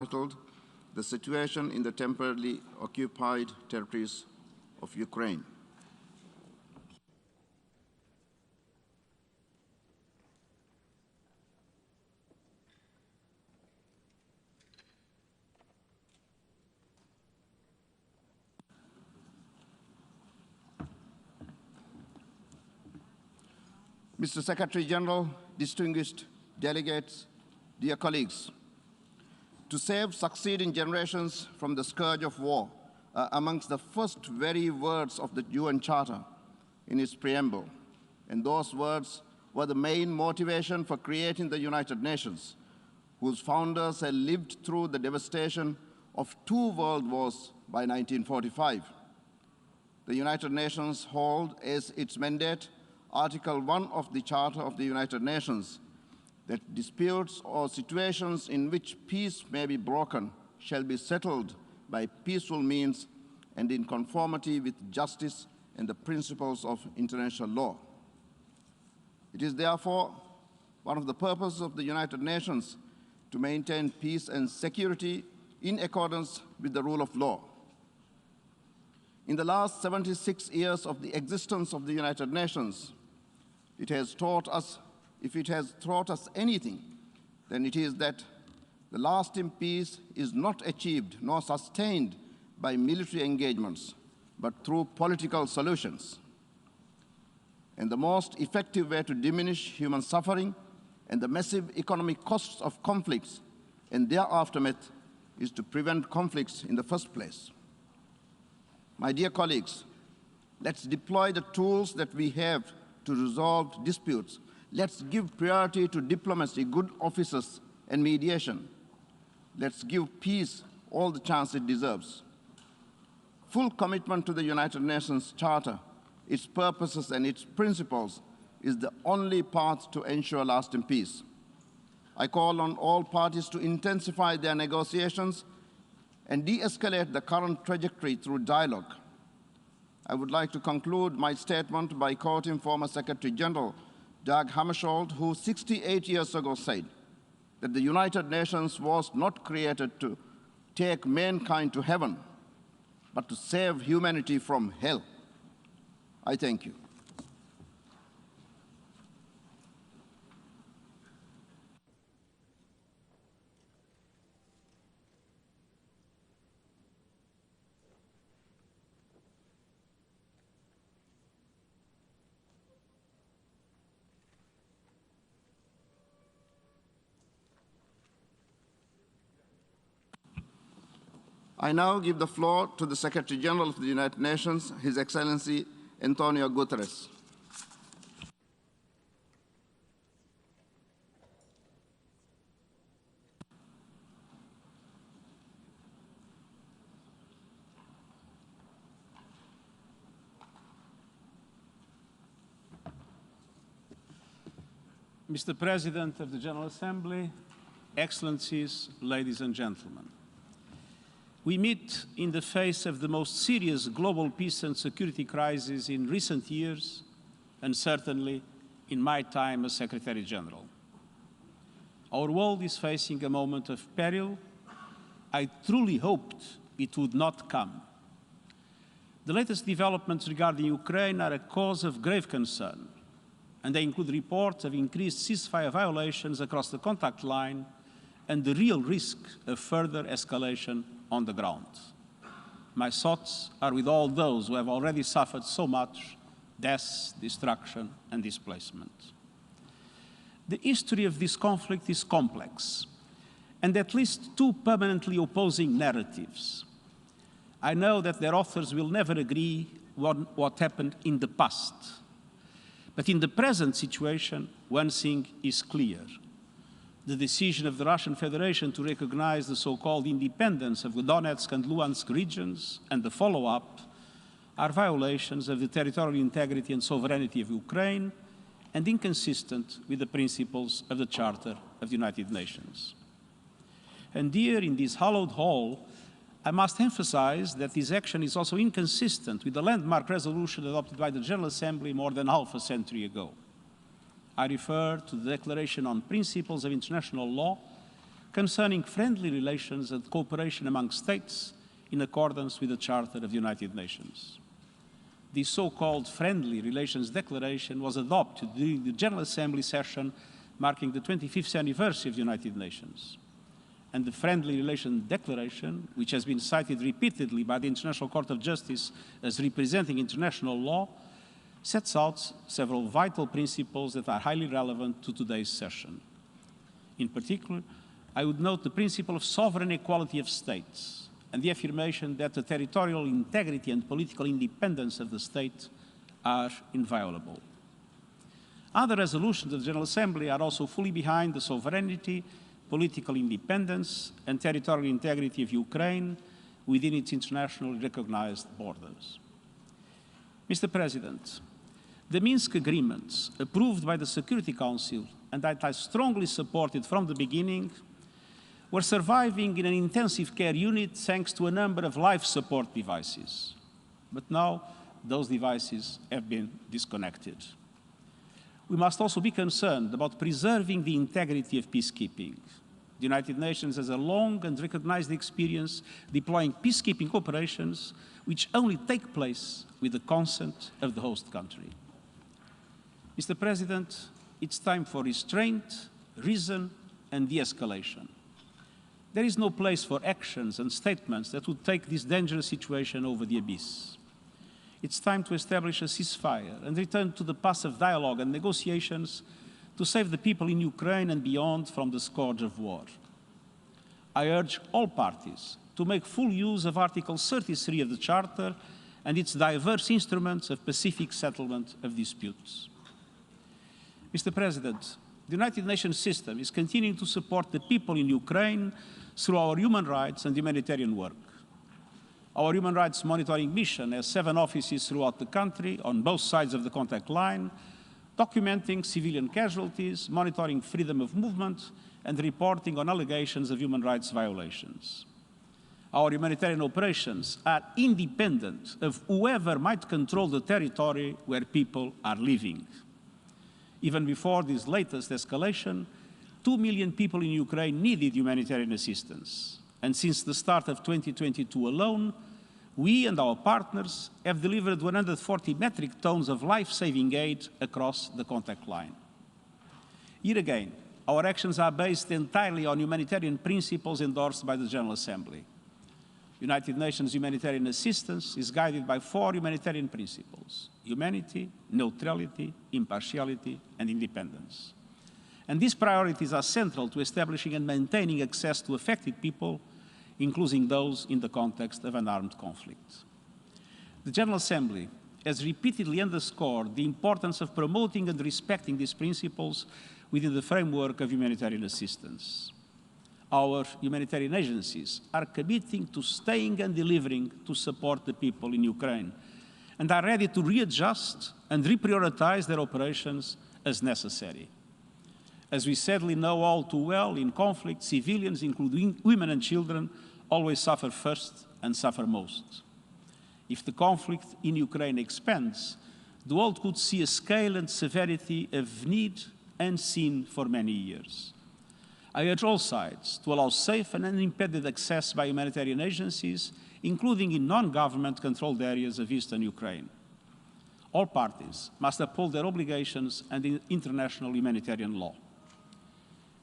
titled The Situation in the Temporarily Occupied Territories of Ukraine. Mr. Secretary General, distinguished delegates, dear colleagues, to save succeeding generations from the scourge of war are amongst the first very words of the UN Charter in its preamble. And those words were the main motivation for creating the United Nations, whose founders had lived through the devastation of 2 world wars by 1945. The United Nations hold as its mandate Article 1 of the Charter of the United Nations, that disputes or situations in which peace may be broken shall be settled by peaceful means and in conformity with justice and the principles of international law. It is therefore one of the purposes of the United Nations to maintain peace and security in accordance with the rule of law. In the last 76 years of the existence of the United Nations, it has taught us, if it has taught us anything, then it is that the lasting peace is not achieved nor sustained by military engagements, but through political solutions. And the most effective way to diminish human suffering and the massive economic costs of conflicts and their aftermath is to prevent conflicts in the first place. My dear colleagues, let's deploy the tools that we have to resolve disputes. Let's give priority to diplomacy, good officers, and mediation. Let's give peace all the chance it deserves. Full commitment to the United Nations Charter, its purposes and its principles is the only path to ensure lasting peace. I call on all parties to intensify their negotiations and de-escalate the current trajectory through dialogue. I would like to conclude my statement by quoting former Secretary General Dag Hammarskjöld, who 68 years ago said that the United Nations was not created to take mankind to heaven, but to save humanity from hell. I thank you. I now give the floor to the Secretary General of the United Nations, His Excellency Antonio Guterres. Mr. President of the General Assembly, Excellencies, ladies and gentlemen. We meet in the face of the most serious global peace and security crisis in recent years, and certainly in my time as Secretary General. Our world is facing a moment of peril. I truly hoped it would not come. The latest developments regarding Ukraine are a cause of grave concern, and they include reports of increased ceasefire violations across the contact line and the real risk of further escalation on the ground. My thoughts are with all those who have already suffered so much death, destruction, and displacement. The history of this conflict is complex, and at least 2 permanently opposing narratives. I know that their authors will never agree on what happened in the past. But in the present situation, one thing is clear. The decision of the Russian Federation to recognize the so-called independence of the Donetsk and Luhansk regions and the follow-up are violations of the territorial integrity and sovereignty of Ukraine and inconsistent with the principles of the Charter of the United Nations. And here, in this hallowed hall, I must emphasize that this action is also inconsistent with the landmark resolution adopted by the General Assembly more than half a century ago. I refer to the Declaration on Principles of International Law, concerning friendly relations and cooperation among states in accordance with the Charter of the United Nations. The so-called Friendly Relations Declaration was adopted during the General Assembly session marking the 25th anniversary of the United Nations. And the Friendly Relations Declaration, which has been cited repeatedly by the International Court of Justice as representing international law, sets out several vital principles that are highly relevant to today's session. In particular, I would note the principle of sovereign equality of states and the affirmation that the territorial integrity and political independence of the state are inviolable. Other resolutions of the General Assembly are also fully behind the sovereignty, political independence, and territorial integrity of Ukraine within its internationally recognized borders. Mr. President, the Minsk agreements approved by the Security Council and that I strongly supported from the beginning were surviving in an intensive care unit thanks to a number of life support devices. But now those devices have been disconnected. We must also be concerned about preserving the integrity of peacekeeping. The United Nations has a long and recognized experience deploying peacekeeping operations which only take place with the consent of the host country. Mr. President, it's time for restraint, reason, and de-escalation. There is no place for actions and statements that would take this dangerous situation over the abyss. It's time to establish a ceasefire and return to the path of dialogue and negotiations to save the people in Ukraine and beyond from the scourge of war. I urge all parties to make full use of Article 33 of the Charter and its diverse instruments of pacific settlement of disputes. Mr. President, the United Nations system is continuing to support the people in Ukraine through our human rights and humanitarian work. Our human rights monitoring mission has 7 offices throughout the country on both sides of the contact line, documenting civilian casualties, monitoring freedom of movement, and reporting on allegations of human rights violations. Our humanitarian operations are independent of whoever might control the territory where people are living. Even before this latest escalation, 2 million people in Ukraine needed humanitarian assistance. And since the start of 2022 alone, we and our partners have delivered 140 metric tons of life-saving aid across the contact line. Here again, our actions are based entirely on humanitarian principles endorsed by the General Assembly. United Nations humanitarian assistance is guided by 4 humanitarian principles: humanity, neutrality, impartiality, and independence. And these priorities are central to establishing and maintaining access to affected people, including those in the context of an armed conflict. The General Assembly has repeatedly underscored the importance of promoting and respecting these principles within the framework of humanitarian assistance. Our humanitarian agencies are committing to staying and delivering to support the people in Ukraine and are ready to readjust and reprioritize their operations as necessary. As we sadly know all too well, in conflict, civilians, including women and children, always suffer first and suffer most. If the conflict in Ukraine expands, the world could see a scale and severity of need unseen for many years. I urge all sides to allow safe and unimpeded access by humanitarian agencies, including in non-government controlled areas of eastern Ukraine. All parties must uphold their obligations and international humanitarian law.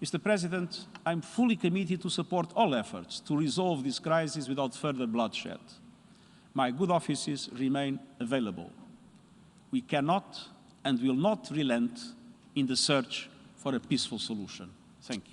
Mr. President, I'm fully committed to support all efforts to resolve this crisis without further bloodshed. My good offices remain available. We cannot and will not relent in the search for a peaceful solution. Thank you.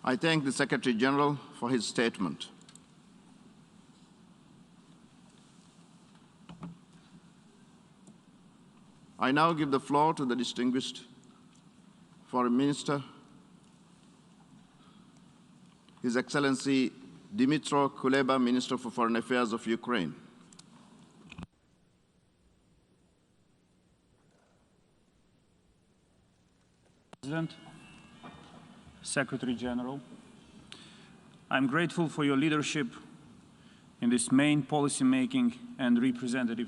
I thank the Secretary General for his statement. I now give the floor to the distinguished Foreign Minister, His Excellency Dmytro Kuleba, Minister for Foreign Affairs of Ukraine. President, Secretary General, I'm grateful for your leadership in this main policy-making and representative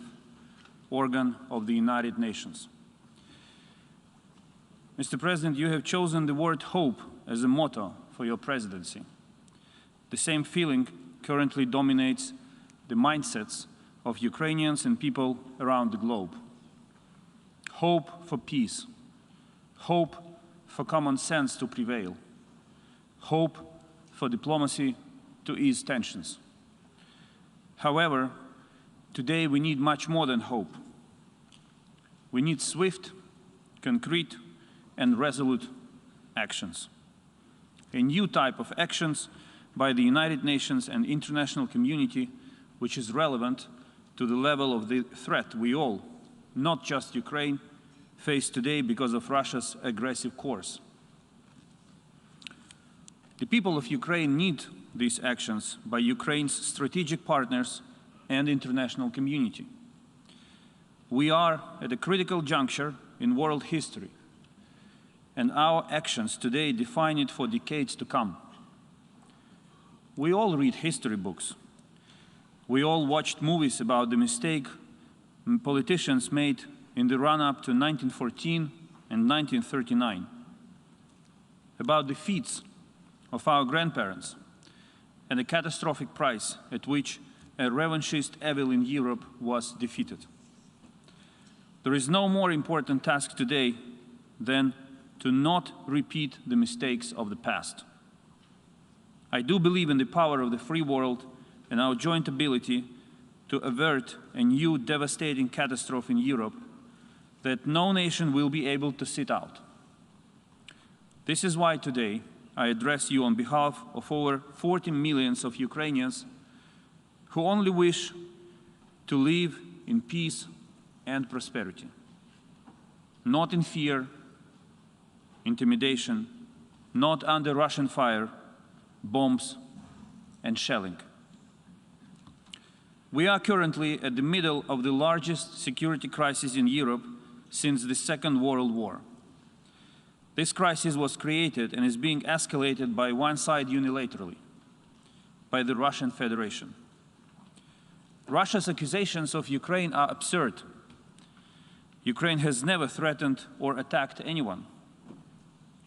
organ of the United Nations. Mr. President, you have chosen the word hope as a motto for your presidency. The same feeling currently dominates the mindsets of Ukrainians and people around the globe. Hope for peace, hope for common sense to prevail, hope for diplomacy to ease tensions. However, today we need much more than hope. We need swift, concrete, and resolute actions. A new type of actions by the United Nations and international community which is relevant to the level of the threat we all, not just Ukraine, face today because of Russia's aggressive course. The people of Ukraine need these actions by Ukraine's strategic partners and international community. We are at a critical juncture in world history, and our actions today define it for decades to come. We all read history books. We all watched movies about the mistake politicians made in the run-up to 1914 and 1939, about the feats of our grandparents and the catastrophic price at which a revanchist evil in Europe was defeated. There is no more important task today than to not repeat the mistakes of the past. I do believe in the power of the free world and our joint ability to avert a new devastating catastrophe in Europe that no nation will be able to sit out. This is why today I address you on behalf of over 40 million of Ukrainians who only wish to live in peace and prosperity, not in fear, intimidation, not under Russian fire, bombs, and shelling. We are currently at the middle of the largest security crisis in Europe since the Second World War. This crisis was created and is being escalated by one side unilaterally, by the Russian Federation. Russia's accusations of Ukraine are absurd. Ukraine has never threatened or attacked anyone.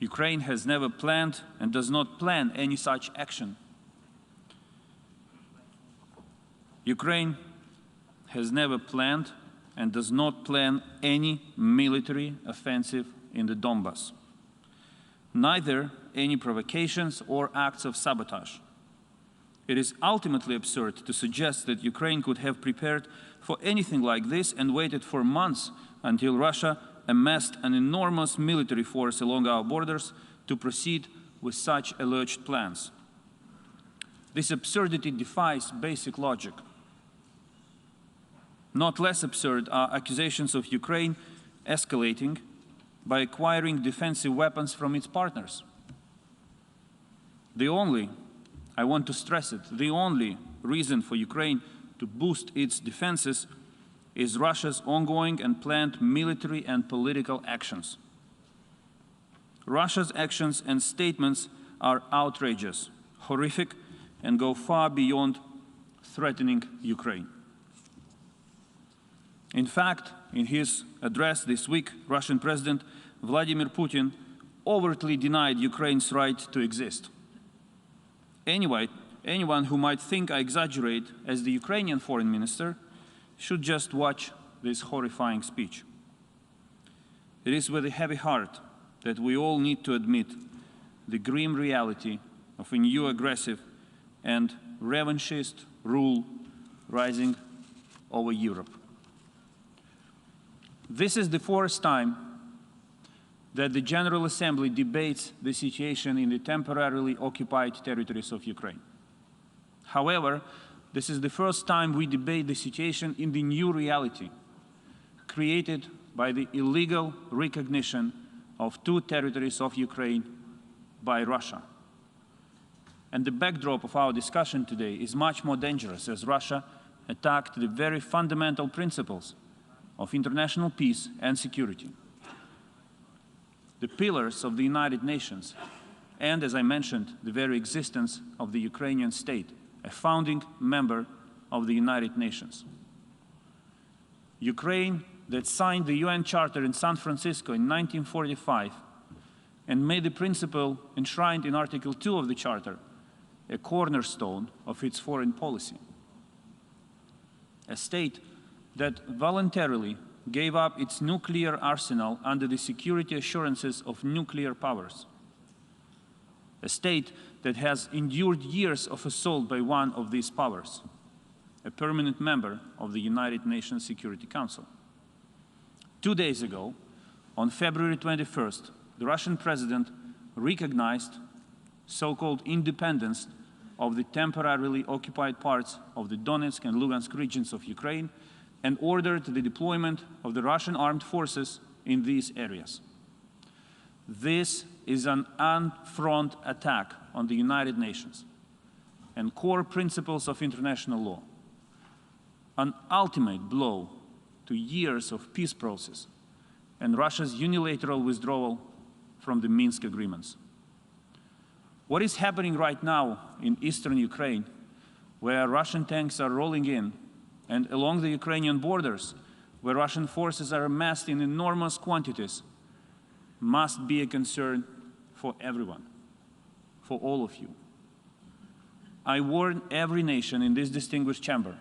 Ukraine has never planned and does not plan any such action. Ukraine has never planned and does not plan any military offensive in the Donbas, neither any provocations or acts of sabotage. It is ultimately absurd to suggest that Ukraine could have prepared for anything like this and waited for months until Russia amassed an enormous military force along our borders to proceed with such alleged plans. This absurdity defies basic logic. Not less absurd are accusations of Ukraine escalating by acquiring defensive weapons from its partners. I want to stress it, the only reason for Ukraine to boost its defenses is Russia's ongoing and planned military and political actions. Russia's actions and statements are outrageous, horrific, and go far beyond threatening Ukraine. In fact, in his address this week, Russian President Vladimir Putin overtly denied Ukraine's right to exist. Anyone who might think I exaggerate as the Ukrainian foreign minister should just watch this horrifying speech. It is with a heavy heart that we all need to admit the grim reality of a new aggressive and revanchist rule rising over Europe. This is the fourth time that the General Assembly debates the situation in the temporarily occupied territories of Ukraine. However, this is the first time we debate the situation in the new reality created by the illegal recognition of two territories of Ukraine by Russia. And the backdrop of our discussion today is much more dangerous, as Russia attacked the very fundamental principles of international peace and security. The pillars of the United Nations and, as I mentioned, the very existence of the Ukrainian state, a founding member of the United Nations. Ukraine, that signed the UN Charter in San Francisco in 1945 and made the principle enshrined in Article 2 of the Charter a cornerstone of its foreign policy. A state that voluntarily gave up its nuclear arsenal under the security assurances of nuclear powers. A state that has endured years of assault by one of these powers, a permanent member of the United Nations Security Council. 2 days ago, on February 21st, the Russian president recognized so-called independence of the temporarily occupied parts of the Donetsk and Lugansk regions of Ukraine and ordered the deployment of the Russian armed forces in these areas. This is an on-front attack on the United Nations and core principles of international law, an ultimate blow to years of peace process and Russia's unilateral withdrawal from the Minsk agreements. What is happening right now in eastern Ukraine, where Russian tanks are rolling in, and along the Ukrainian borders, where Russian forces are amassed in enormous quantities, must be a concern for everyone, for all of you. I warn every nation in this distinguished chamber,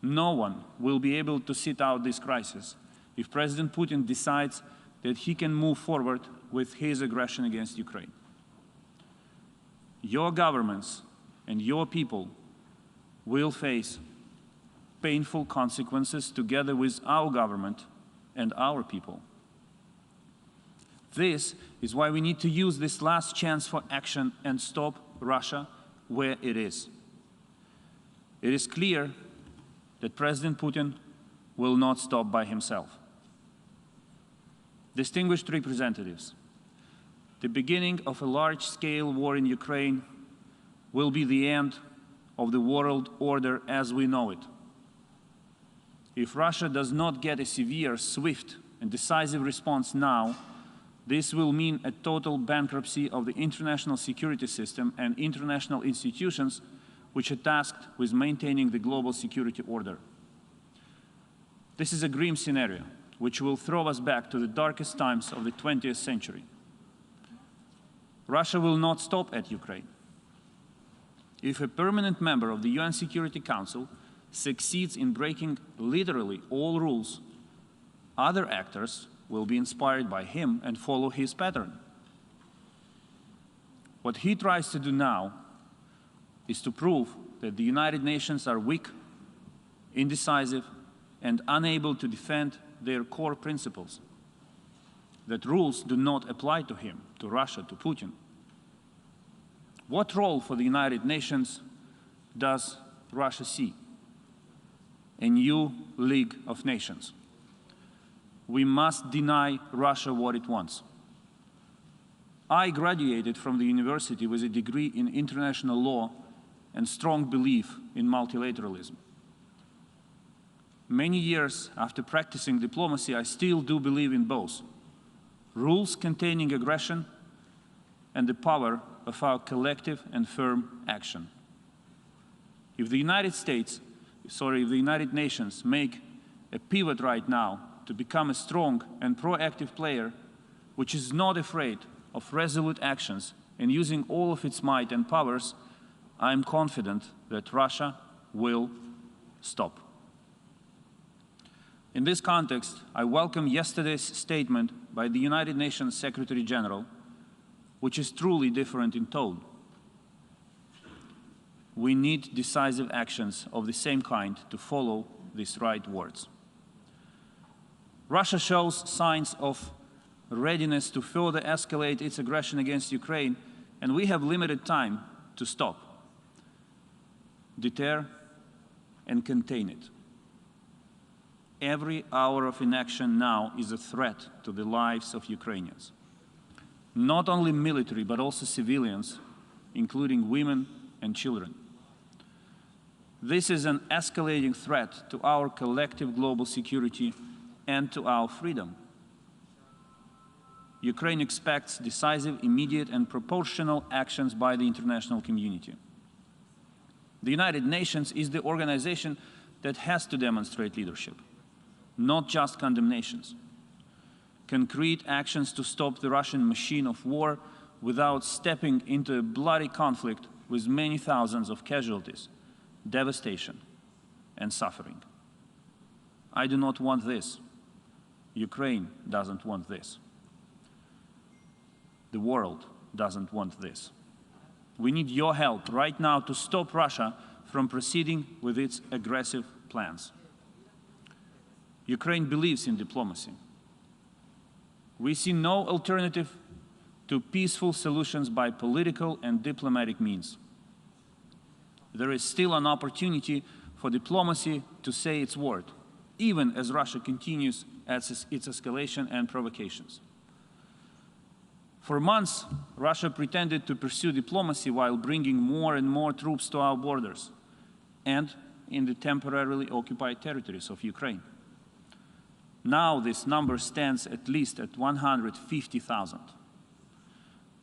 no one will be able to sit out this crisis if President Putin decides that he can move forward with his aggression against Ukraine. Your governments and your people will face painful consequences together with our government and our people. This is why we need to use this last chance for action and stop Russia where it is. It is clear that President Putin will not stop by himself. Distinguished representatives, the beginning of a large-scale war in Ukraine will be the end of the world order as we know it. If Russia does not get a severe, swift, and decisive response now, this will mean a total bankruptcy of the international security system and international institutions which are tasked with maintaining the global security order. This is a grim scenario which will throw us back to the darkest times of the 20th century. Russia will not stop at Ukraine. If a permanent member of the UN Security Council succeeds in breaking literally all rules, other actors will be inspired by him and follow his pattern. What he tries to do now is to prove that the United Nations are weak, indecisive, and unable to defend their core principles, that rules do not apply to him, to Russia, to Putin. What role for the United Nations does Russia see? A new League of Nations. We must deny Russia what it wants. I graduated from the university with a degree in international law and strong belief in multilateralism. Many years after practicing diplomacy, I still do believe in both rules containing aggression and the power of our collective and firm action. If the United Nations make a pivot right now to become a strong and proactive player which is not afraid of resolute actions and using all of its might and powers, I am confident that Russia will stop. In this context, I welcome yesterday's statement by the United Nations Secretary General, which is truly different in tone. We need decisive actions of the same kind to follow these right words. Russia shows signs of readiness to further escalate its aggression against Ukraine, and we have limited time to stop, deter, and contain it. Every hour of inaction now is a threat to the lives of Ukrainians. Not only military, but also civilians, including women and children. This is an escalating threat to our collective global security and to our freedom. Ukraine expects decisive, immediate, and proportional actions by the international community. The United Nations is the organization that has to demonstrate leadership, not just condemnations. Concrete actions to stop the Russian machine of war without stepping into a bloody conflict with many thousands of casualties, devastation, and suffering. I do not want this. Ukraine doesn't want this. The world doesn't want this. We need your help right now to stop Russia from proceeding with its aggressive plans. Ukraine believes in diplomacy. We see no alternative to peaceful solutions by political and diplomatic means. There is still an opportunity for diplomacy to say its word, even as Russia continues its escalation and provocations. For months, Russia pretended to pursue diplomacy while bringing more and more troops to our borders and in the temporarily occupied territories of Ukraine. Now this number stands at least at 150,000.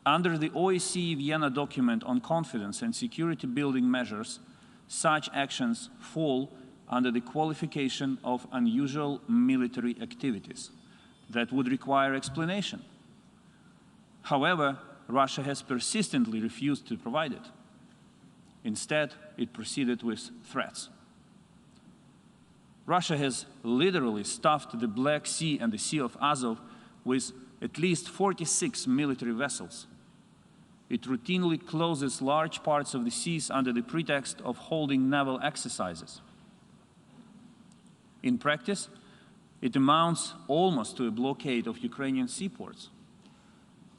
Under the OSCE Vienna document on confidence and security building measures, such actions fall under the qualification of unusual military activities that would require explanation. However, Russia has persistently refused to provide it. Instead, it proceeded with threats. Russia has literally stuffed the Black Sea and the Sea of Azov with at least 46 military vessels. It routinely closes large parts of the seas under the pretext of holding naval exercises. In practice, it amounts almost to a blockade of Ukrainian seaports.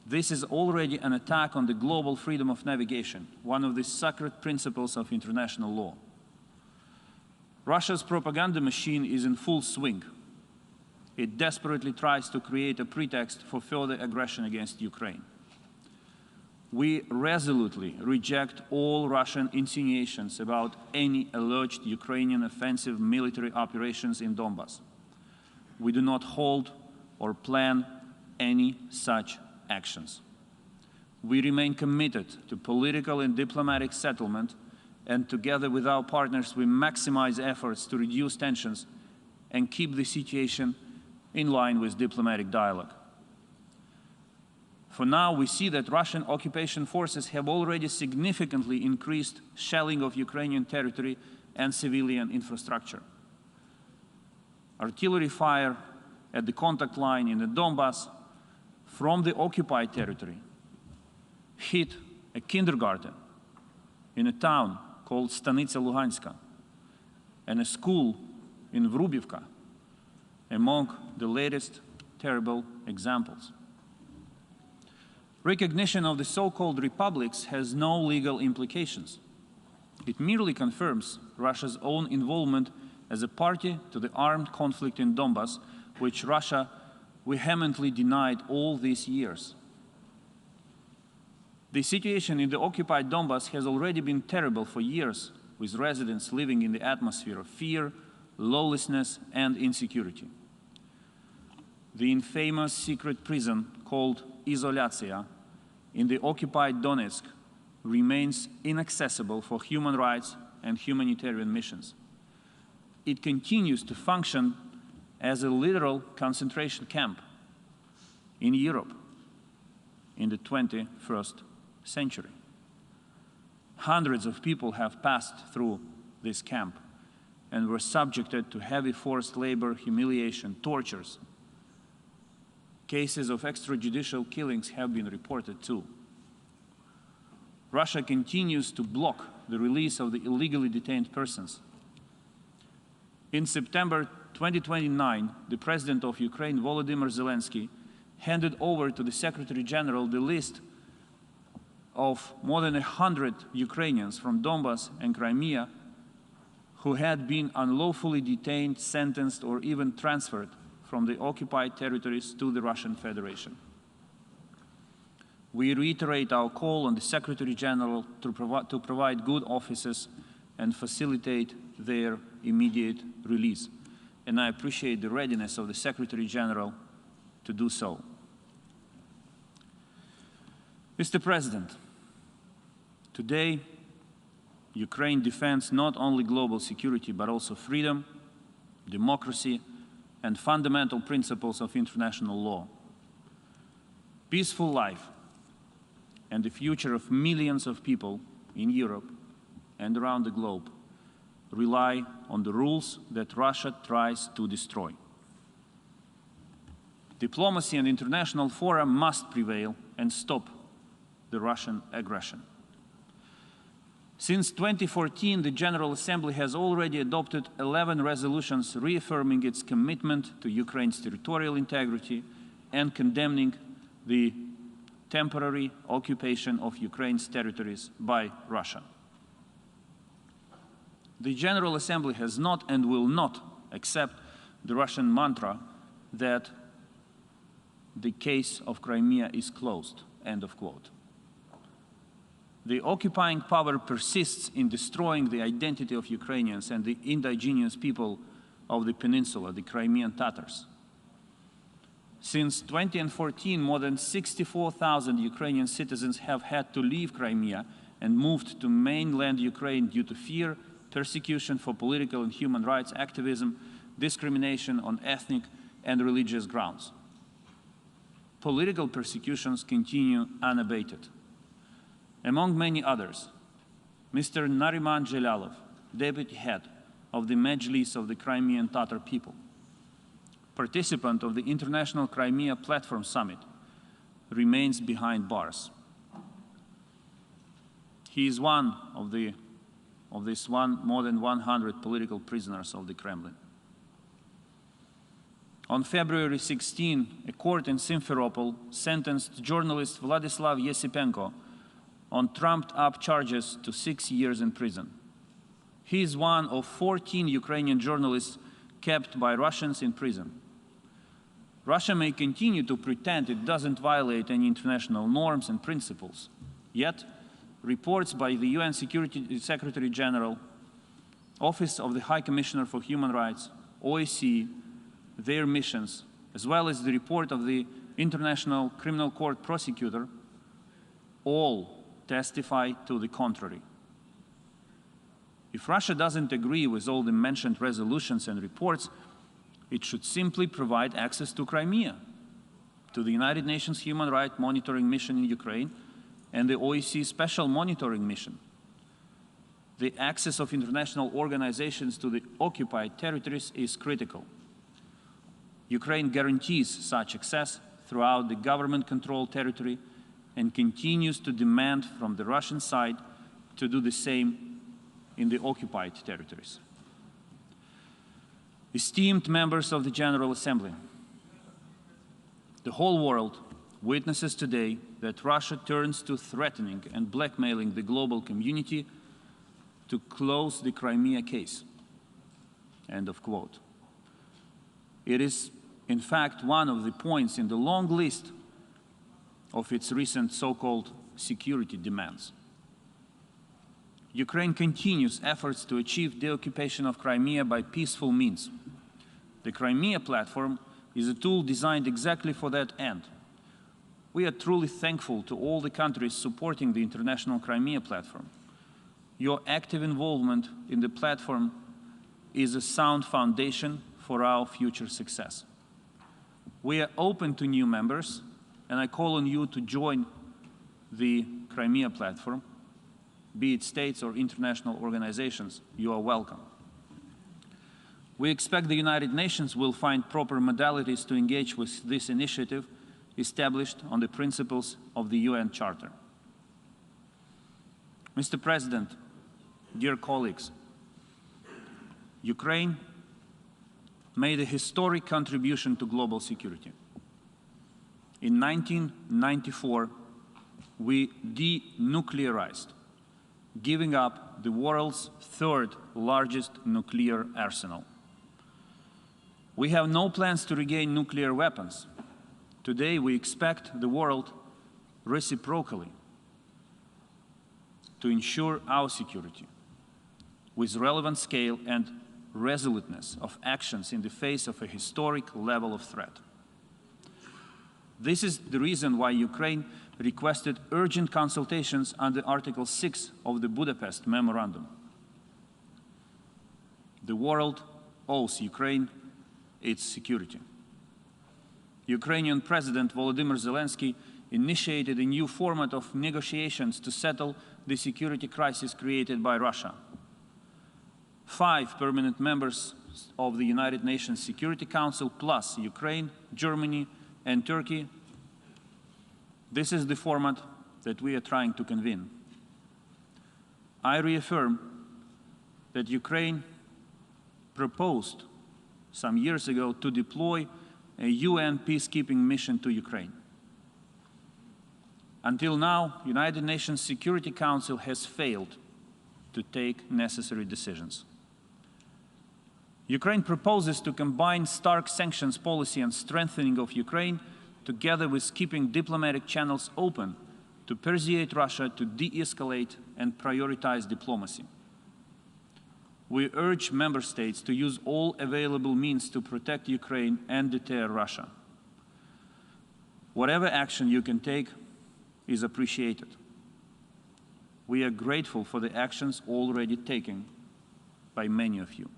This is already an attack on the global freedom of navigation, one of the sacred principles of international law. Russia's propaganda machine is in full swing. It desperately tries to create a pretext for further aggression against Ukraine. We resolutely reject all Russian insinuations about any alleged Ukrainian offensive military operations in Donbas. We do not hold or plan any such actions. We remain committed to political and diplomatic settlement, and together with our partners, we maximize efforts to reduce tensions and keep the situation in line with diplomatic dialogue. For now, we see that Russian occupation forces have already significantly increased shelling of Ukrainian territory and civilian infrastructure. Artillery fire at the contact line in the Donbas from the occupied territory hit a kindergarten in a town called Stanitsa Luhanska and a school in Vrubivka, among the latest terrible examples. Recognition of the so-called republics has no legal implications. It merely confirms Russia's own involvement as a party to the armed conflict in Donbas, which Russia vehemently denied all these years. The situation in the occupied Donbas has already been terrible for years, with residents living in the atmosphere of fear, lawlessness, and insecurity. The infamous secret prison called Izolyatsiya in the occupied Donetsk remains inaccessible for human rights and humanitarian missions. It continues to function as a literal concentration camp in Europe in the 21st century. Hundreds of people have passed through this camp and were subjected to heavy forced labor, humiliation, tortures. Cases of extrajudicial killings have been reported too. Russia continues to block the release of the illegally detained persons. In September 2029, the President of Ukraine, Volodymyr Zelensky, handed over to the Secretary General the list of more than 100 Ukrainians from Donbas and Crimea who had been unlawfully detained, sentenced, or even transferred from the occupied territories to the Russian Federation. We reiterate our call on the Secretary General to provide good offices and facilitate their immediate release. And I appreciate the readiness of the Secretary General to do so. Mr. President, today, Ukraine defends not only global security, but also freedom, democracy, and fundamental principles of international law. Peaceful life and the future of millions of people in Europe and around the globe rely on the rules that Russia tries to destroy. Diplomacy and international fora must prevail and stop the Russian aggression. Since 2014, the General Assembly has already adopted 11 resolutions reaffirming its commitment to Ukraine's territorial integrity and condemning the temporary occupation of Ukraine's territories by Russia. The General Assembly has not and will not accept the Russian mantra that the case of Crimea is closed, end of quote. The occupying power persists in destroying the identity of Ukrainians and the indigenous people of the peninsula, the Crimean Tatars. Since 2014, more than 64,000 Ukrainian citizens have had to leave Crimea and moved to mainland Ukraine due to fear, persecution for political and human rights activism, discrimination on ethnic and religious grounds. Political persecutions continue unabated. Among many others, Mr. Nariman Zhelalov, deputy head of the Mejlis of the Crimean Tatar people, participant of the International Crimea Platform Summit, remains behind bars. He is one of more than 100 political prisoners of the Kremlin. On February 16, a court in Simferopol sentenced journalist Vladislav Yesipenko on trumped-up charges to 6 years in prison. He is one of 14 Ukrainian journalists kept by Russians in prison. Russia may continue to pretend it doesn't violate any international norms and principles. Yet, reports by the UN Security Secretary General, Office of the High Commissioner for Human Rights, OSCE, their missions, as well as the report of the International Criminal Court prosecutor, all testify to the contrary. If Russia doesn't agree with all the mentioned resolutions and reports, it should simply provide access to Crimea, to the United Nations Human Rights Monitoring Mission in Ukraine and the OSCE Special Monitoring Mission. The access of international organizations to the occupied territories is critical. Ukraine guarantees such access throughout the government-controlled territory and continues to demand from the Russian side to do the same in the occupied territories. Esteemed members of the General Assembly, the whole world witnesses today that Russia turns to threatening and blackmailing the global community to close the Crimea case. End of quote. It is, in fact, one of the points in the long list of its recent so-called security demands. Ukraine continues efforts to achieve the occupation of Crimea by peaceful means. The Crimea platform is a tool designed exactly for that end. We are truly thankful to all the countries supporting the International Crimea platform. Your active involvement in the platform is a sound foundation for our future success. We are open to new members, and I call on you to join the Crimea platform, be it states or international organizations. You are welcome. We expect the United Nations will find proper modalities to engage with this initiative established on the principles of the UN Charter. Mr. President, dear colleagues, Ukraine made a historic contribution to global security. In 1994, we denuclearized, giving up the world's third largest nuclear arsenal. We have no plans to regain nuclear weapons. Today, we expect the world reciprocally to ensure our security with relevant scale and resoluteness of actions in the face of a historic level of threat. This is the reason why Ukraine requested urgent consultations under Article 6 of the Budapest Memorandum. The world owes Ukraine its security. Ukrainian President Volodymyr Zelensky initiated a new format of negotiations to settle the security crisis created by Russia. 5 permanent members of the United Nations Security Council, plus Ukraine, Germany, and Turkey. This is the format that we are trying to convene. I reaffirm that Ukraine proposed some years ago to deploy a UN peacekeeping mission to Ukraine. Until now, the United Nations Security Council has failed to take necessary decisions. Ukraine proposes to combine stark sanctions policy and strengthening of Ukraine together with keeping diplomatic channels open to persuade Russia to de-escalate and prioritize diplomacy. We urge member states to use all available means to protect Ukraine and deter Russia. Whatever action you can take is appreciated. We are grateful for the actions already taken by many of you.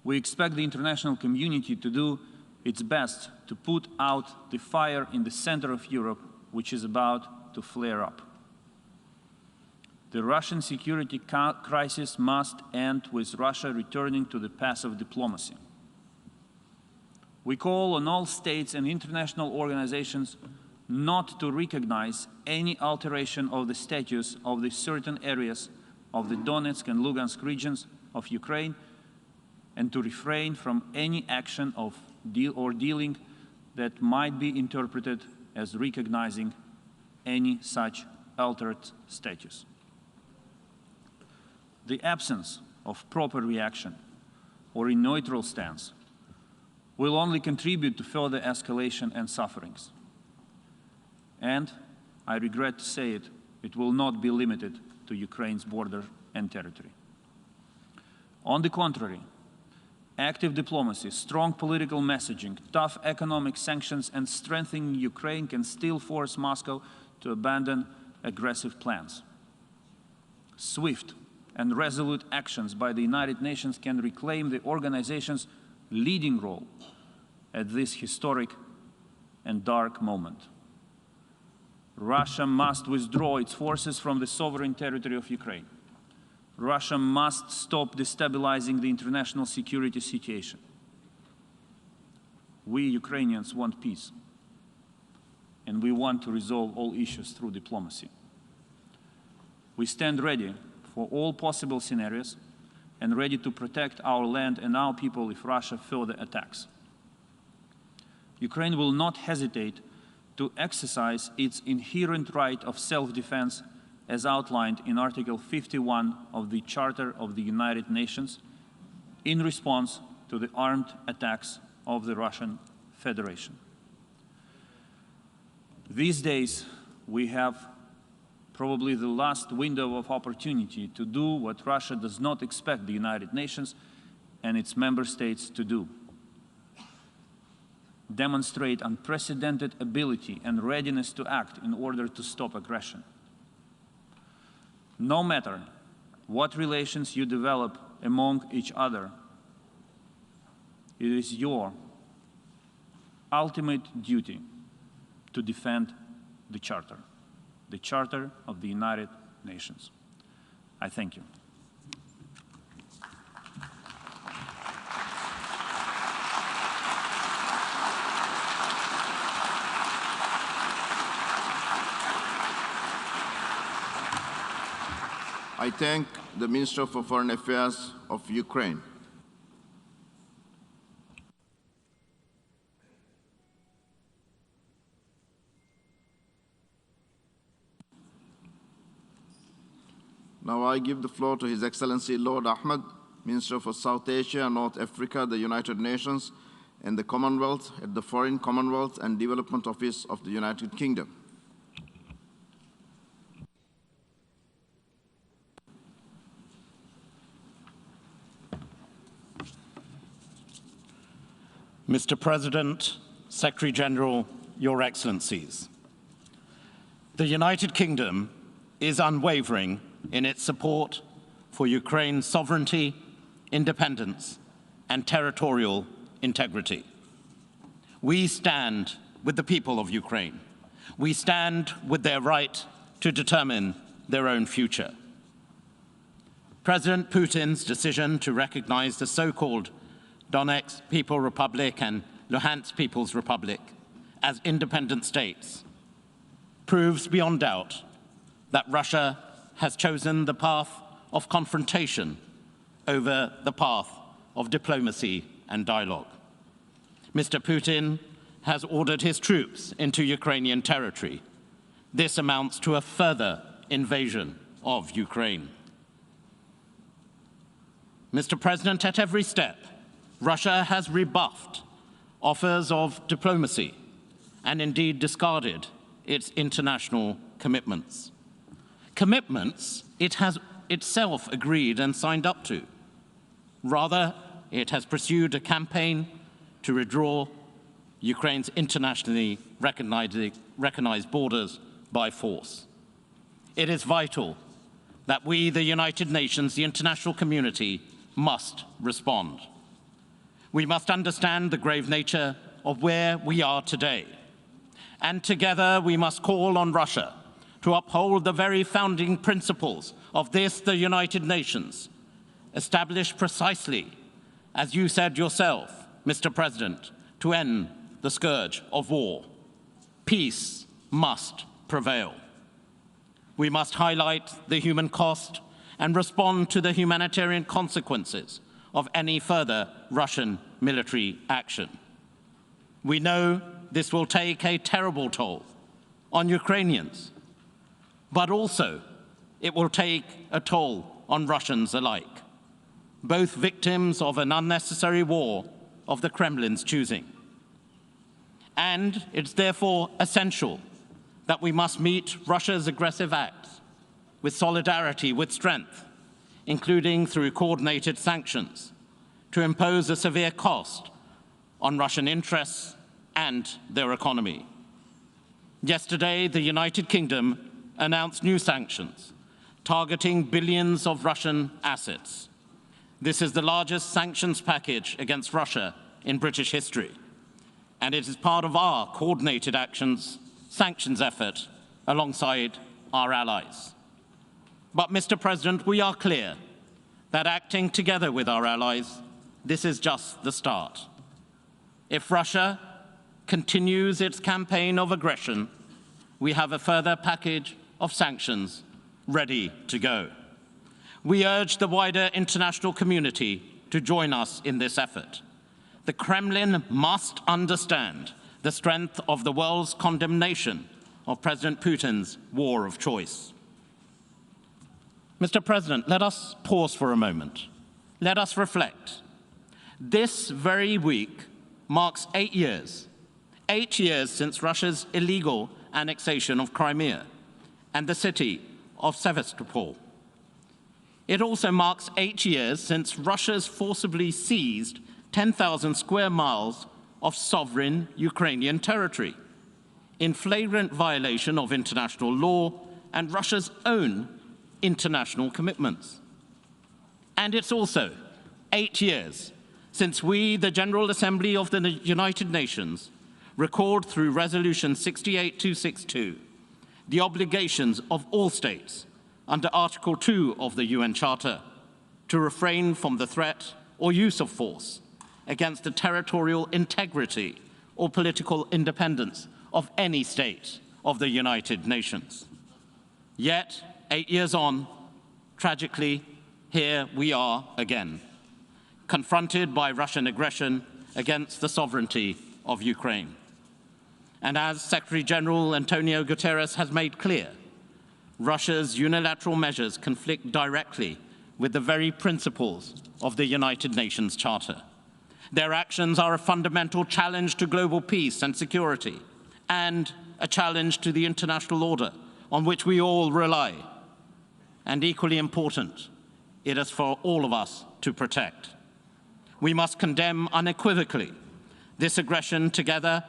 We expect the international community to do its best to put out the fire in the center of Europe, which is about to flare up. The Russian security crisis must end with Russia returning to the path of diplomacy. We call on all states and international organizations not to recognize any alteration of the status of the certain areas of the Donetsk and Lugansk regions of Ukraine, and to refrain from any action of dealing that might be interpreted as recognizing any such altered status. The absence of proper reaction or a neutral stance will only contribute to further escalation and sufferings. And, I regret to say it, it will not be limited to Ukraine's border and territory. On the contrary, active diplomacy, strong political messaging, tough economic sanctions, and strengthening Ukraine can still force Moscow to abandon aggressive plans. Swift and resolute actions by the United Nations can reclaim the organization's leading role at this historic and dark moment. Russia must withdraw its forces from the sovereign territory of Ukraine. Russia must stop destabilizing the international security situation. We Ukrainians want peace, and we want to resolve all issues through diplomacy. We stand ready for all possible scenarios and ready to protect our land and our people if Russia further attacks. Ukraine will not hesitate to exercise its inherent right of self-defense as outlined in Article 51 of the Charter of the United Nations in response to the armed attacks of the Russian Federation. These days, we have probably the last window of opportunity to do what Russia does not expect the United Nations and its member states to do. Demonstrate unprecedented ability and readiness to act in order to stop aggression. No matter what relations you develop among each other, it is your ultimate duty to defend the Charter of the United Nations. I thank you. I thank the Minister for Foreign Affairs of Ukraine. Now I give the floor to His Excellency Lord Ahmed, Minister for South Asia and North Africa, the United Nations, and the Commonwealth at the Foreign Commonwealth and Development Office of the United Kingdom. Mr. President, Secretary General, Your Excellencies, The United Kingdom is unwavering in its support for Ukraine's sovereignty, independence, and territorial integrity. We stand with the people of Ukraine. We stand with their right to determine their own future. President Putin's decision to recognize the so-called Donetsk People's Republic and Luhansk People's Republic as independent states proves beyond doubt that Russia has chosen the path of confrontation over the path of diplomacy and dialogue. Mr. Putin has ordered his troops into Ukrainian territory. This amounts to a further invasion of Ukraine. Mr. President, at every step, Russia has rebuffed offers of diplomacy and indeed discarded its international commitments. Commitments it has itself agreed and signed up to. Rather, it has pursued a campaign to withdraw Ukraine's internationally recognized borders by force. It is vital that we, the United Nations, the international community, must respond. We must understand the grave nature of where we are today. And together we must call on Russia to uphold the very founding principles of this, the United Nations, established precisely, as you said yourself, Mr. President, to end the scourge of war. Peace must prevail. We must highlight the human cost and respond to the humanitarian consequences of any further Russian military action. We know this will take a terrible toll on Ukrainians, but also it will take a toll on Russians alike, both victims of an unnecessary war of the Kremlin's choosing. And it's therefore essential that we must meet Russia's aggressive acts with solidarity, with strength, including through coordinated sanctions, to impose a severe cost on Russian interests and their economy. Yesterday, the United Kingdom announced new sanctions targeting billions of Russian assets. This is the largest sanctions package against Russia in British history, and it is part of our coordinated sanctions effort alongside our allies. But, Mr. President, we are clear that acting together with our allies, this is just the start. If Russia continues its campaign of aggression, we have a further package of sanctions ready to go. We urge the wider international community to join us in this effort. The Kremlin must understand the strength of the world's condemnation of President Putin's war of choice. Mr. President, let us pause for a moment. Let us reflect. This very week marks 8 years since Russia's illegal annexation of Crimea and the city of Sevastopol. It also marks 8 years since Russia's forcibly seized 10,000 square miles of sovereign Ukrainian territory, in flagrant violation of international law and Russia's own international commitments. And it's also 8 years since we, the General Assembly of the United Nations, recalled through Resolution 68262 the obligations of all states under Article 2 of the UN Charter to refrain from the threat or use of force against the territorial integrity or political independence of any state of the United Nations. Yet, 8 years on, tragically, here we are again, confronted by Russian aggression against the sovereignty of Ukraine. And as Secretary General Antonio Guterres has made clear, Russia's unilateral measures conflict directly with the very principles of the United Nations Charter. Their actions are a fundamental challenge to global peace and security, and a challenge to the international order on which we all rely. And equally important, it is for all of us to protect. We must condemn unequivocally this aggression together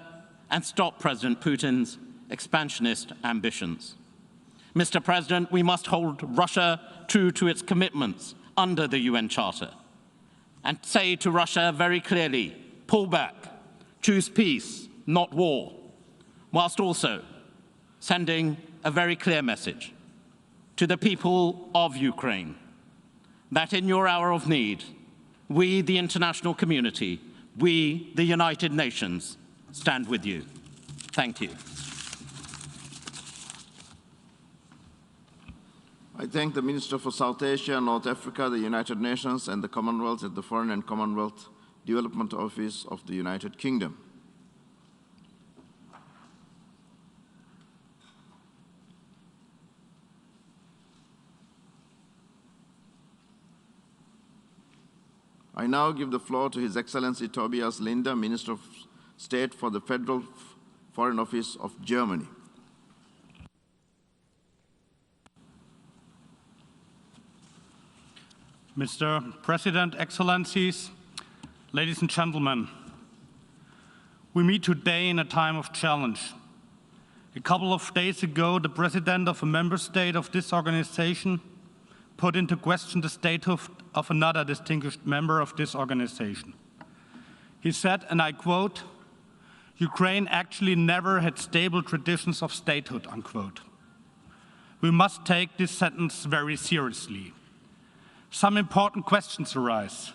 and stop President Putin's expansionist ambitions. Mr. President, we must hold Russia true to its commitments under the UN Charter and say to Russia very clearly, pull back, choose peace, not war, whilst also sending a very clear message to the people of Ukraine that in your hour of need, we, the international community, we, the United Nations, stand with you. Thank you. I thank the Minister for South Asia, North Africa, the United Nations, and the Commonwealth at the Foreign and Commonwealth Development Office of the United Kingdom. I now give the floor to His Excellency Tobias Linde, Minister of State for the Federal Foreign Office of Germany. Mr. President, Excellencies, ladies and gentlemen, we meet today in a time of challenge. A couple of days ago, the President of a member state of this organization put into question the statehood of another distinguished member of this organization. He said, and I quote, "Ukraine actually never had stable traditions of statehood," unquote. We must take this sentence very seriously. Some important questions arise.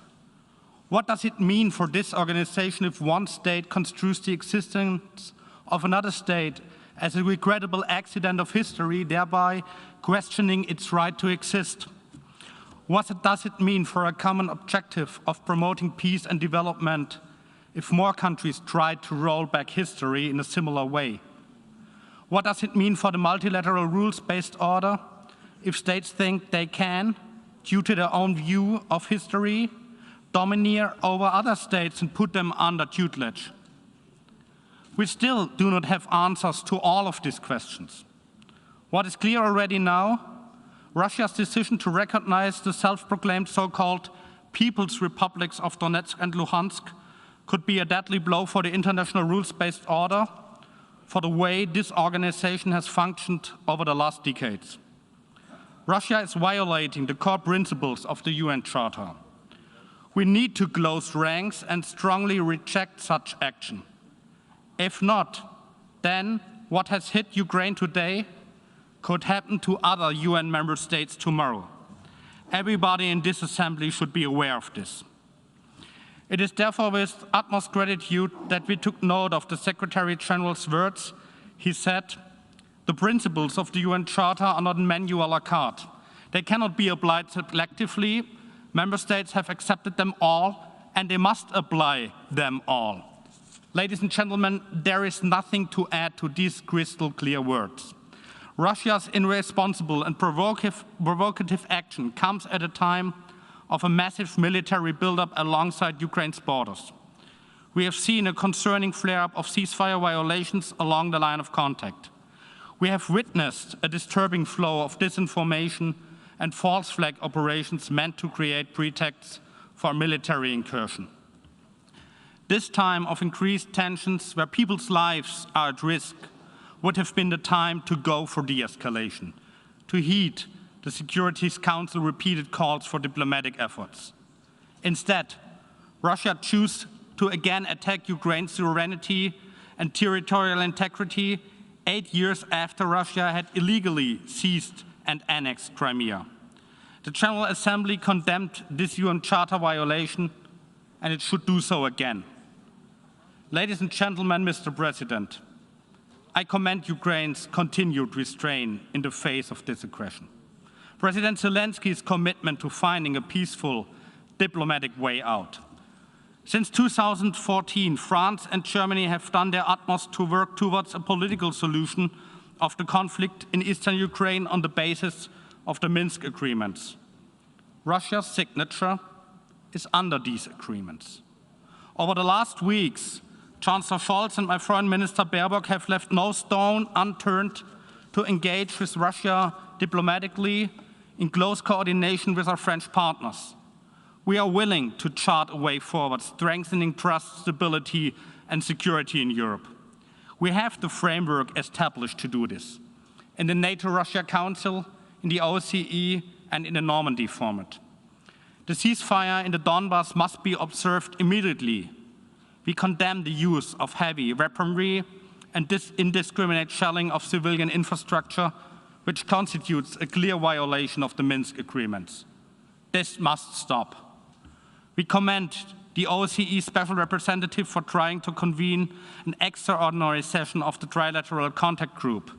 What does it mean for this organization if one state construes the existence of another state as a regrettable accident of history, thereby questioning its right to exist? What does it mean for a common objective of promoting peace and development if more countries try to roll back history in a similar way? What does it mean for the multilateral rules-based order if states think they can, due to their own view of history, domineer over other states and put them under tutelage? We still do not have answers to all of these questions. What is clear already now? Russia's decision to recognize the self-proclaimed so-called People's Republics of Donetsk and Luhansk could be a deadly blow for the international rules-based order, for the way this organization has functioned over the last decades. Russia is violating the core principles of the UN Charter. We need to close ranks and strongly reject such action. If not, then what has hit Ukraine today could happen to other UN member states tomorrow. Everybody in this assembly should be aware of this. It is therefore with utmost gratitude that we took note of the Secretary General's words. He said, "The principles of the UN Charter are not a menu a la carte. They cannot be applied selectively. Member states have accepted them all, and they must apply them all." Ladies and gentlemen, there is nothing to add to these crystal clear words. Russia's irresponsible and provocative action comes at a time of a massive military buildup alongside Ukraine's borders. We have seen a concerning flare-up of ceasefire violations along the line of contact. We have witnessed a disturbing flow of disinformation and false flag operations meant to create pretexts for military incursion. This time of increased tensions, where people's lives are at risk, would have been the time to go for de-escalation, to heed the Security Council's repeated calls for diplomatic efforts. Instead, Russia chose to again attack Ukraine's sovereignty and territorial integrity 8 years after Russia had illegally seized and annexed Crimea. The General Assembly condemned this UN Charter violation, and it should do so again. Ladies and gentlemen, Mr. President, I commend Ukraine's continued restraint in the face of this aggression. President Zelensky's commitment to finding a peaceful diplomatic way out. Since 2014, France and Germany have done their utmost to work towards a political solution of the conflict in eastern Ukraine on the basis of the Minsk agreements. Russia's signature is under these agreements. Over the last weeks, Chancellor Scholz and my Foreign Minister Baerbock have left no stone unturned to engage with Russia diplomatically in close coordination with our French partners. We are willing to chart a way forward, strengthening trust, stability, and security in Europe. We have the framework established to do this. in the NATO-Russia Council, in the OSCE, and in the Normandy format. The ceasefire in the Donbass must be observed immediately. We condemn the use of heavy weaponry and indiscriminate shelling of civilian infrastructure, which constitutes a clear violation of the Minsk agreements. This must stop. We commend the OSCE Special Representative for trying to convene an extraordinary session of the Trilateral Contact Group.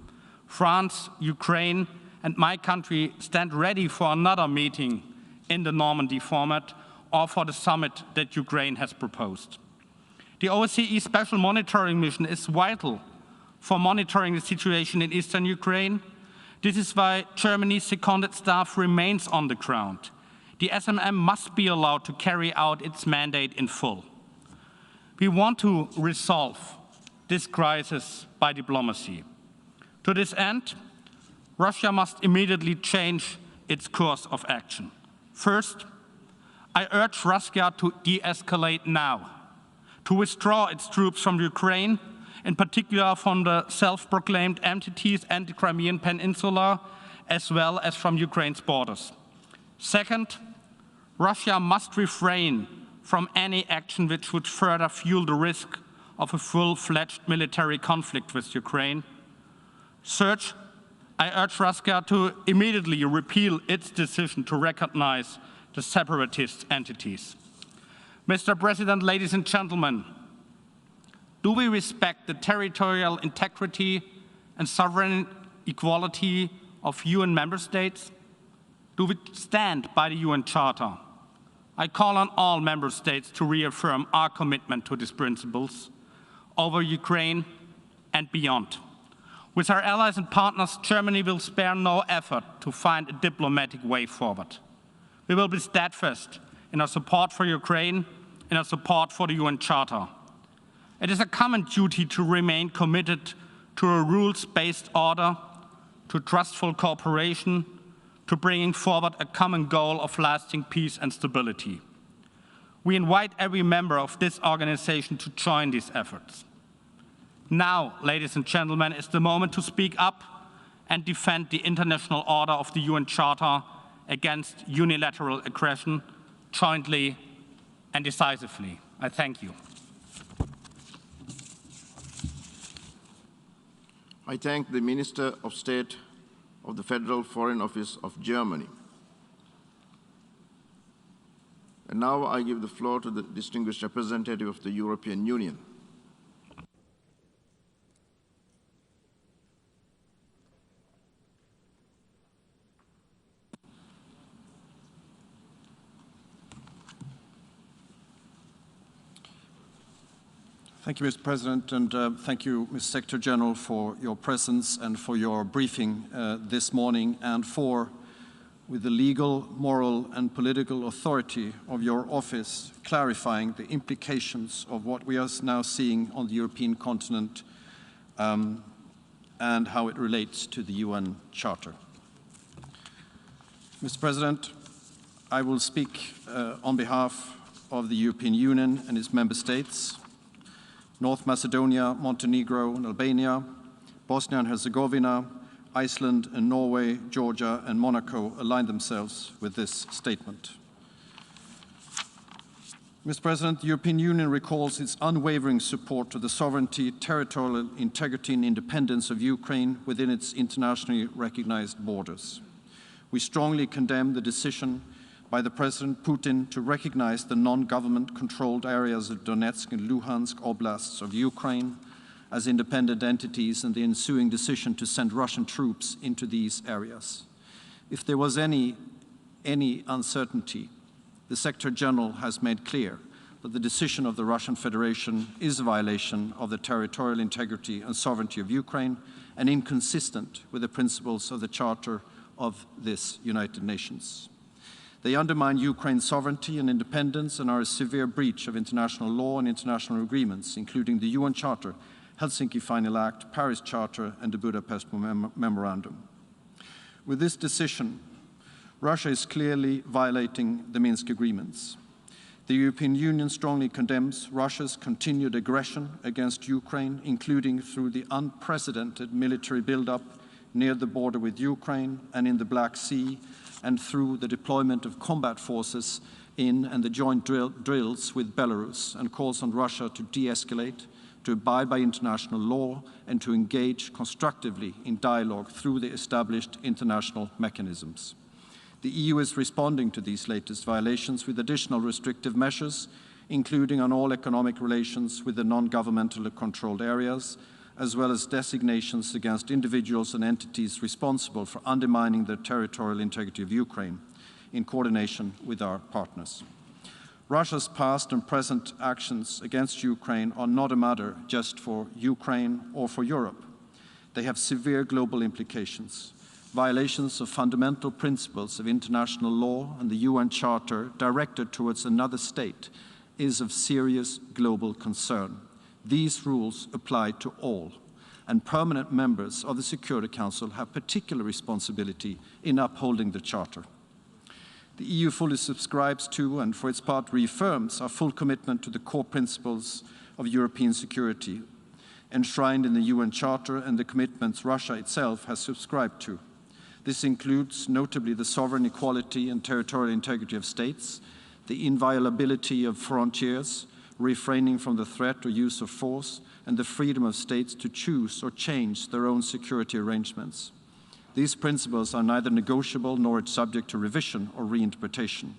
France, Ukraine, and my country stand ready for another meeting in the Normandy format or for the summit that Ukraine has proposed. The OSCE Special Monitoring Mission is vital for monitoring the situation in eastern Ukraine. This is why Germany's seconded staff remains on the ground. The SMM must be allowed to carry out its mandate in full. We want to resolve this crisis by diplomacy. To this end, Russia must immediately change its course of action. First, I urge Russia to de-escalate now, to withdraw its troops from Ukraine, in particular from the self-proclaimed entities and the Crimean Peninsula, as well as from Ukraine's borders. Second, Russia must refrain from any action which would further fuel the risk of a full-fledged military conflict with Ukraine. Third, I urge Russia to immediately repeal its decision to recognize the separatist entities. Mr. President, ladies and gentlemen, do we respect the territorial integrity and sovereign equality of UN member states? Do we stand by the UN Charter? I call on all member states to reaffirm our commitment to these principles over Ukraine and beyond. With our allies and partners, Germany will spare no effort to find a diplomatic way forward. We will be steadfast in our support for Ukraine, in our support for the UN Charter. It is a common duty to remain committed to a rules-based order, to trustful cooperation, to bringing forward a common goal of lasting peace and stability. We invite every member of this organization to join these efforts. Now, ladies and gentlemen, is the moment to speak up and defend the international order of the UN Charter against unilateral aggression jointly and decisively. I thank you. I thank the Minister of State of the Federal Foreign Office of Germany. And now I give the floor to the distinguished representative of the European Union. Thank you, Mr. President, and thank you, Mr. Secretary General, for your presence and for your briefing this morning, and for, with the legal, moral, and political authority of your office, clarifying the implications of what we are now seeing on the European continent and how it relates to the UN Charter. Mr. President, I will speak on behalf of the European Union and its member states. North Macedonia, Montenegro, and Albania, Bosnia and Herzegovina, Iceland and Norway, Georgia and Monaco align themselves with this statement. Mr. President, the European Union recalls its unwavering support to the sovereignty, territorial integrity and independence of Ukraine within its internationally recognized borders. We strongly condemn the decision by the President Putin to recognize the non-government-controlled areas of Donetsk and Luhansk oblasts of Ukraine as independent entities and the ensuing decision to send Russian troops into these areas. If there was any uncertainty, the Secretary General has made clear that the decision of the Russian Federation is a violation of the territorial integrity and sovereignty of Ukraine and inconsistent with the principles of the Charter of this United Nations. They undermine Ukraine's sovereignty and independence and are a severe breach of international law and international agreements, including the UN Charter, Helsinki Final Act, Paris Charter, and the Budapest Memorandum. With this decision, Russia is clearly violating the Minsk agreements. The European Union strongly condemns Russia's continued aggression against Ukraine, including through the unprecedented military buildup near the border with Ukraine and in the Black Sea, and through the deployment of combat forces in and the joint drills with Belarus, and calls on Russia to de-escalate, to abide by international law, and to engage constructively in dialogue through the established international mechanisms. The EU is responding to these latest violations with additional restrictive measures, including on all economic relations with the non-governmental controlled areas, as well as designations against individuals and entities responsible for undermining the territorial integrity of Ukraine, in coordination with our partners. Russia's past and present actions against Ukraine are not a matter just for Ukraine or for Europe. They have severe global implications. Violations of fundamental principles of international law and the UN Charter directed towards another state is of serious global concern. These rules apply to all, and permanent members of the Security Council have particular responsibility in upholding the Charter. The EU fully subscribes to, and for its part reaffirms, our full commitment to the core principles of European security, enshrined in the UN Charter and the commitments Russia itself has subscribed to. This includes notably the sovereign equality and territorial integrity of states, the inviolability of frontiers, refraining from the threat or use of force, and the freedom of states to choose or change their own security arrangements. These principles are neither negotiable nor subject to revision or reinterpretation.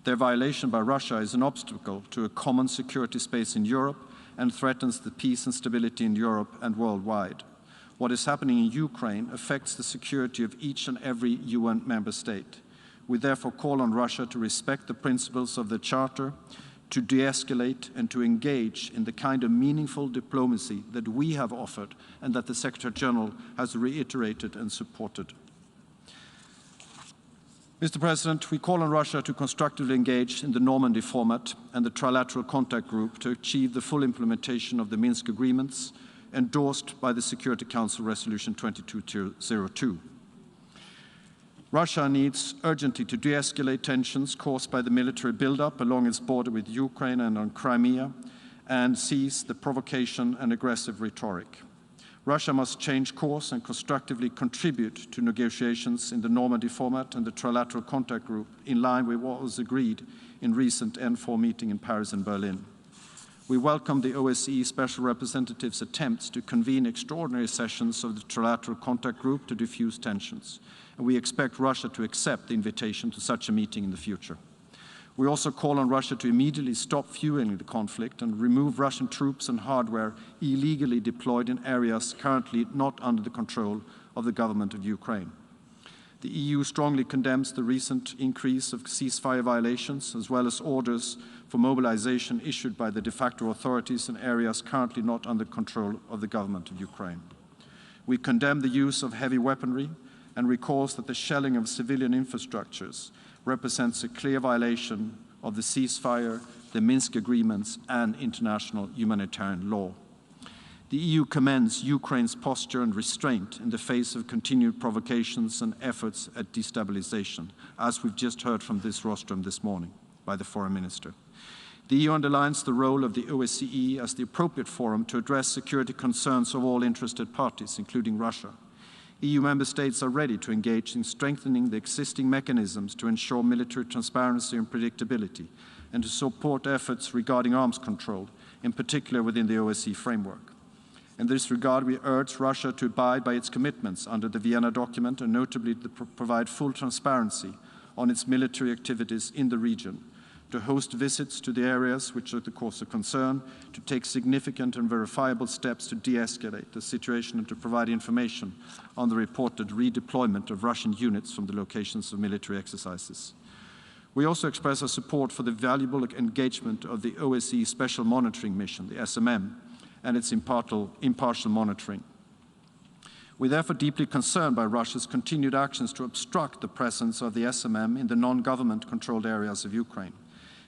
Their violation by Russia is an obstacle to a common security space in Europe and threatens the peace and stability in Europe and worldwide. What is happening in Ukraine affects the security of each and every UN member state. We therefore call on Russia to respect the principles of the Charter, to de-escalate and to engage in the kind of meaningful diplomacy that we have offered and that the Secretary General has reiterated and supported. Mr. President, we call on Russia to constructively engage in the Normandy format and the Trilateral Contact Group to achieve the full implementation of the Minsk agreements endorsed by the Security Council Resolution 2202. Russia needs urgently to de-escalate tensions caused by the military buildup along its border with Ukraine and on Crimea, and cease the provocation and aggressive rhetoric. Russia must change course and constructively contribute to negotiations in the Normandy format and the Trilateral Contact Group in line with what was agreed in recent N4 meeting in Paris and Berlin. We welcome the OSCE Special Representative's attempts to convene extraordinary sessions of the Trilateral Contact Group to diffuse tensions, and we expect Russia to accept the invitation to such a meeting in the future. We also call on Russia to immediately stop fueling the conflict and remove Russian troops and hardware illegally deployed in areas currently not under the control of the government of Ukraine. The EU strongly condemns the recent increase of ceasefire violations, as well as orders for mobilization issued by the de facto authorities in areas currently not under control of the government of Ukraine. We condemn the use of heavy weaponry and recalls that the shelling of civilian infrastructures represents a clear violation of the ceasefire, the Minsk agreements, and international humanitarian law. The EU commends Ukraine's posture and restraint in the face of continued provocations and efforts at destabilization, as we've just heard from this rostrum this morning by the Foreign Minister. The EU underlines the role of the OSCE as the appropriate forum to address security concerns of all interested parties, including Russia. EU member states are ready to engage in strengthening the existing mechanisms to ensure military transparency and predictability, and to support efforts regarding arms control, in particular within the OSCE framework. In this regard, we urge Russia to abide by its commitments under the Vienna document, and notably to provide full transparency on its military activities in the region, to host visits to the areas which are the cause of concern, to take significant and verifiable steps to de-escalate the situation, and to provide information on the reported redeployment of Russian units from the locations of military exercises. We also express our support for the valuable engagement of the OSCE Special Monitoring Mission, the SMM, and its impartial monitoring. We're therefore deeply concerned by Russia's continued actions to obstruct the presence of the SMM in the non-government controlled areas of Ukraine.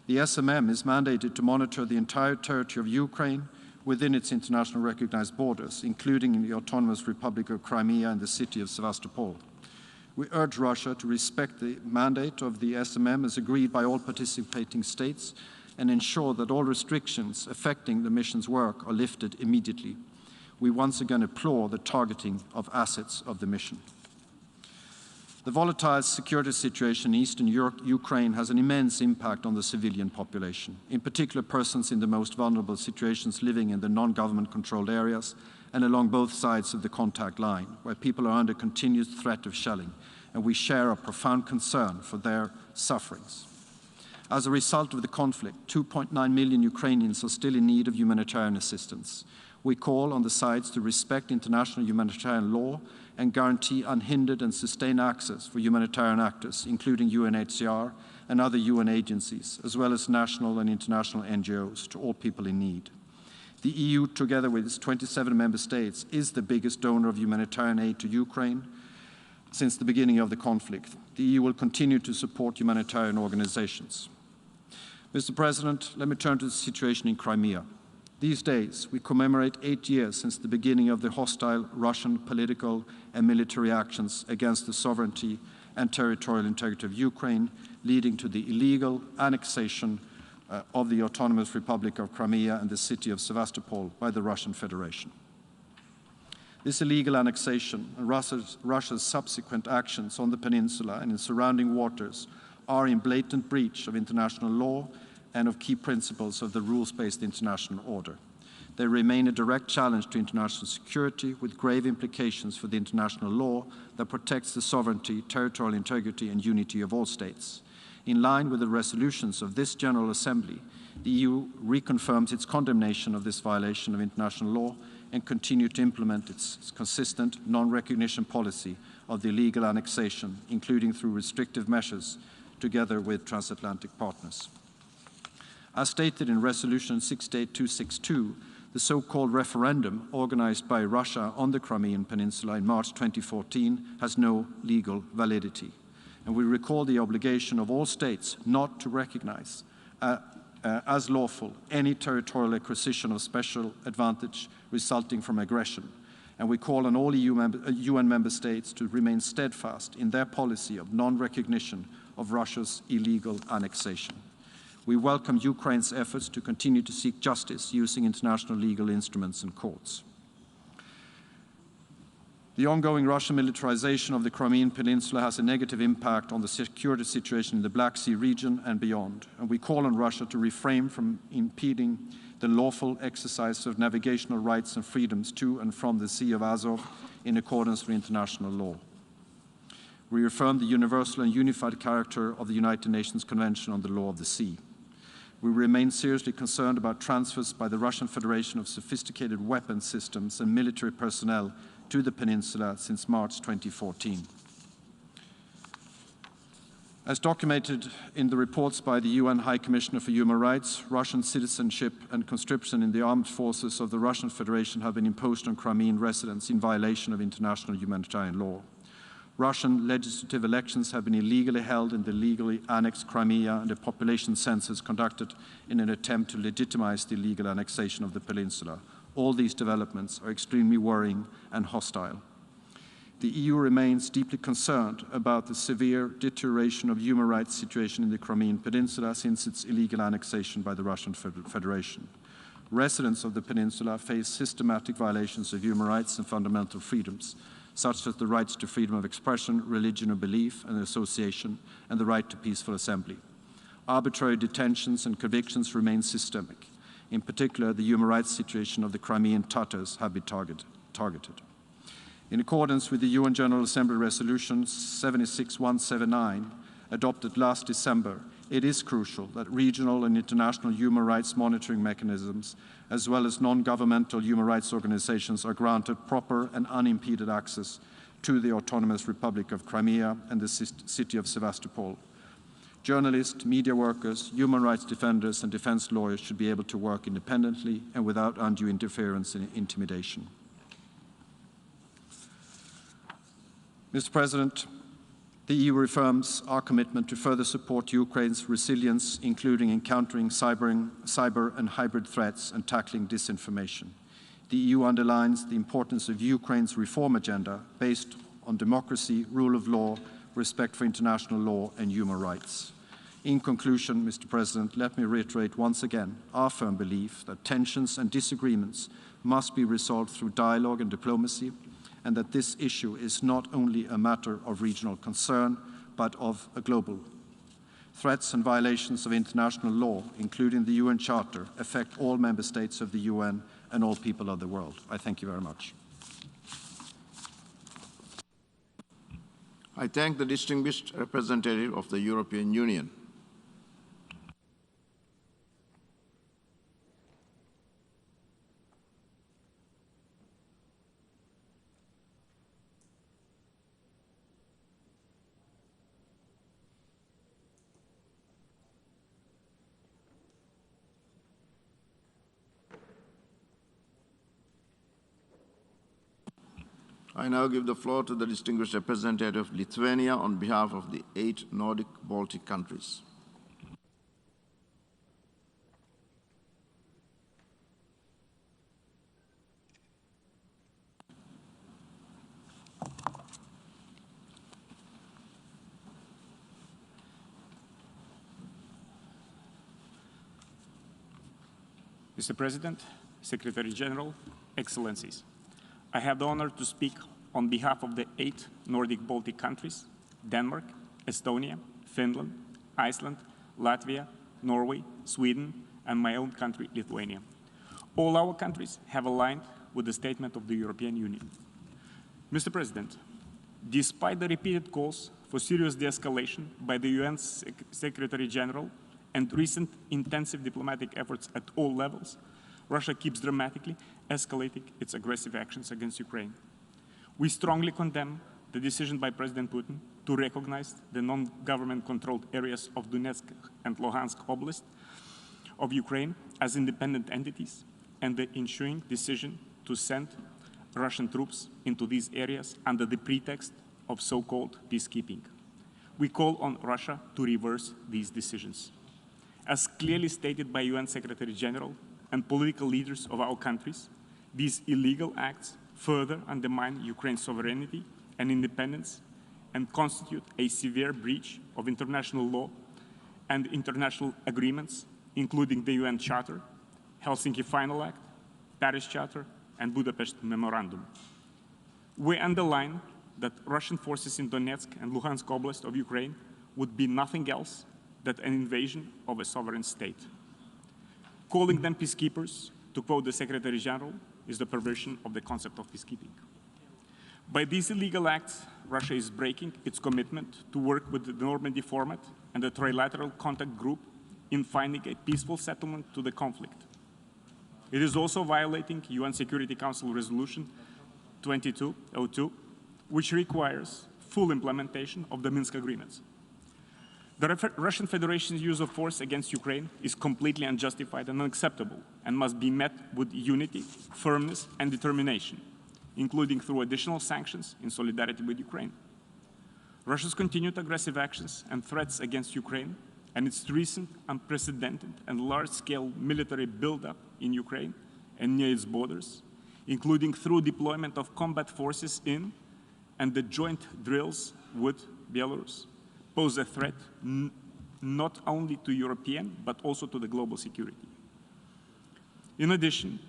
The SMM is mandated to monitor the entire territory of Ukraine within its internationally recognized borders, including in the Autonomous Republic of Crimea and the city of Sevastopol. We urge Russia to respect the mandate of the SMM as agreed by all participating states and ensure that all restrictions affecting the mission's work are lifted immediately. We once again applaud the targeting of assets of the mission. The volatile security situation in eastern Ukraine has an immense impact on the civilian population, in particular persons in the most vulnerable situations living in the non-government controlled areas and along both sides of the contact line, where people are under continuous threat of shelling, and we share a profound concern for their sufferings. As a result of the conflict, 2.9 million Ukrainians are still in need of humanitarian assistance. We call on the sides to respect international humanitarian law and guarantee unhindered and sustained access for humanitarian actors, including UNHCR and other UN agencies, as well as national and international NGOs, to all people in need. The EU, together with its 27 member states, is the biggest donor of humanitarian aid to Ukraine since the beginning of the conflict. The EU will continue to support humanitarian organizations. Mr. President, let me turn to the situation in Crimea. These days, we commemorate 8 years since the beginning of the hostile Russian political and military actions against the sovereignty and territorial integrity of Ukraine, leading to the illegal annexation of the Autonomous Republic of Crimea and the city of Sevastopol by the Russian Federation. This illegal annexation and Russia's subsequent actions on the peninsula and in surrounding waters are in blatant breach of international law and of key principles of the rules-based international order. They remain a direct challenge to international security with grave implications for the international law that protects the sovereignty, territorial integrity and unity of all states. In line with the resolutions of this General Assembly, the EU reconfirms its condemnation of this violation of international law and continues to implement its consistent non-recognition policy of the illegal annexation, including through restrictive measures, together with transatlantic partners. As stated in Resolution 68262, the so-called referendum organized by Russia on the Crimean Peninsula in March 2014 has no legal validity. And we recall the obligation of all states not to recognize as lawful any territorial acquisition of special advantage resulting from aggression. And we call on all UN member states to remain steadfast in their policy of non-recognition of Russia's illegal annexation. We welcome Ukraine's efforts to continue to seek justice using international legal instruments and courts. The ongoing Russian militarization of the Crimean Peninsula has a negative impact on the security situation in the Black Sea region and beyond, and we call on Russia to refrain from impeding the lawful exercise of navigational rights and freedoms to and from the Sea of Azov in accordance with international law. We affirm the universal and unified character of the United Nations Convention on the Law of the Sea. We remain seriously concerned about transfers by the Russian Federation of sophisticated weapons systems and military personnel to the peninsula since March 2014. As documented in the reports by the UN High Commissioner for Human Rights, Russian citizenship and conscription in the armed forces of the Russian Federation have been imposed on Crimean residents in violation of international humanitarian law. Russian legislative elections have been illegally held in the legally annexed Crimea, and a population census conducted in an attempt to legitimize the illegal annexation of the peninsula. All these developments are extremely worrying and hostile. The EU remains deeply concerned about the severe deterioration of human rights situation in the Crimean Peninsula since its illegal annexation by the Russian Federation. Residents of the peninsula face systematic violations of human rights and fundamental freedoms, such as the rights to freedom of expression, religion or belief and association, and the right to peaceful assembly. Arbitrary detentions and convictions remain systemic. In particular, the human rights situation of the Crimean Tatars have been targeted. In accordance with the UN General Assembly Resolution 76179, adopted last December, it is crucial that regional and international human rights monitoring mechanisms, as well as non-governmental human rights organizations, are granted proper and unimpeded access to the Autonomous Republic of Crimea and the city of Sevastopol. Journalists, media workers, human rights defenders, and defense lawyers should be able to work independently and without undue interference and intimidation. Mr. President, the EU reaffirms our commitment to further support Ukraine's resilience, including encountering cyber and hybrid threats and tackling disinformation. The EU underlines the importance of Ukraine's reform agenda based on democracy, rule of law, respect for international law and human rights. In conclusion, Mr. President, let me reiterate once again our firm belief that tensions and disagreements must be resolved through dialogue and diplomacy, and that this issue is not only a matter of regional concern, but of a global. Threats and violations of international law, including the UN Charter, affect all member states of the UN and all people of the world. I thank you very much. I thank the distinguished representative of the European Union. I now give the floor to the distinguished representative of Lithuania on behalf of the 8 Nordic Baltic countries. Mr. President, Secretary General, Excellencies, I have the honor to speak on behalf of the 8 Nordic Baltic countries, Denmark, Estonia, Finland, Iceland, Latvia, Norway, Sweden, and my own country, Lithuania. All our countries have aligned with the statement of the European Union. Mr. President, despite the repeated calls for serious de-escalation by the UN Secretary General and recent intensive diplomatic efforts at all levels, Russia keeps dramatically escalating its aggressive actions against Ukraine. We strongly condemn the decision by President Putin to recognize the non-government controlled areas of Donetsk and Luhansk Oblast of Ukraine as independent entities, and the ensuing decision to send Russian troops into these areas under the pretext of so-called peacekeeping. We call on Russia to reverse these decisions. As clearly stated by UN Secretary General and political leaders of our countries, these illegal acts further undermine Ukraine's sovereignty and independence and constitute a severe breach of international law and international agreements, including the UN Charter, Helsinki Final Act, Paris Charter, and Budapest Memorandum. We underline that Russian forces in Donetsk and Luhansk Oblast of Ukraine would be nothing else than an invasion of a sovereign state. Calling them peacekeepers, to quote the Secretary General, is the perversion of the concept of peacekeeping. By these illegal acts, Russia is breaking its commitment to work with the Normandy format and the Trilateral Contact Group in finding a peaceful settlement to the conflict. It is also violating UN Security Council Resolution 2202, which requires full implementation of the Minsk agreements. The Russian Federation's use of force against Ukraine is completely unjustified and unacceptable and must be met with unity, firmness, and determination, including through additional sanctions in solidarity with Ukraine. Russia's continued aggressive actions and threats against Ukraine and its recent unprecedented and large-scale military buildup in Ukraine and near its borders, including through deployment of combat forces in and the joint drills with Belarus, pose a threat not only to European, but also to the global security. In addition,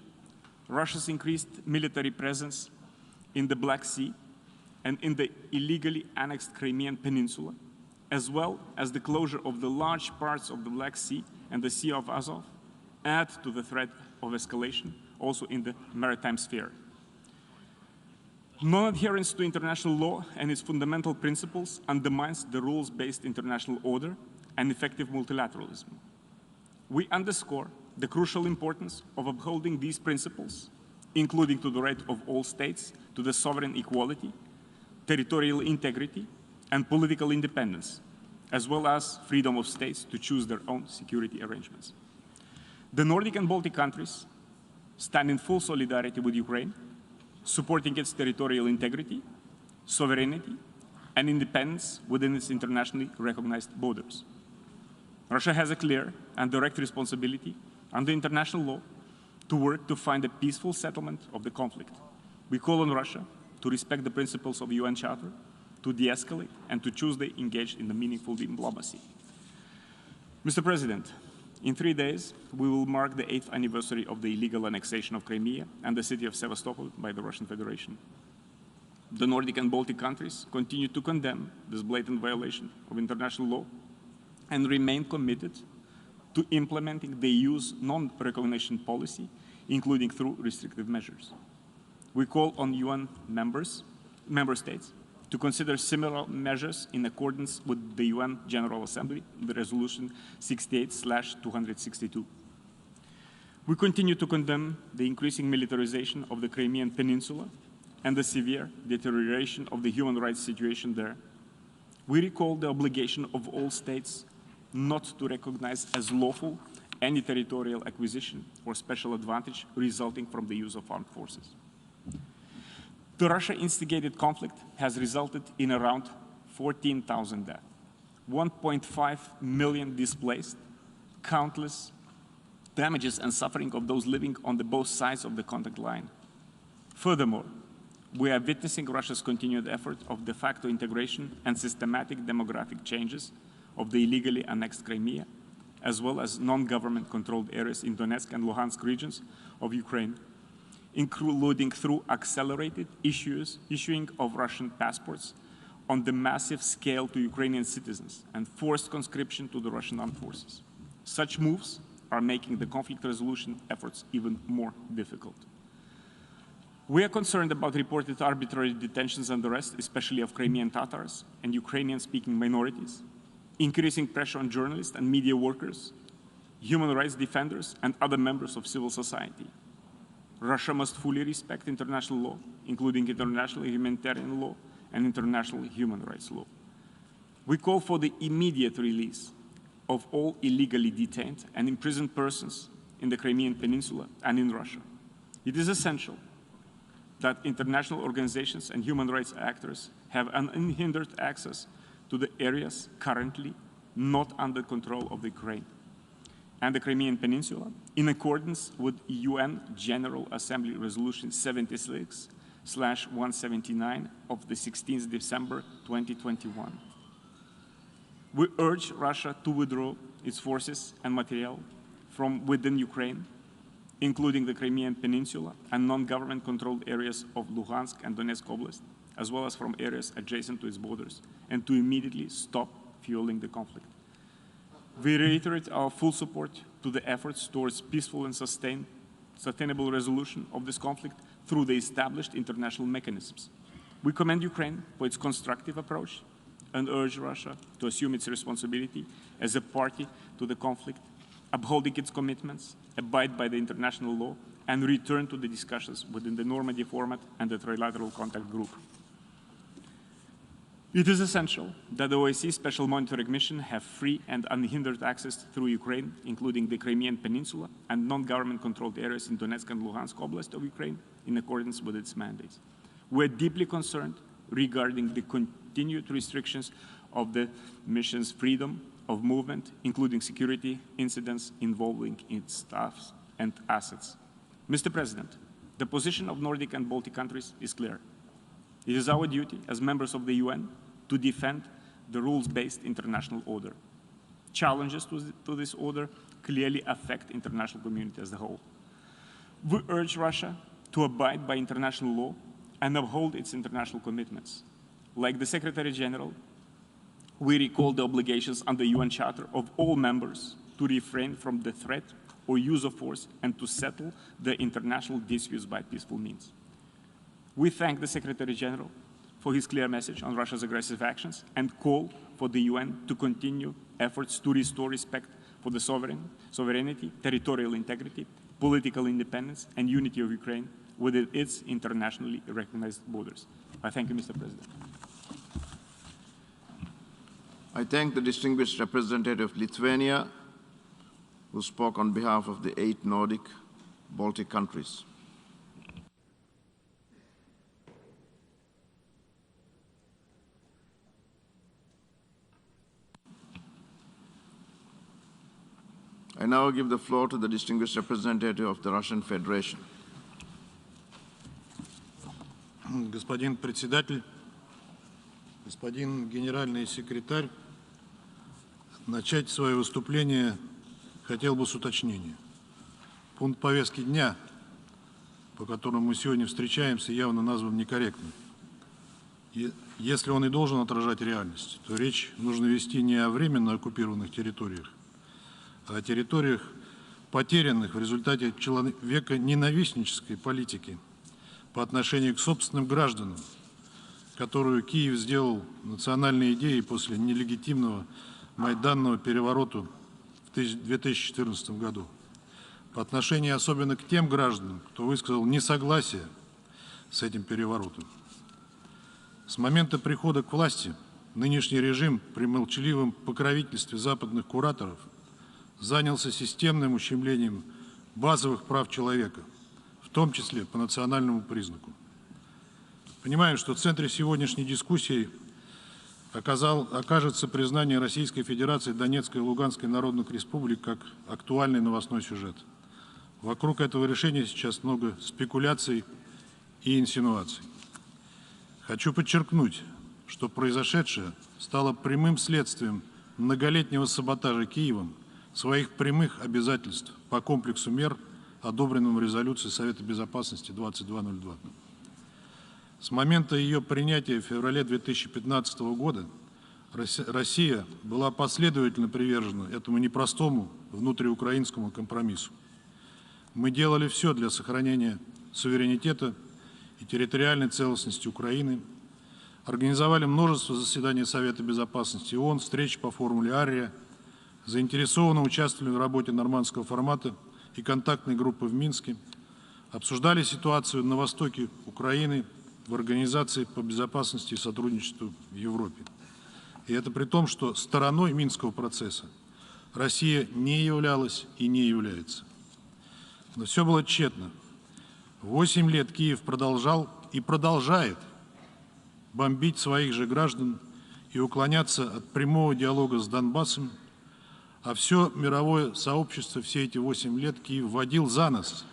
Russia's increased military presence in the Black Sea and in the illegally annexed Crimean Peninsula, as well as the closure of the large parts of the Black Sea and the Sea of Azov, add to the threat of escalation also in the maritime sphere. Non-adherence to international law and its fundamental principles undermines the rules-based international order and effective multilateralism. We underscore the crucial importance of upholding these principles, including to the right of all states to the sovereign equality, territorial integrity, and political independence, as well as freedom of states to choose their own security arrangements. The Nordic and Baltic countries stand in full solidarity with Ukraine, supporting its territorial integrity, sovereignty, and independence within its internationally recognized borders. Russia has a clear and direct responsibility under international law to work to find a peaceful settlement of the conflict. We call on Russia to respect the principles of the UN Charter, to de-escalate, and to choose to engage in the meaningful diplomacy. Mr. President, in 3 days, we will mark the 8th anniversary of the illegal annexation of Crimea and the city of Sevastopol by the Russian Federation. The Nordic and Baltic countries continue to condemn this blatant violation of international law and remain committed to implementing the EU's non-recognition policy, including through restrictive measures. We call on UN member states to consider similar measures in accordance with the UN General Assembly, the Resolution 68/262. We continue to condemn the increasing militarization of the Crimean Peninsula and the severe deterioration of the human rights situation there. We recall the obligation of all states not to recognize as lawful any territorial acquisition or special advantage resulting from the use of armed forces. The Russia-instigated conflict has resulted in around 14,000 deaths, 1.5 million displaced, countless damages and suffering of those living on both sides of the contact line. Furthermore, we are witnessing Russia's continued effort of de facto integration and systematic demographic changes of the illegally annexed Crimea, as well as non-government controlled areas in Donetsk and Luhansk regions of Ukraine, including through accelerated issuing of Russian passports on the massive scale to Ukrainian citizens and forced conscription to the Russian armed forces. Such moves are making the conflict resolution efforts even more difficult. We are concerned about reported arbitrary detentions and arrests, especially of Crimean Tatars and Ukrainian-speaking minorities, increasing pressure on journalists and media workers, human rights defenders, and other members of civil society. Russia must fully respect international law, including international humanitarian law and international human rights law. We call for the immediate release of all illegally detained and imprisoned persons in the Crimean Peninsula and in Russia. It is essential that international organizations and human rights actors have unhindered access to the areas currently not under control of the Ukraine and the Crimean Peninsula, in accordance with UN General Assembly Resolution 76/179 of the 16th December 2021. We urge Russia to withdraw its forces and material from within Ukraine, including the Crimean Peninsula and non-government controlled areas of Luhansk and Donetsk Oblast, as well as from areas adjacent to its borders, and to immediately stop fueling the conflict. We reiterate our full support to the efforts towards peaceful and sustainable resolution of this conflict through the established international mechanisms. We commend Ukraine for its constructive approach and urge Russia to assume its responsibility as a party to the conflict, upholding its commitments, abide by the international law, and return to the discussions within the Normandy format and the Trilateral Contact Group. It is essential that the OSCE Special Monitoring Mission have free and unhindered access through Ukraine, including the Crimean Peninsula and non-government controlled areas in Donetsk and Luhansk Oblast of Ukraine, in accordance with its mandates. We're deeply concerned regarding the continued restrictions of the mission's freedom of movement, including security incidents involving its staff and assets. Mr. President, the position of Nordic and Baltic countries is clear. It is our duty as members of the UN to defend the rules-based international order. Challenges to this order clearly affect the international community as a whole. We urge Russia to abide by international law and uphold its international commitments. Like the Secretary General, we recall the obligations under the UN Charter of all members to refrain from the threat or use of force and to settle the international disputes by peaceful means. We thank the Secretary General for his clear message on Russia's aggressive actions and call for the UN to continue efforts to restore respect for the sovereignty, territorial integrity, political independence, and unity of Ukraine within its internationally recognized borders. I thank you, Mr. President. I thank the distinguished representative of Lithuania, who spoke on behalf of the 8 Nordic Baltic countries. I now give the floor to the distinguished representative of the Russian Federation. Господин председатель, господин генеральный секретарь, Начать свое выступление хотел бы с уточнения. Пункт повестки дня, по которому мы сегодня встречаемся, явно назван некорректно. Если он и должен отражать реальность, то речь нужно вести не о временно оккупированных территориях, а о территориях, потерянных в результате человеконенавистнической политики по отношению к собственным гражданам, которую Киев сделал национальной идеей после нелегитимного майданного переворота в 2014 году. По отношению особенно к тем гражданам, кто высказал несогласие с этим переворотом. С момента прихода к власти нынешний режим при молчаливом покровительстве западных кураторов занялся системным ущемлением базовых прав человека, в том числе по национальному признаку. Понимаем, что в центре сегодняшней дискуссии окажется признание Российской Федерации Донецкой и Луганской народных республик как актуальный новостной сюжет. Вокруг этого решения сейчас много спекуляций и инсинуаций. Хочу подчеркнуть, что произошедшее стало прямым следствием многолетнего саботажа Киевом своих прямых обязательств по комплексу мер, одобренному резолюцией Совета Безопасности 2202. С момента ее принятия в феврале 2015 года Россия была последовательно привержена этому непростому внутриукраинскому компромиссу. Мы делали все для сохранения суверенитета и территориальной целостности Украины, организовали множество заседаний Совета Безопасности ООН, встреч по формуле Ария, заинтересованно участвовали в работе нормандского формата и контактной группы в Минске, обсуждали ситуацию на востоке Украины в Организации по безопасности и сотрудничеству в Европе. И это при том, что стороной Минского процесса Россия не являлась и не является. Но все было тщетно. 8 лет Киев продолжал и продолжает бомбить своих же граждан и уклоняться от прямого диалога с Донбассом, а все мировое сообщество все эти 8 лет Киев водил за нос,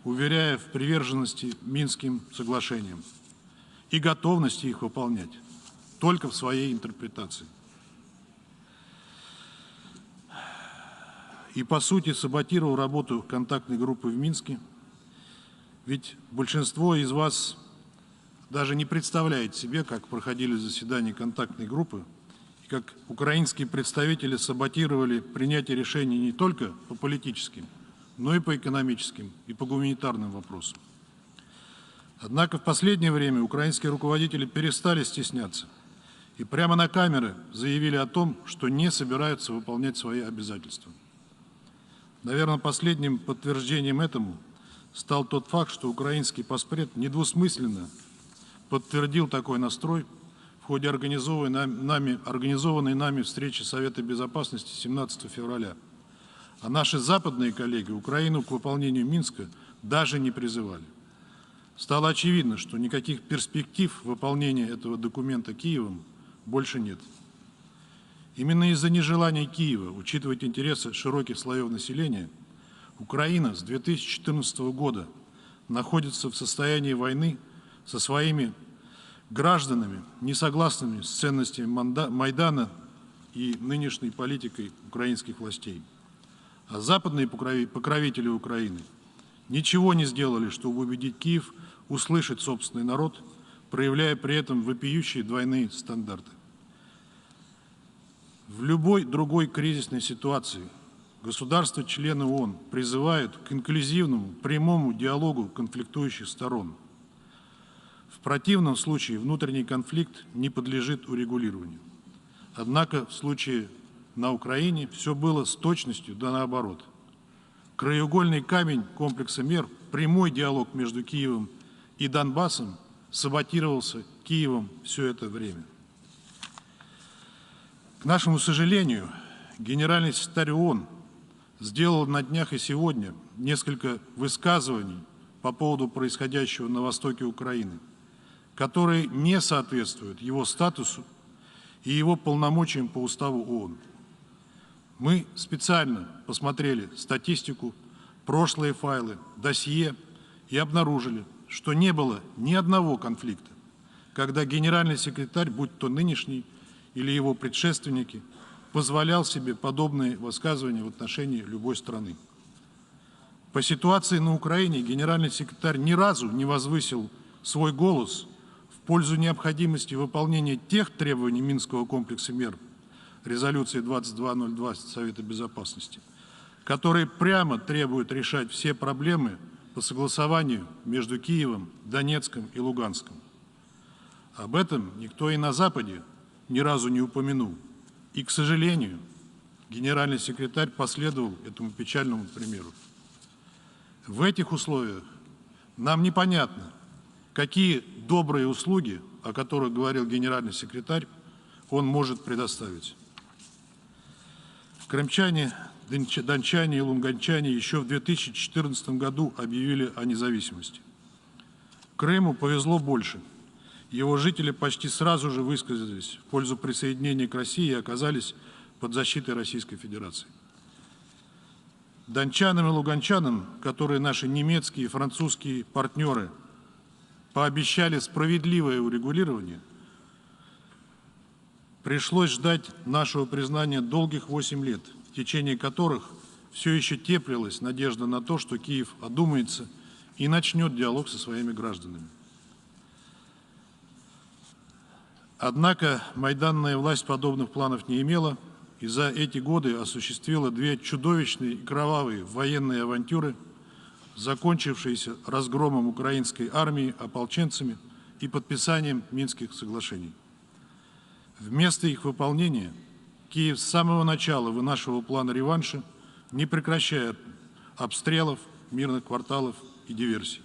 уверяя в приверженности Минским соглашениям и готовности их выполнять, только в своей интерпретации. И, по сути, саботировал работу контактной группы в Минске, ведь большинство из вас даже не представляет себе, как проходили заседания контактной группы, и как украинские представители саботировали принятие решений не только по политическим, но и по экономическим, и по гуманитарным вопросам. Однако в последнее время украинские руководители перестали стесняться и прямо на камеры заявили о том, что не собираются выполнять свои обязательства. Наверное, последним подтверждением этому стал тот факт, что украинский поспред недвусмысленно подтвердил такой настрой в ходе организованной нами встречи Совета Безопасности 17 февраля. А наши западные коллеги Украину к выполнению Минска даже не призывали. Стало очевидно, что никаких перспектив выполнения этого документа Киевом больше нет. Именно из-за нежелания Киева учитывать интересы широких слоев населения, Украина с 2014 года находится в состоянии войны со своими гражданами, не согласными с ценностями Майдана и нынешней политикой украинских властей. А западные покровители Украины ничего не сделали, чтобы убедить Киев услышать собственный народ, проявляя при этом вопиющие двойные стандарты. В любой другой кризисной ситуации государства-члены ООН призывают к инклюзивному, прямому диалогу конфликтующих сторон. В противном случае внутренний конфликт не подлежит урегулированию. Однако в случае на Украине все было с точностью да наоборот. Краеугольный камень комплекса мер, прямой диалог между Киевом и Донбассом, саботировался Киевом все это время. К нашему сожалению, генеральный секретарь ООН сделал на днях и сегодня несколько высказываний по поводу происходящего на востоке Украины, которые не соответствуют его статусу и его полномочиям по уставу ООН. Мы специально посмотрели статистику, прошлые файлы, досье и обнаружили, что не было ни одного конфликта, когда генеральный секретарь, будь то нынешний или его предшественники, позволял себе подобные высказывания в отношении любой страны. По ситуации на Украине генеральный секретарь ни разу не возвысил свой голос в пользу необходимости выполнения тех требований Минского комплекса мер резолюции 2202 Совета Безопасности, которые прямо требуют решать все проблемы по согласованию между Киевом, Донецком и Луганском. Об этом никто и на Западе ни разу не упомянул. И, к сожалению, генеральный секретарь последовал этому печальному примеру. В этих условиях нам непонятно, какие добрые услуги, о которых говорил генеральный секретарь, он может предоставить. Крымчане, дончане и луганчане еще в 2014 году объявили о независимости. Крыму повезло больше. Его жители почти сразу же высказались в пользу присоединения к России и оказались под защитой Российской Федерации. Дончанам и луганчанам, которые наши немецкие и французские партнеры пообещали справедливое урегулирование, пришлось ждать нашего признания долгих 8 лет, в течение которых все еще теплилась надежда на то, что Киев одумается и начнет диалог со своими гражданами. Однако майданная власть подобных планов не имела и за эти годы осуществила две чудовищные и кровавые военные авантюры, закончившиеся разгромом украинской армии ополченцами и подписанием Минских соглашений. Вместо их выполнения Киев с самого начала вынашивал план реванша, не прекращая обстрелов мирных кварталов и диверсий.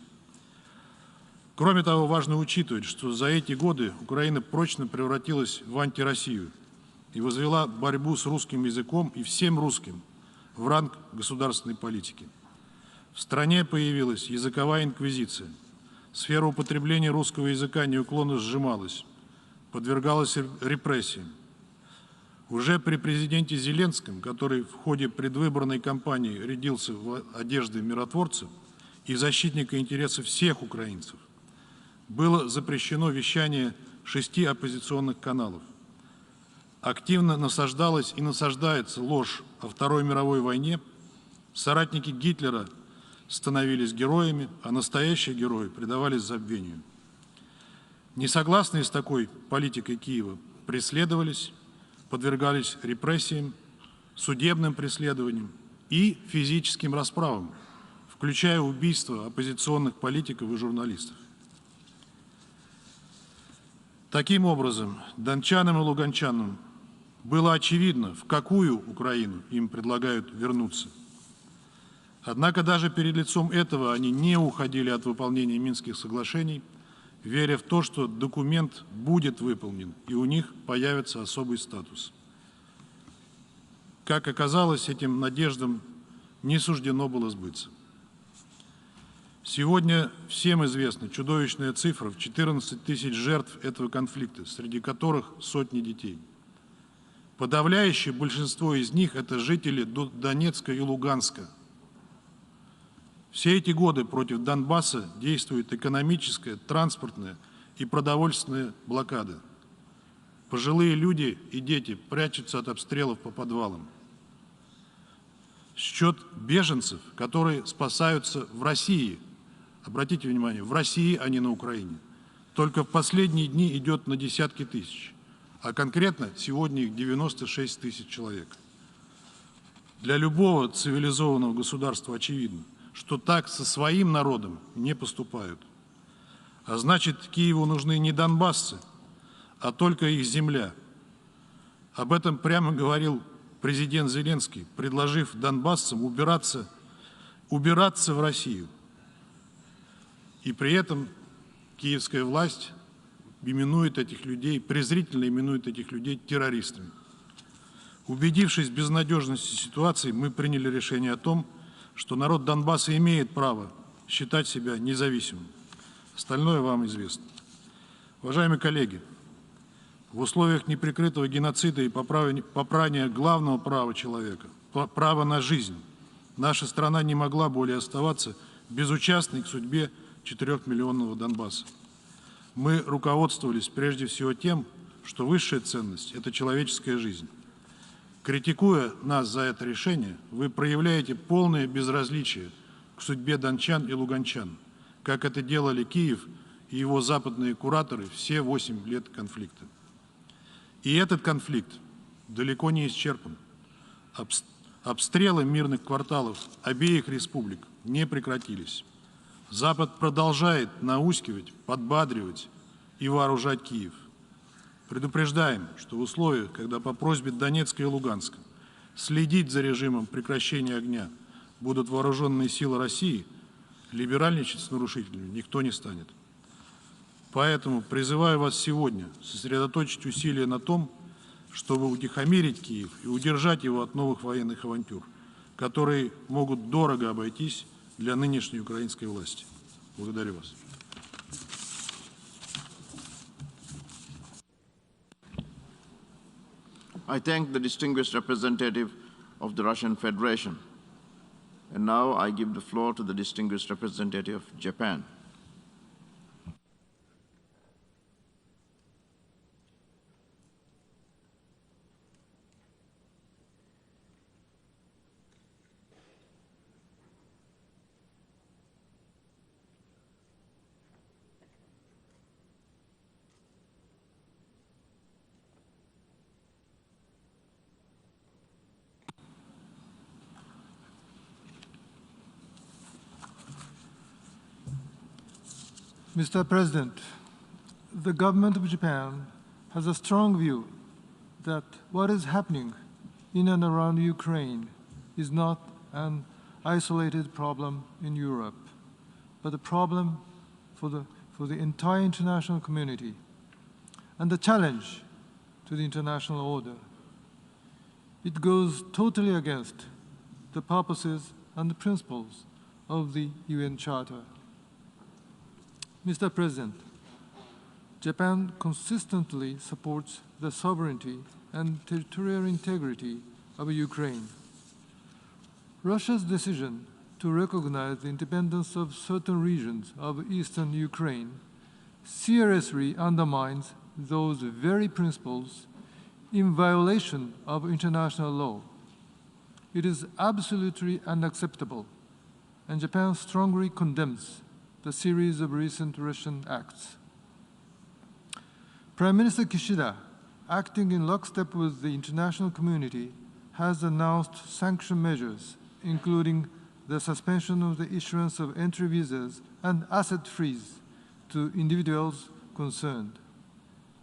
Кроме того, важно учитывать, что за эти годы Украина прочно превратилась в антироссию и возвела борьбу с русским языком и всем русским в ранг государственной политики. В стране появилась языковая инквизиция. Сфера употребления русского языка неуклонно сжималась, подвергалась репрессиям. Уже при президенте Зеленском, который в ходе предвыборной кампании рядился в одежде миротворца и защитника интересов всех украинцев, было запрещено вещание 6 оппозиционных каналов. Активно насаждалась и насаждается ложь о Второй мировой войне. Соратники Гитлера становились героями, а настоящие герои предавались забвению. Несогласные с такой политикой Киева преследовались, подвергались репрессиям, судебным преследованиям и физическим расправам, включая убийство оппозиционных политиков и журналистов. Таким образом, дончанам и луганчанам было очевидно, в какую Украину им предлагают вернуться. Однако даже перед лицом этого они не уходили от выполнения Минских соглашений, веря в то, что документ будет выполнен и у них появится особый статус. Как оказалось, этим надеждам не суждено было сбыться. Сегодня всем известна чудовищная цифра в 14 тысяч жертв этого конфликта, среди которых сотни детей. Подавляющее большинство из них – это жители Донецка и Луганска. Все эти годы против Донбасса действует экономическая, транспортная и продовольственная блокада. Пожилые люди и дети прячутся от обстрелов по подвалам. Счет беженцев, которые спасаются в России, обратите внимание, в России, а не на Украине, только в последние дни идет на десятки тысяч, а конкретно сегодня их 96 тысяч человек. Для любого цивилизованного государства очевидно, что так со своим народом не поступают. А значит, Киеву нужны не донбассы, а только их земля. Об этом прямо говорил президент Зеленский, предложив донбассам убираться в Россию. И при этом киевская власть именует этих людей, презрительно именует этих людей террористами. Убедившись в безнадежности ситуации, мы приняли решение о том, что народ Донбасса имеет право считать себя независимым. Остальное вам известно. Уважаемые коллеги, в условиях неприкрытого геноцида и попрания главного права человека, права на жизнь, наша страна не могла более оставаться безучастной к судьбе 4-миллионного Донбасса. Мы руководствовались прежде всего тем, что высшая ценность – это человеческая жизнь. Критикуя нас за это решение, вы проявляете полное безразличие к судьбе дончан и луганчан, как это делали Киев и его западные кураторы все 8 лет конфликта. И этот конфликт далеко не исчерпан. Обстрелы мирных кварталов обеих республик не прекратились. Запад продолжает наускивать, подбадривать и вооружать Киев. Предупреждаем, что в условиях, когда по просьбе Донецка и Луганска следить за режимом прекращения огня будут вооруженные силы России, либеральничать с нарушителями никто не станет. Поэтому призываю вас сегодня сосредоточить усилия на том, чтобы утихомирить Киев и удержать его от новых военных авантюр, которые могут дорого обойтись для нынешней украинской власти. Благодарю вас. I thank the distinguished representative of the Russian Federation. And now I give the floor to the distinguished representative of Japan. Mr. President, the government of Japan has a strong view that what is happening in and around Ukraine is not an isolated problem in Europe, but a problem for the entire international community and a challenge to the international order. It goes totally against the purposes and the principles of the UN Charter. Mr. President, Japan consistently supports the sovereignty and territorial integrity of Ukraine. Russia's decision to recognize the independence of certain regions of eastern Ukraine seriously undermines those very principles in violation of international law. It is absolutely unacceptable, and Japan strongly condemns the series of recent Russian acts. Prime Minister Kishida, acting in lockstep with the international community, has announced sanction measures, including the suspension of the issuance of entry visas and asset freeze to individuals concerned.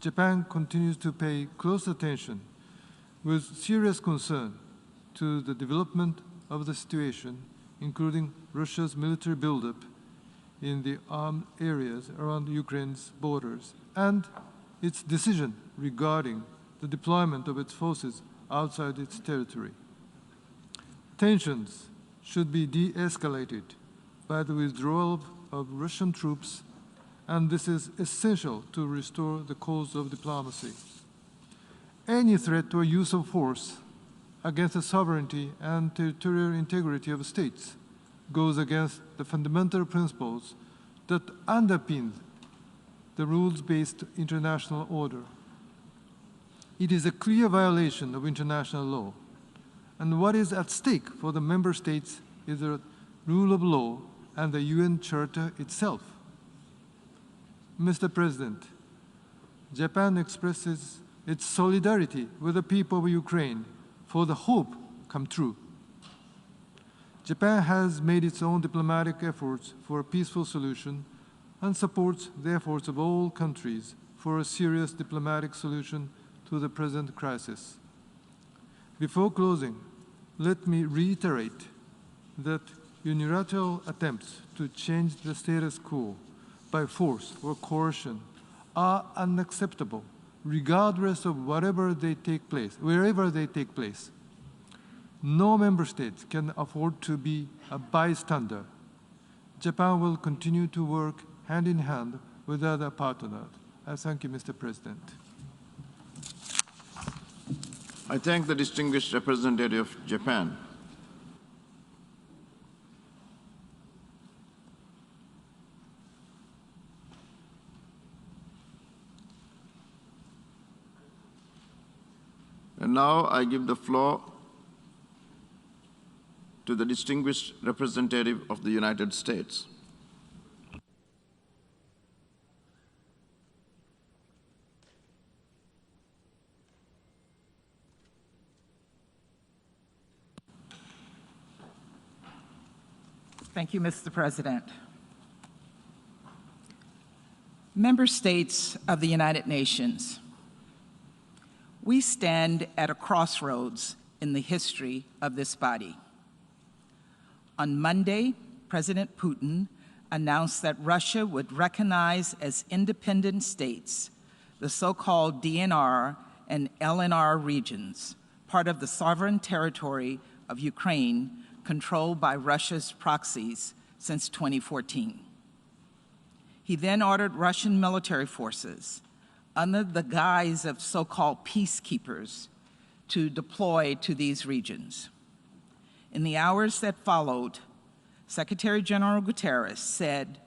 Japan continues to pay close attention with serious concern to the development of the situation, including Russia's military buildup in the armed areas around Ukraine's borders, and its decision regarding the deployment of its forces outside its territory. Tensions should be de-escalated by the withdrawal of Russian troops, and this is essential to restore the cause of diplomacy. Any threat or use of force against the sovereignty and territorial integrity of states goes against the fundamental principles that underpin the rules-based international order. It is a clear violation of international law, and what is at stake for the member states is the rule of law and the UN Charter itself. Mr. President, Japan expresses its solidarity with the people of Ukraine for the hope come true. Japan has made its own diplomatic efforts for a peaceful solution and supports the efforts of all countries for a serious diplomatic solution to the present crisis. Before closing, let me reiterate that unilateral attempts to change the status quo by force or coercion are unacceptable, regardless of wherever they take place. No member state can afford to be a bystander. Japan will continue to work hand in hand with other partners. I thank you, Mr. President. I thank the distinguished representative of Japan. And now I give the floor to the distinguished representative of the United States. Thank you, Mr. President. Member states of the United Nations, we stand at a crossroads in the history of this body. On Monday, President Putin announced that Russia would recognize as independent states the so-called DNR and LNR regions, part of the sovereign territory of Ukraine, controlled by Russia's proxies since 2014. He then ordered Russian military forces, under the guise of so-called peacekeepers, to deploy to these regions. In the hours that followed, Secretary General Guterres said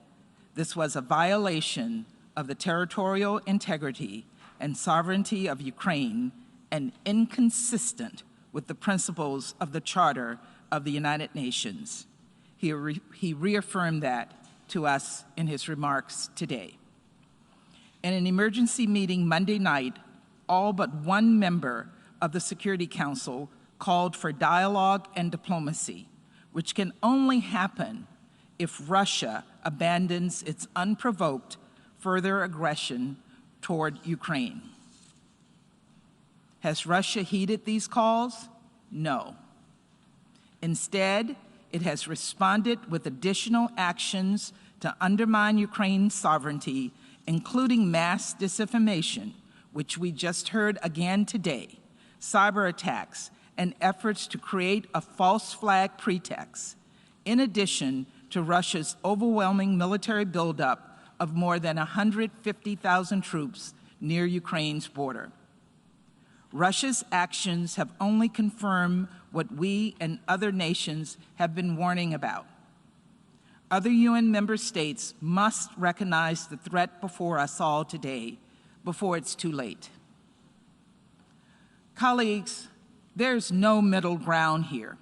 this was a violation of the territorial integrity and sovereignty of Ukraine and inconsistent with the principles of the Charter of the United Nations. He reaffirmed that to us in his remarks today. In an emergency meeting Monday night, all but one member of the Security Council called for dialogue and diplomacy, which can only happen if Russia abandons its unprovoked further aggression toward Ukraine. Has Russia heeded these calls? No. Instead, it has responded with additional actions to undermine Ukraine's sovereignty, including mass disinformation, which we just heard again today, cyber attacks, and efforts to create a false flag pretext, in addition to Russia's overwhelming military buildup of more than 150,000 troops near Ukraine's border. Russia's actions have only confirmed what we and other nations have been warning about. Other UN member states must recognize the threat before us all today, before it's too late. Colleagues, there's no middle ground here.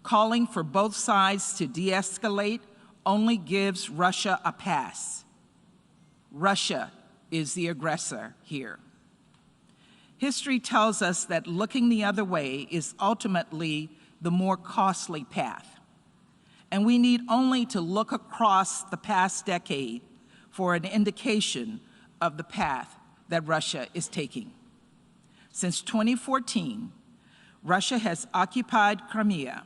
Calling for both sides to de-escalate only gives Russia a pass. Russia is the aggressor here. History tells us that looking the other way is ultimately the more costly path. And we need only to look across the past decade for an indication of the path that Russia is taking. Since 2014, Russia has occupied Crimea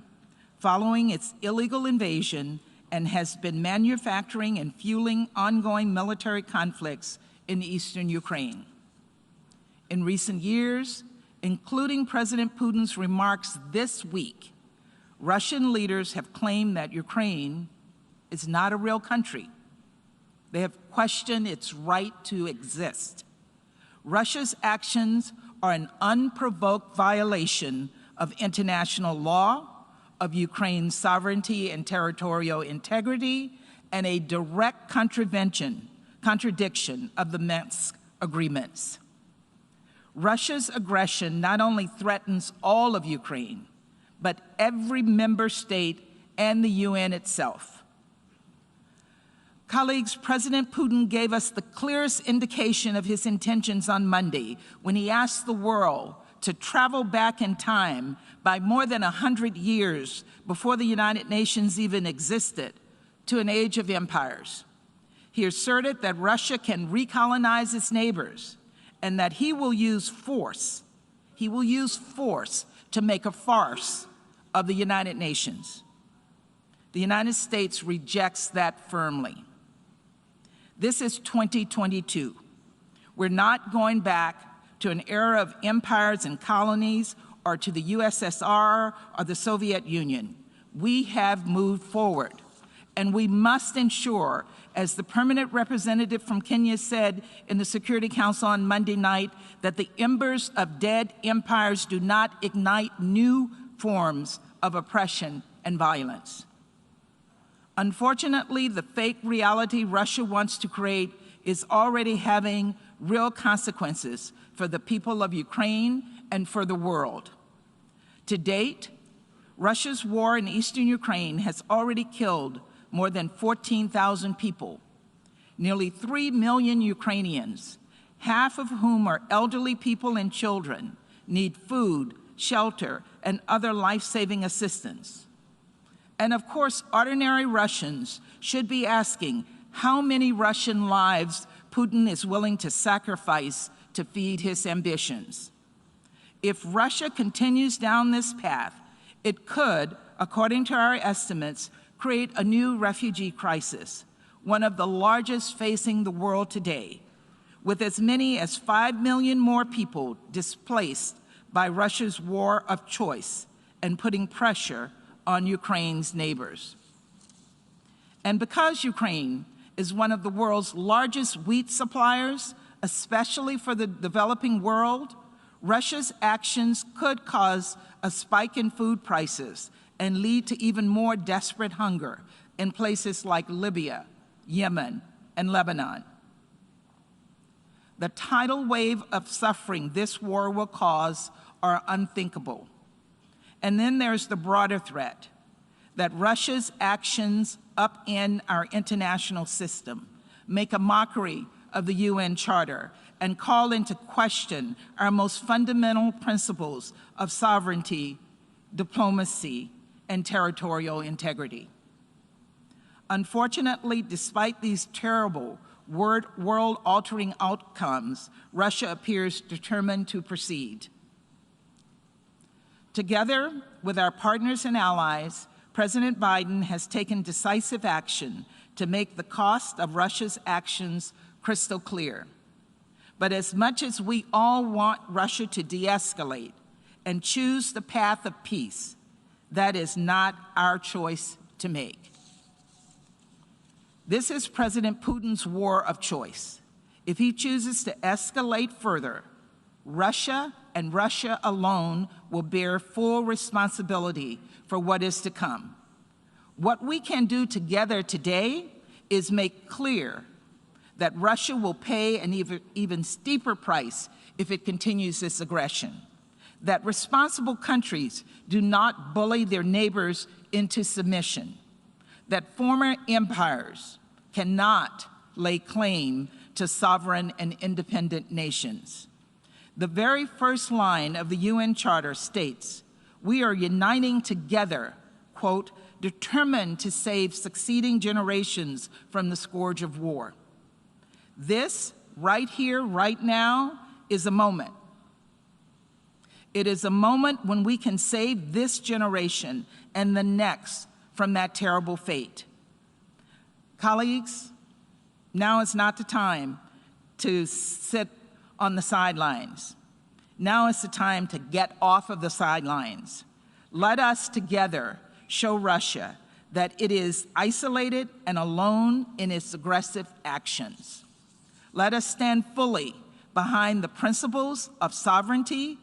following its illegal invasion and has been manufacturing and fueling ongoing military conflicts in eastern Ukraine. In recent years, including President Putin's remarks this week, Russian leaders have claimed that Ukraine is not a real country. They have questioned its right to exist. Russia's actions are an unprovoked violation of international law, of Ukraine's sovereignty and territorial integrity, and a direct contradiction of the Minsk agreements. Russia's aggression not only threatens all of Ukraine, but every member state and the UN itself. Colleagues, President Putin gave us the clearest indication of his intentions on Monday when he asked the world to travel back in time by more than 100 years before the United Nations even existed to an age of empires. He asserted that Russia can recolonize its neighbors and that he will use force to make a farce of the United Nations. The United States rejects that firmly. This is 2022. We're not going back to an era of empires and colonies or to the USSR or the Soviet Union. We have moved forward, and we must ensure, as the permanent representative from Kenya said in the Security Council on Monday night, that the embers of dead empires do not ignite new forms of oppression and violence. Unfortunately, the fake reality Russia wants to create is already having real consequences for the people of Ukraine and for the world. To date, Russia's war in eastern Ukraine has already killed more than 14,000 people, nearly 3 million Ukrainians, half of whom are elderly people and children, need food, shelter, and other life-saving assistance. And of course, ordinary Russians should be asking how many Russian lives Putin is willing to sacrifice to feed his ambitions. If Russia continues down this path, it could, according to our estimates, create a new refugee crisis, one of the largest facing the world today, with as many as 5 million more people displaced by Russia's war of choice and putting pressure on Ukraine's neighbors. And because Ukraine is one of the world's largest wheat suppliers, especially for the developing world, Russia's actions could cause a spike in food prices and lead to even more desperate hunger in places like Libya, Yemen, and Lebanon. The tidal wave of suffering this war will cause are unthinkable. And then there's the broader threat that Russia's actions upend our international system, make a mockery of the UN Charter, and call into question our most fundamental principles of sovereignty, diplomacy, and territorial integrity. Unfortunately, despite these terrible, world-altering outcomes, Russia appears determined to proceed. Together with our partners and allies, President Biden has taken decisive action to make the cost of Russia's actions crystal clear. But as much as we all want Russia to de-escalate and choose the path of peace, that is not our choice to make. This is President Putin's war of choice. If he chooses to escalate further, Russia and Russia alone will bear full responsibility for what is to come. What we can do together today is make clear that Russia will pay an even steeper price if it continues this aggression, that responsible countries do not bully their neighbors into submission, that former empires cannot lay claim to sovereign and independent nations. The very first line of the UN Charter states, "We are uniting together," quote, "determined to save succeeding generations from the scourge of war." This, right here, right now, is a moment. It is a moment when we can save this generation and the next from that terrible fate. Colleagues, now is not the time to sit on the sidelines. Now is the time to get off of the sidelines. Let us together show Russia that it is isolated and alone in its aggressive actions. Let us stand fully behind the principles of sovereignty,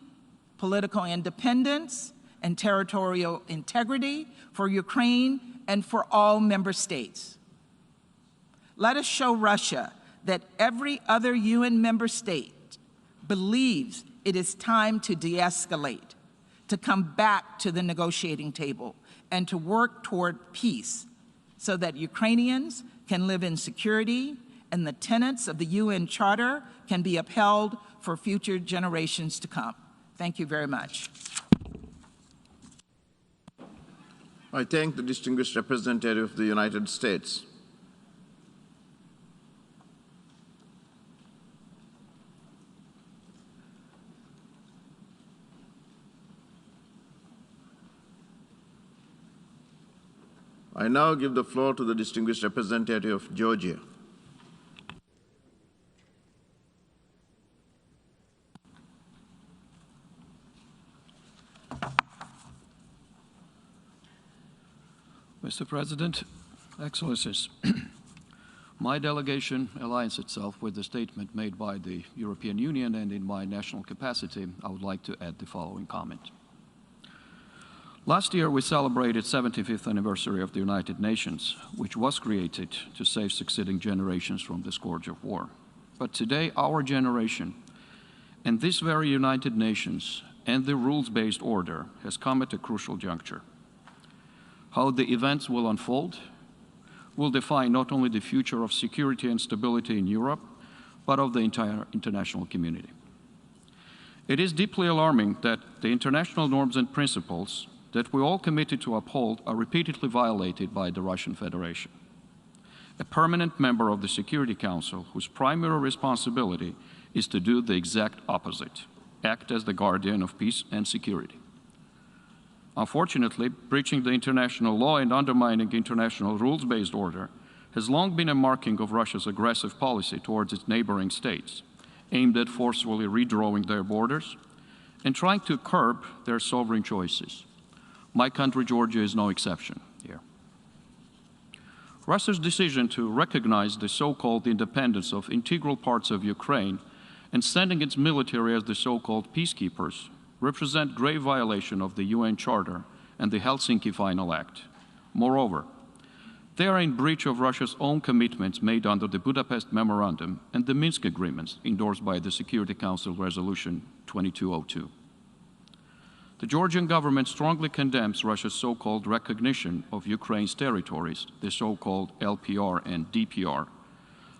political independence, and territorial integrity for Ukraine and for all member states. Let us show Russia that every other UN member state believes it is time to de-escalate, to come back to the negotiating table, and to work toward peace so that Ukrainians can live in security and the tenets of the UN Charter can be upheld for future generations to come. Thank you very much. I thank the distinguished representative of the United States. I now give the floor to the distinguished representative of Georgia. Mr. President, Excellencies, my delegation aligns itself with the statement made by the European Union, and in my national capacity, I would like to add the following comment. Last year, we celebrated 75th anniversary of the United Nations, which was created to save succeeding generations from the scourge of war. But today, our generation and this very United Nations and the rules-based order has come at a crucial juncture. How the events will unfold will define not only the future of security and stability in Europe, but of the entire international community. It is deeply alarming that the international norms and principles that we all committed to uphold are repeatedly violated by the Russian Federation, a permanent member of the Security Council whose primary responsibility is to do the exact opposite, act as the guardian of peace and security. Unfortunately, breaching the international law and undermining international rules-based order has long been a marking of Russia's aggressive policy towards its neighboring states, aimed at forcefully redrawing their borders and trying to curb their sovereign choices. My country, Georgia, is no exception here. Russia's decision to recognize the so-called independence of integral parts of Ukraine and sending its military as the so-called peacekeepers represent grave violation of the UN Charter and the Helsinki Final Act. Moreover, they are in breach of Russia's own commitments made under the Budapest Memorandum and the Minsk agreements endorsed by the Security Council Resolution 2202. The Georgian government strongly condemns Russia's so-called recognition of Ukraine's territories, the so-called LPR and DPR.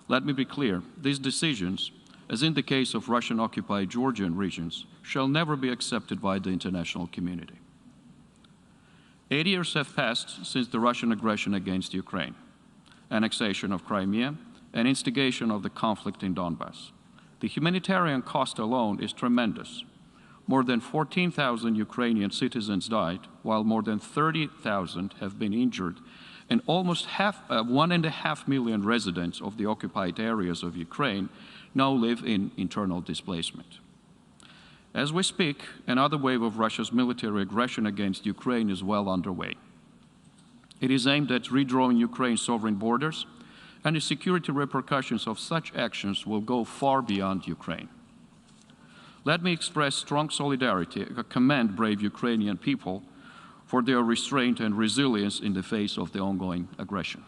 Let me be clear, these decisions, as in the case of Russian-occupied Georgian regions, shall never be accepted by the international community. 8 years have passed since the Russian aggression against Ukraine, annexation of Crimea, and instigation of the conflict in Donbass. The humanitarian cost alone is tremendous. More than 14,000 Ukrainian citizens died, while more than 30,000 have been injured, and almost 1.5 million residents of the occupied areas of Ukraine now live in internal displacement. As we speak, another wave of Russia's military aggression against Ukraine is well underway. It is aimed at redrawing Ukraine's sovereign borders, and the security repercussions of such actions will go far beyond Ukraine. Let me express strong solidarity and commend brave Ukrainian people for their restraint and resilience in the face of the ongoing aggression.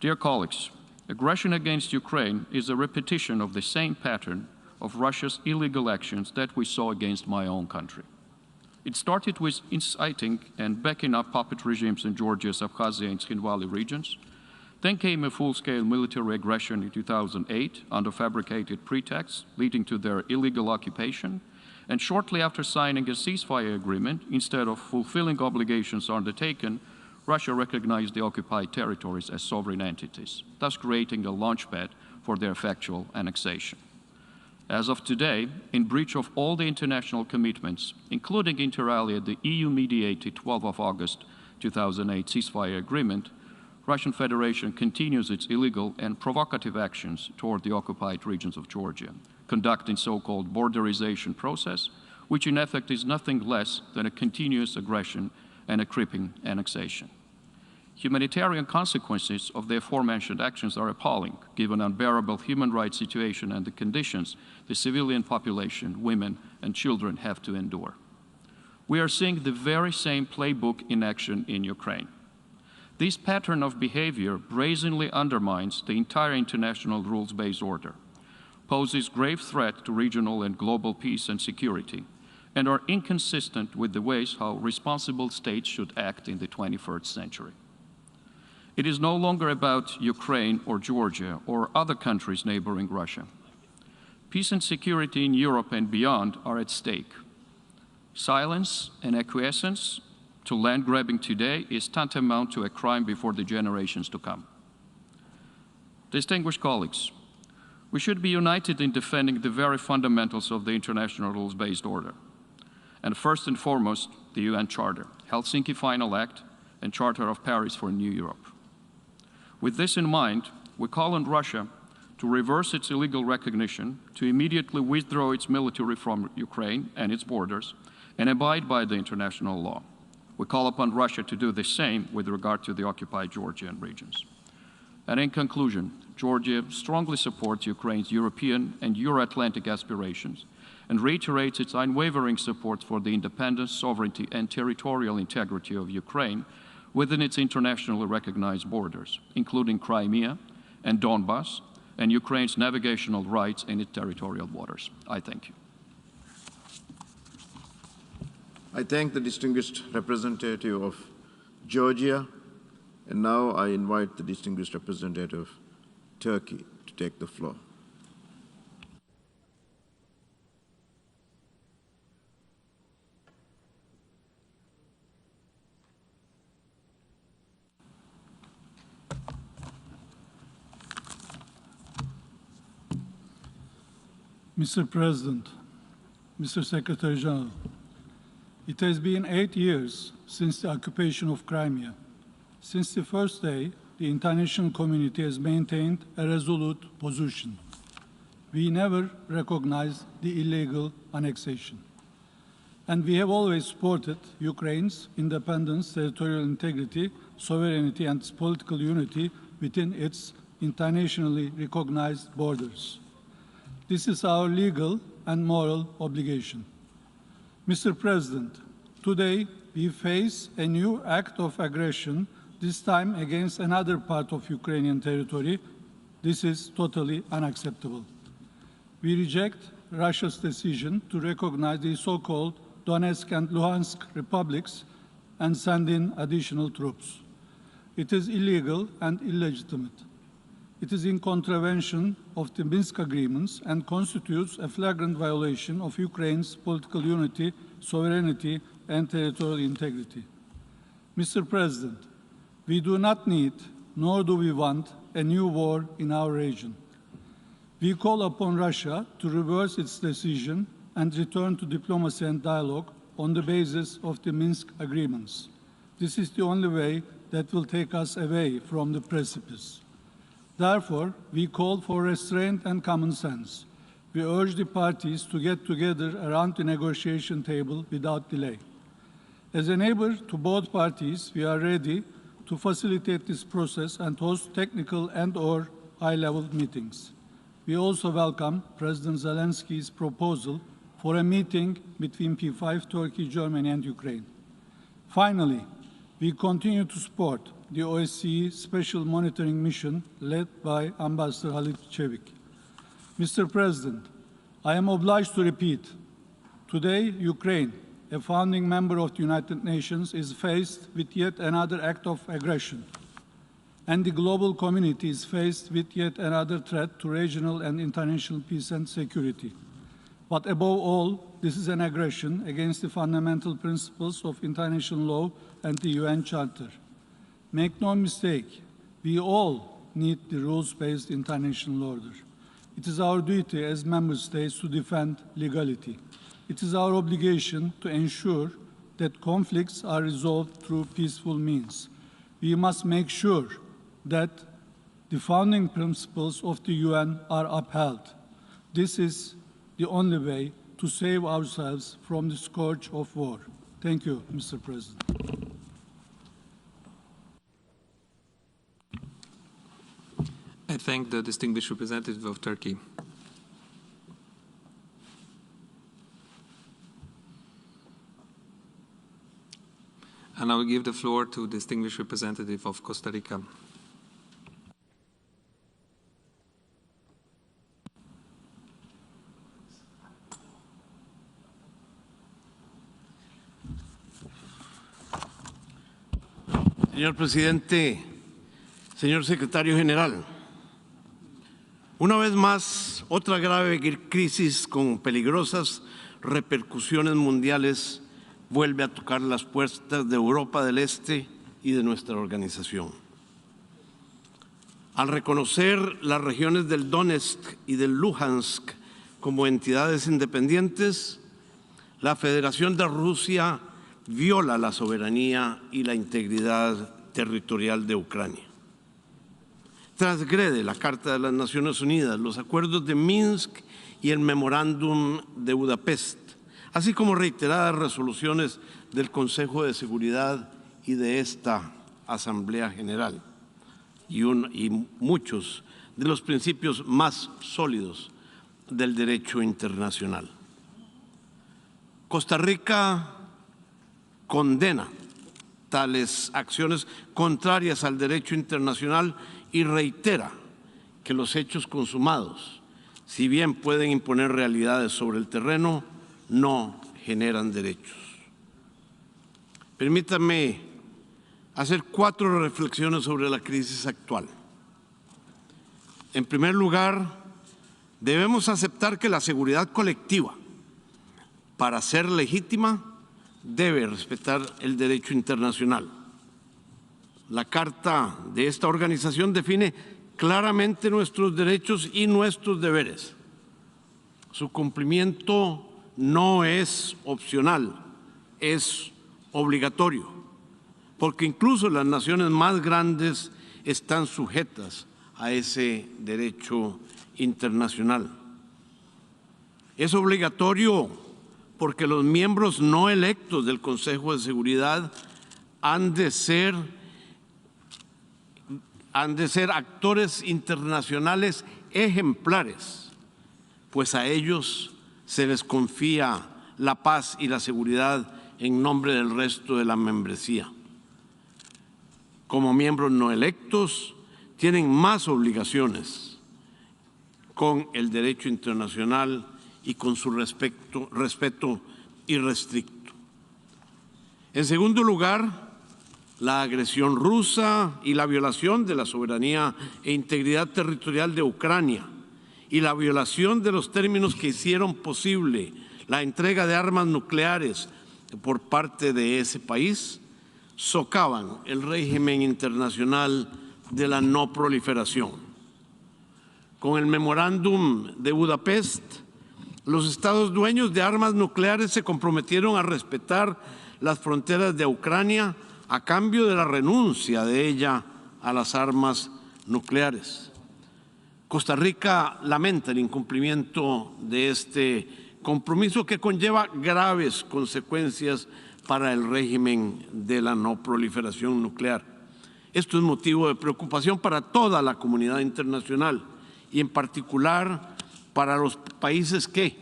Dear colleagues, aggression against Ukraine is a repetition of the same pattern of Russia's illegal actions that we saw against my own country. It started with inciting and backing up puppet regimes in Georgia's Abkhazia and Tskhinvali regions. Then came a full-scale military aggression in 2008 under fabricated pretexts, leading to their illegal occupation. And shortly after signing a ceasefire agreement, instead of fulfilling obligations undertaken, Russia recognized the occupied territories as sovereign entities, thus creating a launchpad for their factual annexation. As of today, in breach of all the international commitments, including inter alia the EU-mediated 12 of August 2008 ceasefire agreement, Russian Federation continues its illegal and provocative actions toward the occupied regions of Georgia, conducting so-called borderization process, which in effect is nothing less than a continuous aggression and a creeping annexation. Humanitarian consequences of the aforementioned actions are appalling, given unbearable human rights situation and the conditions the civilian population, women and children have to endure. We are seeing the very same playbook in action in Ukraine. This pattern of behavior brazenly undermines the entire international rules-based order, poses grave threat to regional and global peace and security, and are inconsistent with the ways how responsible states should act in the 21st century. It is no longer about Ukraine or Georgia or other countries neighboring Russia. Peace and security in Europe and beyond are at stake. Silence and acquiescence to land grabbing today is tantamount to a crime before the generations to come. Distinguished colleagues, we should be united in defending the very fundamentals of the international rules-based order, and first and foremost, the UN Charter, Helsinki Final Act, and Charter of Paris for New Europe. With this in mind, we call on Russia to reverse its illegal recognition, to immediately withdraw its military from Ukraine and its borders, and abide by the international law. We call upon Russia to do the same with regard to the occupied Georgian regions. And in conclusion, Georgia strongly supports Ukraine's European and Euro-Atlantic aspirations and reiterates its unwavering support for the independence, sovereignty, and territorial integrity of Ukraine within its internationally recognized borders, including Crimea and Donbass, and Ukraine's navigational rights in its territorial waters. I thank you. I thank the distinguished representative of Georgia, and now I invite the distinguished representative of Turkey to take the floor. Mr. President, Mr. Secretary General, it has been 8 years since the occupation of Crimea. Since the first day, the international community has maintained a resolute position. We never recognized the illegal annexation. And we have always supported Ukraine's independence, territorial integrity, sovereignty, and political unity within its internationally recognized borders. This is our legal and moral obligation. Mr. President, today we face a new act of aggression, this time against another part of Ukrainian territory. This is totally unacceptable. We reject Russia's decision to recognize the so-called Donetsk and Luhansk republics and send in additional troops. It is illegal and illegitimate. It is in contravention of the Minsk agreements and constitutes a flagrant violation of Ukraine's political unity, sovereignty, and territorial integrity. Mr. President, we do not need, nor do we want, a new war in our region. We call upon Russia to reverse its decision and return to diplomacy and dialogue on the basis of the Minsk agreements. This is the only way that will take us away from the precipice. Therefore, we call for restraint and common sense. We urge the parties to get together around the negotiation table without delay. As a neighbor to both parties, we are ready to facilitate this process and host technical and/or high-level meetings. We also welcome President Zelensky's proposal for a meeting between P5, Turkey, Germany, and Ukraine. Finally, we continue to support the OSCE Special Monitoring Mission led by Ambassador Halit Çevik. Mr. President, I am obliged to repeat, today Ukraine, a founding member of the United Nations, is faced with yet another act of aggression, and the global community is faced with yet another threat to regional and international peace and security. But above all, this is an aggression against the fundamental principles of international law and the UN Charter. Make no mistake, we all need the rules-based international order. It is our duty as member states to defend legality. It is our obligation to ensure that conflicts are resolved through peaceful means. We must make sure that the founding principles of the UN are upheld. This is the only way to save ourselves from the scourge of war. Thank you, Mr. President. I thank the distinguished representative of Turkey. And I will give the floor to the distinguished representative of Costa Rica. Señor Presidente, señor Secretario General, una vez más, otra grave crisis con peligrosas repercusiones mundiales vuelve a tocar las puertas de Europa del Este y de nuestra organización. Al reconocer las regiones del Donetsk y del Luhansk como entidades independientes, la Federación de Rusia viola la soberanía y la integridad territorial de Ucrania. Transgrede la Carta de las Naciones Unidas, los acuerdos de Minsk y el Memorándum de Budapest, así como reiteradas resoluciones del Consejo de Seguridad y de esta Asamblea General, y muchos de los principios más sólidos del derecho internacional. Costa Rica condena tales acciones contrarias al derecho internacional y reitera que los hechos consumados, si bien pueden imponer realidades sobre el terreno, no generan derechos. permítanme hacer 4 reflexiones sobre la crisis actual. En primer lugar, debemos aceptar que la seguridad colectiva, para ser legítima, debe respetar el derecho internacional. La Carta de esta organización define claramente nuestros derechos y nuestros deberes. Su cumplimiento no es opcional, es obligatorio, porque incluso las naciones más grandes están sujetas a ese derecho internacional. Es obligatorio porque los miembros no electos del Consejo de Seguridad han de ser actores internacionales ejemplares, pues a ellos se les confía la paz y la seguridad en nombre del resto de la membresía. Como miembros no electos, tienen más obligaciones con el derecho internacional y con su respeto irrestricto. En segundo lugar, la agresión rusa y la violación de la soberanía e integridad territorial de Ucrania y la violación de los términos que hicieron posible la entrega de armas nucleares por parte de ese país socavan el régimen internacional de la no proliferación. Con el memorándum de Budapest, los estados dueños de armas nucleares se comprometieron a respetar las fronteras de Ucrania a cambio de la renuncia de ella a las armas nucleares. Costa Rica lamenta el incumplimiento de este compromiso que conlleva graves consecuencias para el régimen de la no proliferación nuclear. Esto es motivo de preocupación para toda la comunidad internacional y en particular para los países que,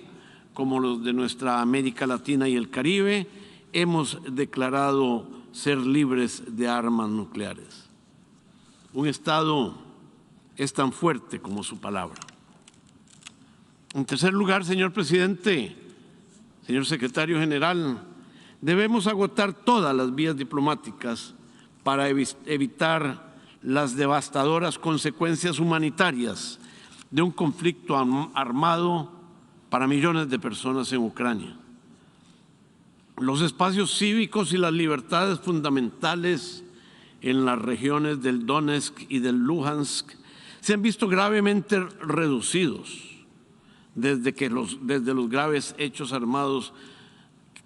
como los de nuestra América Latina y el Caribe, hemos declarado ser libres de armas nucleares. Un Estado es tan fuerte como su palabra. En tercer lugar, señor presidente, señor secretario general, debemos agotar todas las vías diplomáticas para evitar las devastadoras consecuencias humanitarias de un conflicto armado para millones de personas en Ucrania. Los espacios cívicos y las libertades fundamentales en las regiones del Donetsk y del Luhansk se han visto gravemente reducidos desde los graves hechos armados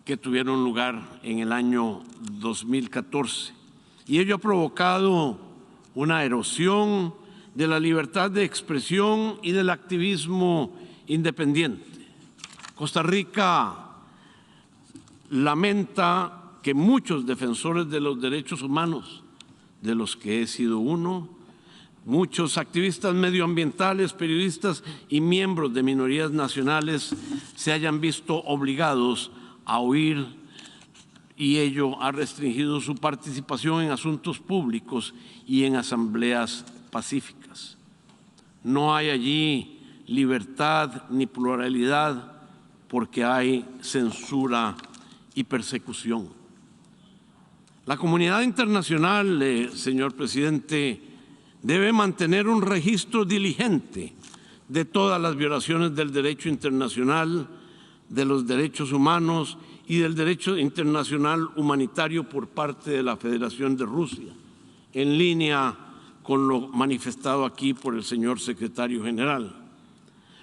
que tuvieron lugar en el año 2014. Y ello ha provocado una erosión de la libertad de expresión y del activismo independiente. Costa Rica lamenta que muchos defensores de los derechos humanos, de los que he sido uno, muchos activistas medioambientales, periodistas y miembros de minorías nacionales se hayan visto obligados a huir, y ello ha restringido su participación en asuntos públicos y en asambleas pacíficas. No hay allí libertad ni pluralidad porque hay censura y persecución. La comunidad internacional, señor presidente, debe mantener un registro diligente de todas las violaciones del derecho internacional, de los derechos humanos y del derecho internacional humanitario por parte de la Federación de Rusia, en línea con lo manifestado aquí por el señor secretario general.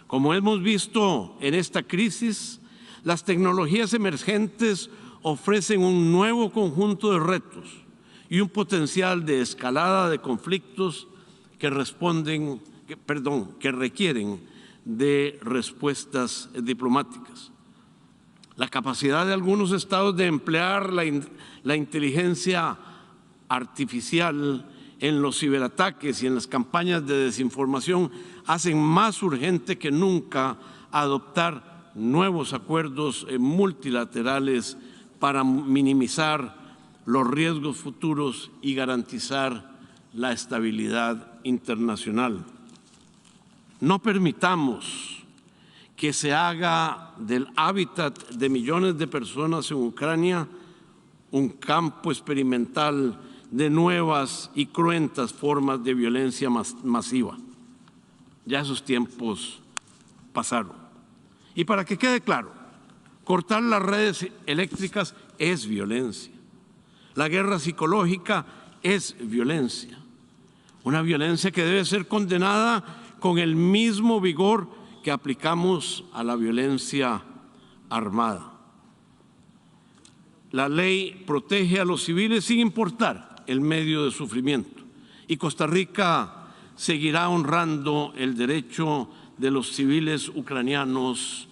Como hemos visto en esta crisis, las tecnologías emergentes ofrecen un nuevo conjunto de retos y un potencial de escalada de conflictos que requieren de respuestas diplomáticas. La capacidad de algunos estados de emplear la inteligencia artificial en los ciberataques y en las campañas de desinformación hacen más urgente que nunca adoptar nuevos acuerdos multilaterales para minimizar los riesgos futuros y garantizar la estabilidad internacional. No permitamos que se haga del hábitat de millones de personas en Ucrania un campo experimental de nuevas y cruentas formas de violencia masiva. Ya esos tiempos pasaron. Y para que quede claro, cortar las redes eléctricas es violencia. La guerra psicológica es violencia. Una violencia que debe ser condenada con el mismo vigor que aplicamos a la violencia armada. La ley protege a los civiles sin importar el medio de sufrimiento, y Costa Rica seguirá honrando el derecho de los civiles ucranianos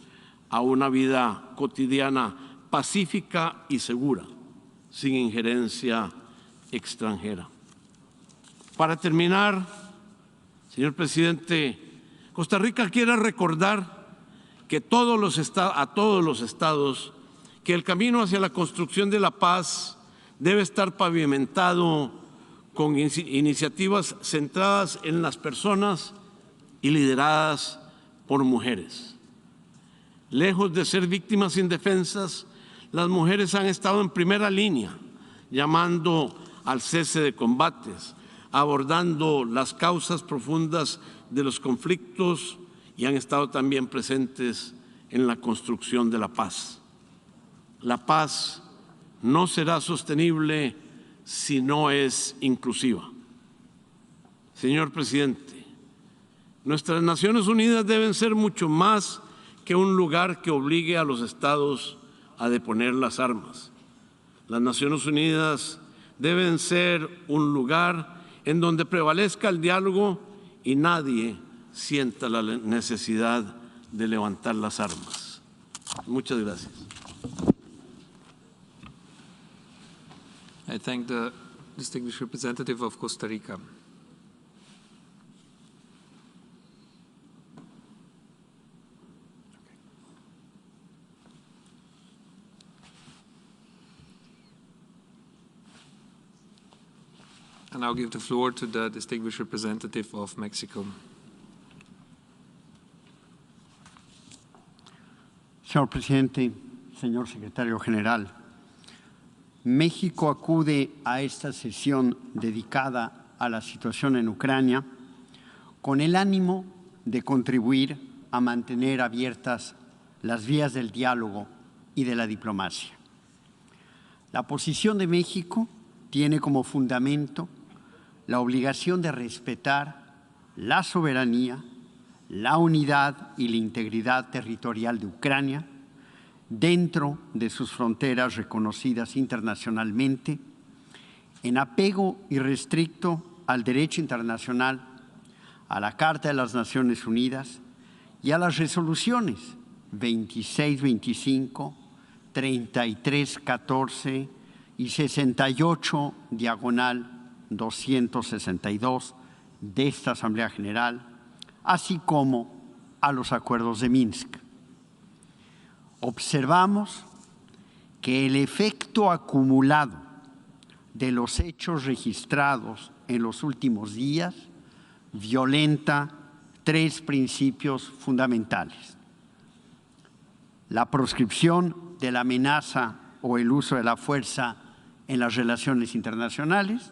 a una vida cotidiana pacífica y segura, sin injerencia extranjera. Para terminar, señor presidente, Costa Rica quiere recordar que a todos los estados que el camino hacia la construcción de la paz debe estar pavimentado con iniciativas centradas en las personas y lideradas por mujeres. Lejos de ser víctimas indefensas, las mujeres han estado en primera línea, llamando al cese de combates, abordando las causas profundas de los conflictos, y han estado también presentes en la construcción de la paz. La paz no será sostenible si no es inclusiva. Señor presidente, nuestras Naciones Unidas deben ser mucho más que un lugar que obligue a los estados a deponer las armas. Las Naciones Unidas deben ser un lugar en donde prevalezca el diálogo y nadie sienta la necesidad de levantar las armas. Muchas gracias. I thank the distinguished representative of Costa Rica. And I'll give the floor to the distinguished representative of Mexico. Señor presidente, señor secretario general, México acude a esta sesión dedicada a la situación en Ucrania con el ánimo de contribuir a mantener abiertas las vías del diálogo y de la diplomacia. La posición de México tiene como fundamento la obligación de respetar la soberanía, la unidad y la integridad territorial de Ucrania dentro de sus fronteras reconocidas internacionalmente, en apego irrestricto al derecho internacional, a la Carta de las Naciones Unidas y a las resoluciones 2625, 3314 y 68/262 de esta Asamblea General, así como a los acuerdos de Minsk. Observamos que el efecto acumulado de los hechos registrados en los últimos días violenta tres principios fundamentales: la proscripción de la amenaza o el uso de la fuerza en las relaciones internacionales,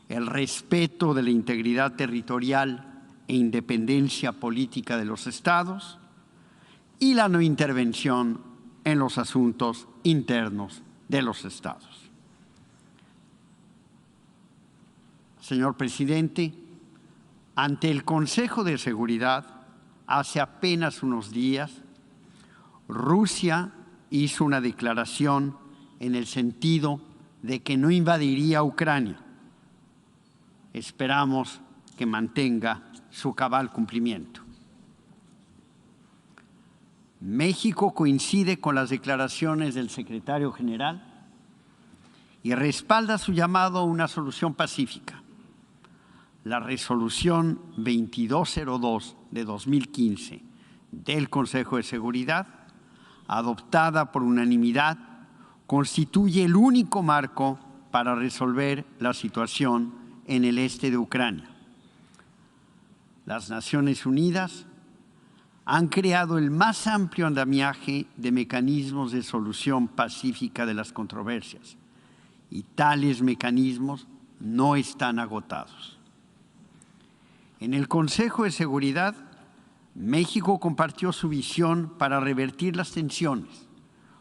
el respeto de la integridad territorial e independencia política de los estados y la no intervención en los asuntos internos de los estados. Señor presidente, ante el Consejo de Seguridad, hace apenas unos días, Rusia hizo una declaración en el sentido de que no invadiría Ucrania. Esperamos que mantenga su cabal cumplimiento. México coincide con las declaraciones del secretario general y respalda su llamado a una solución pacífica. La resolución 2202 de 2015 del Consejo de Seguridad, adoptada por unanimidad, constituye el único marco para resolver la situación en el este de Ucrania. Las Naciones Unidas han creado el más amplio andamiaje de mecanismos de solución pacífica de las controversias, y tales mecanismos no están agotados. En el Consejo de Seguridad, México compartió su visión para revertir las tensiones,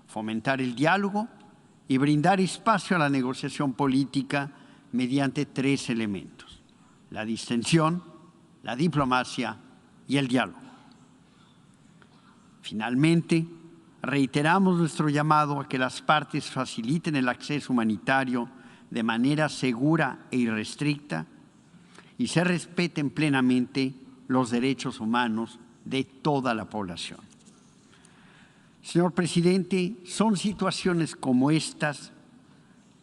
fomentar el diálogo y brindar espacio a la negociación política mediante 3 elementos: la distensión, la diplomacia y el diálogo. Finalmente, reiteramos nuestro llamado a que las partes faciliten el acceso humanitario de manera segura e irrestricta y se respeten plenamente los derechos humanos de toda la población. Señor presidente, son situaciones como estas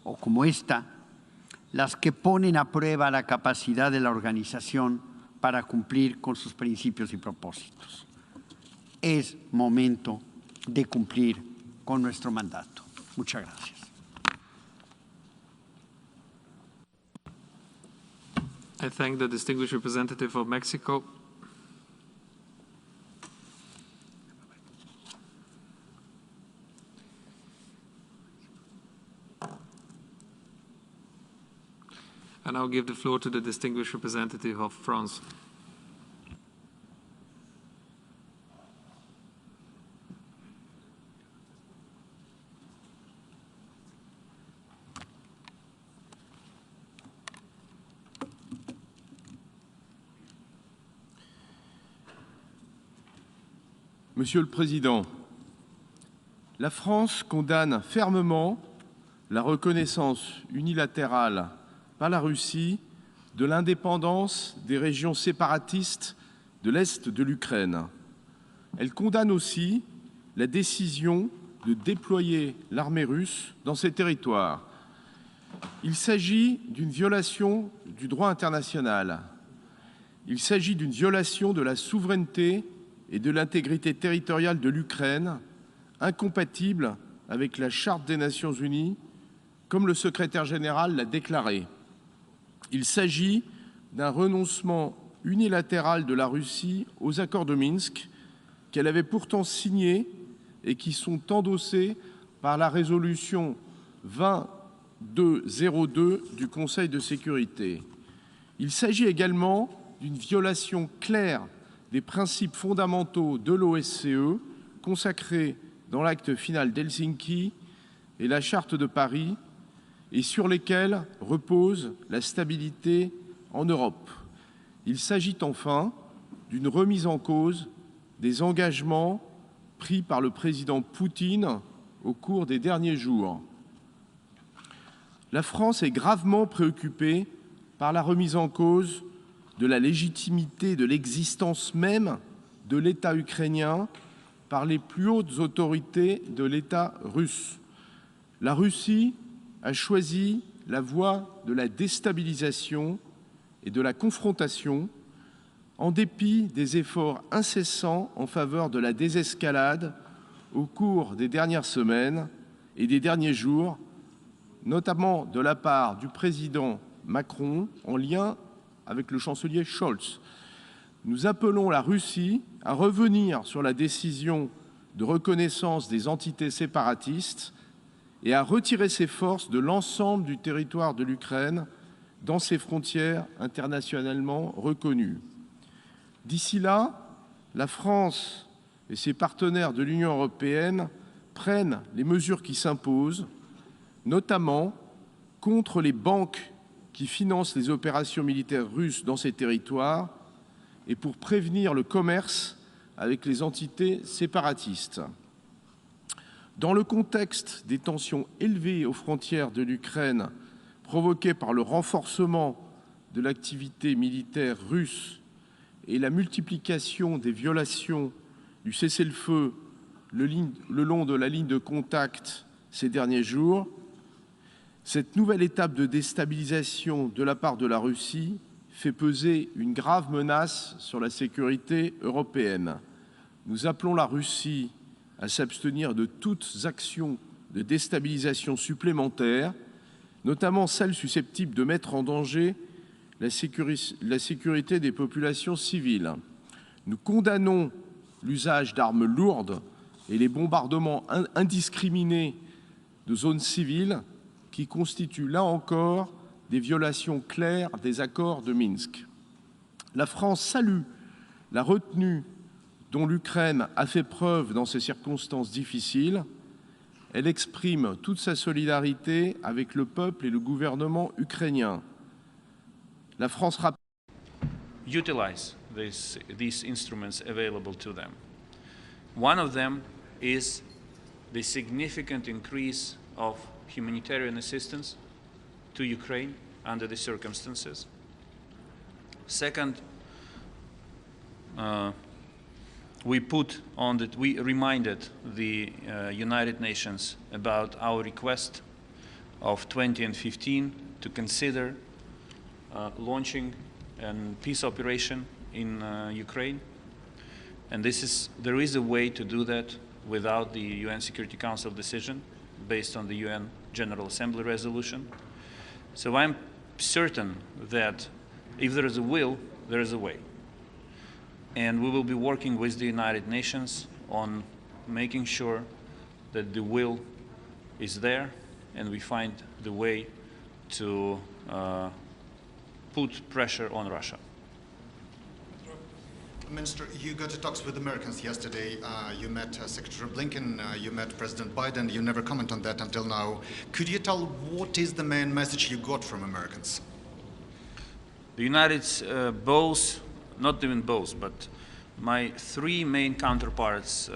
o como esta las que ponen a prueba la capacidad de la organización para cumplir con sus principios y propósitos. Es momento de cumplir con nuestro mandato. Muchas gracias. I thank the distinguished representative of Mexico. And I'll give the floor to the distinguished representative of France. Monsieur le Président, la France condamne fermement la reconnaissance unilatérale par la Russie de l'indépendance des régions séparatistes de l'Est de l'Ukraine. Elle condamne aussi la décision de déployer l'armée russe dans ces territoires. Il s'agit d'une violation du droit international. Il s'agit d'une violation de la souveraineté et de l'intégrité territoriale de l'Ukraine, incompatible avec la Charte des Nations Unies, comme le secrétaire général l'a déclaré. Il s'agit d'un renoncement unilatéral de la Russie aux accords de Minsk, qu'elle avait pourtant signés et qui sont endossés par la résolution 2202 du Conseil de sécurité. Il s'agit également d'une violation claire des principes fondamentaux de l'OSCE consacrés dans l'acte final d'Helsinki et la Charte de Paris et sur lesquels repose la stabilité en Europe. Il s'agit enfin d'une remise en cause des engagements pris par le président Poutine au cours des derniers jours. La France est gravement préoccupée par la remise en cause de la légitimité de l'existence même de l'État ukrainien par les plus hautes autorités de l'État russe. La Russie a choisi la voie de la déstabilisation et de la confrontation en dépit des efforts incessants en faveur de la désescalade au cours des dernières semaines et des derniers jours, notamment de la part du président Macron en lien avec le chancelier Scholz. Nous appelons la Russie à revenir sur la décision de reconnaissance des entités séparatistes et à retirer ses forces de l'ensemble du territoire de l'Ukraine dans ses frontières internationalement reconnues. D'ici là, la France et ses partenaires de l'Union européenne prennent les mesures qui s'imposent, notamment contre les banques qui financent les opérations militaires russes dans ces territoires et pour prévenir le commerce avec les entités séparatistes. Dans le contexte des tensions élevées aux frontières de l'Ukraine provoquées par le renforcement de l'activité militaire russe et la multiplication des violations du cessez-le-feu le long de la ligne de contact ces derniers jours, cette nouvelle étape de déstabilisation de la part de la Russie fait peser une grave menace sur la sécurité européenne. Nous appelons la Russie à s'abstenir de toutes actions de déstabilisation supplémentaires, notamment celles susceptibles de mettre en danger la sécurité des populations civiles. Nous condamnons l'usage d'armes lourdes et les bombardements indiscriminés de zones civiles qui constituent là encore des violations claires des accords de Minsk. La France salue la retenue dont l'Ukraine a fait preuve dans ces circonstances difficiles. Elle exprime toute sa solidarité avec le peuple et le gouvernement ukrainien. La France rappelle utilize these instruments available to them. One of them is the significant increase of humanitarian assistance to Ukraine under the circumstances. Second, we reminded the United Nations about our request of 2015 to consider launching a peace operation in Ukraine. And there is a way to do that without the UN Security Council decision based on the UN General Assembly resolution. So I'm certain that if there is a will, there is a way. And we will be working with the United Nations on making sure that the will is there and we find the way to put pressure on Russia. Minister, you got to talks with Americans yesterday. You met Secretary Blinken, you met President Biden. You never comment on that until now. Could you tell what is the main message you got from Americans? The United both, not even both, but my three main counterparts,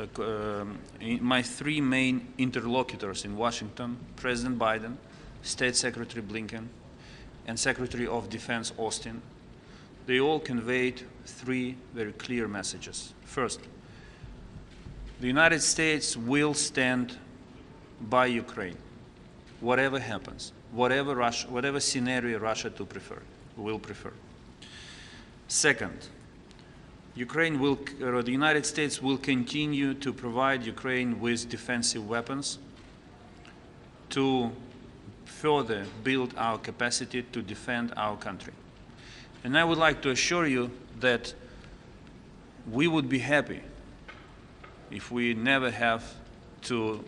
my three main interlocutors in Washington, President Biden, State Secretary Blinken, and Secretary of Defense Austin, they all conveyed three very clear messages. First, the United States will stand by Ukraine, whatever happens, whatever scenario Russia will prefer. Second, the United States will continue to provide Ukraine with defensive weapons to further build our capacity to defend our country. And I would like to assure you that we would be happy if we never have to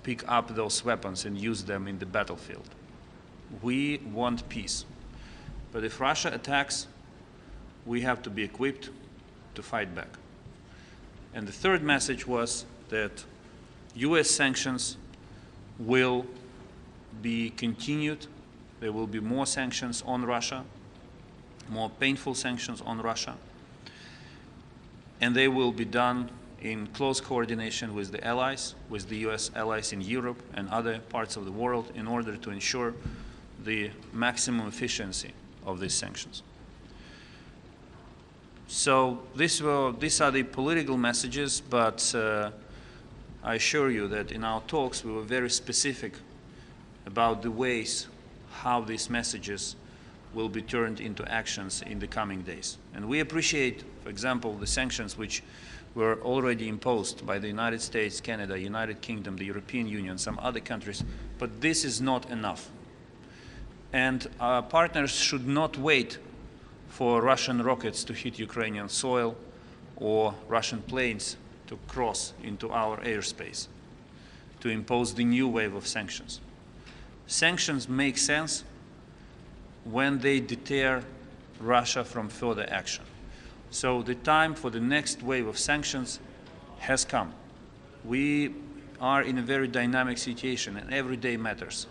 pick up those weapons and use them in the battlefield. We want peace. But if Russia attacks, we have to be equipped to fight back. And the third message was that US sanctions will be continued. There will be more sanctions on Russia, more painful sanctions on Russia, and they will be done in close coordination with the allies, with the US allies in Europe and other parts of the world in order to ensure the maximum efficiency of these sanctions. So these are the political messages, but I assure you that in our talks we were very specific about the ways how these messages will be turned into actions in the coming days. And we appreciate, for example, the sanctions which were already imposed by the United States, Canada, United Kingdom, the European Union, some other countries, but this is not enough. And our partners should not wait for Russian rockets to hit Ukrainian soil or Russian planes to cross into our airspace to impose the new wave of sanctions. Sanctions make sense when they deter Russia from further action. So the time for the next wave of sanctions has come. We are in a very dynamic situation and every day matters.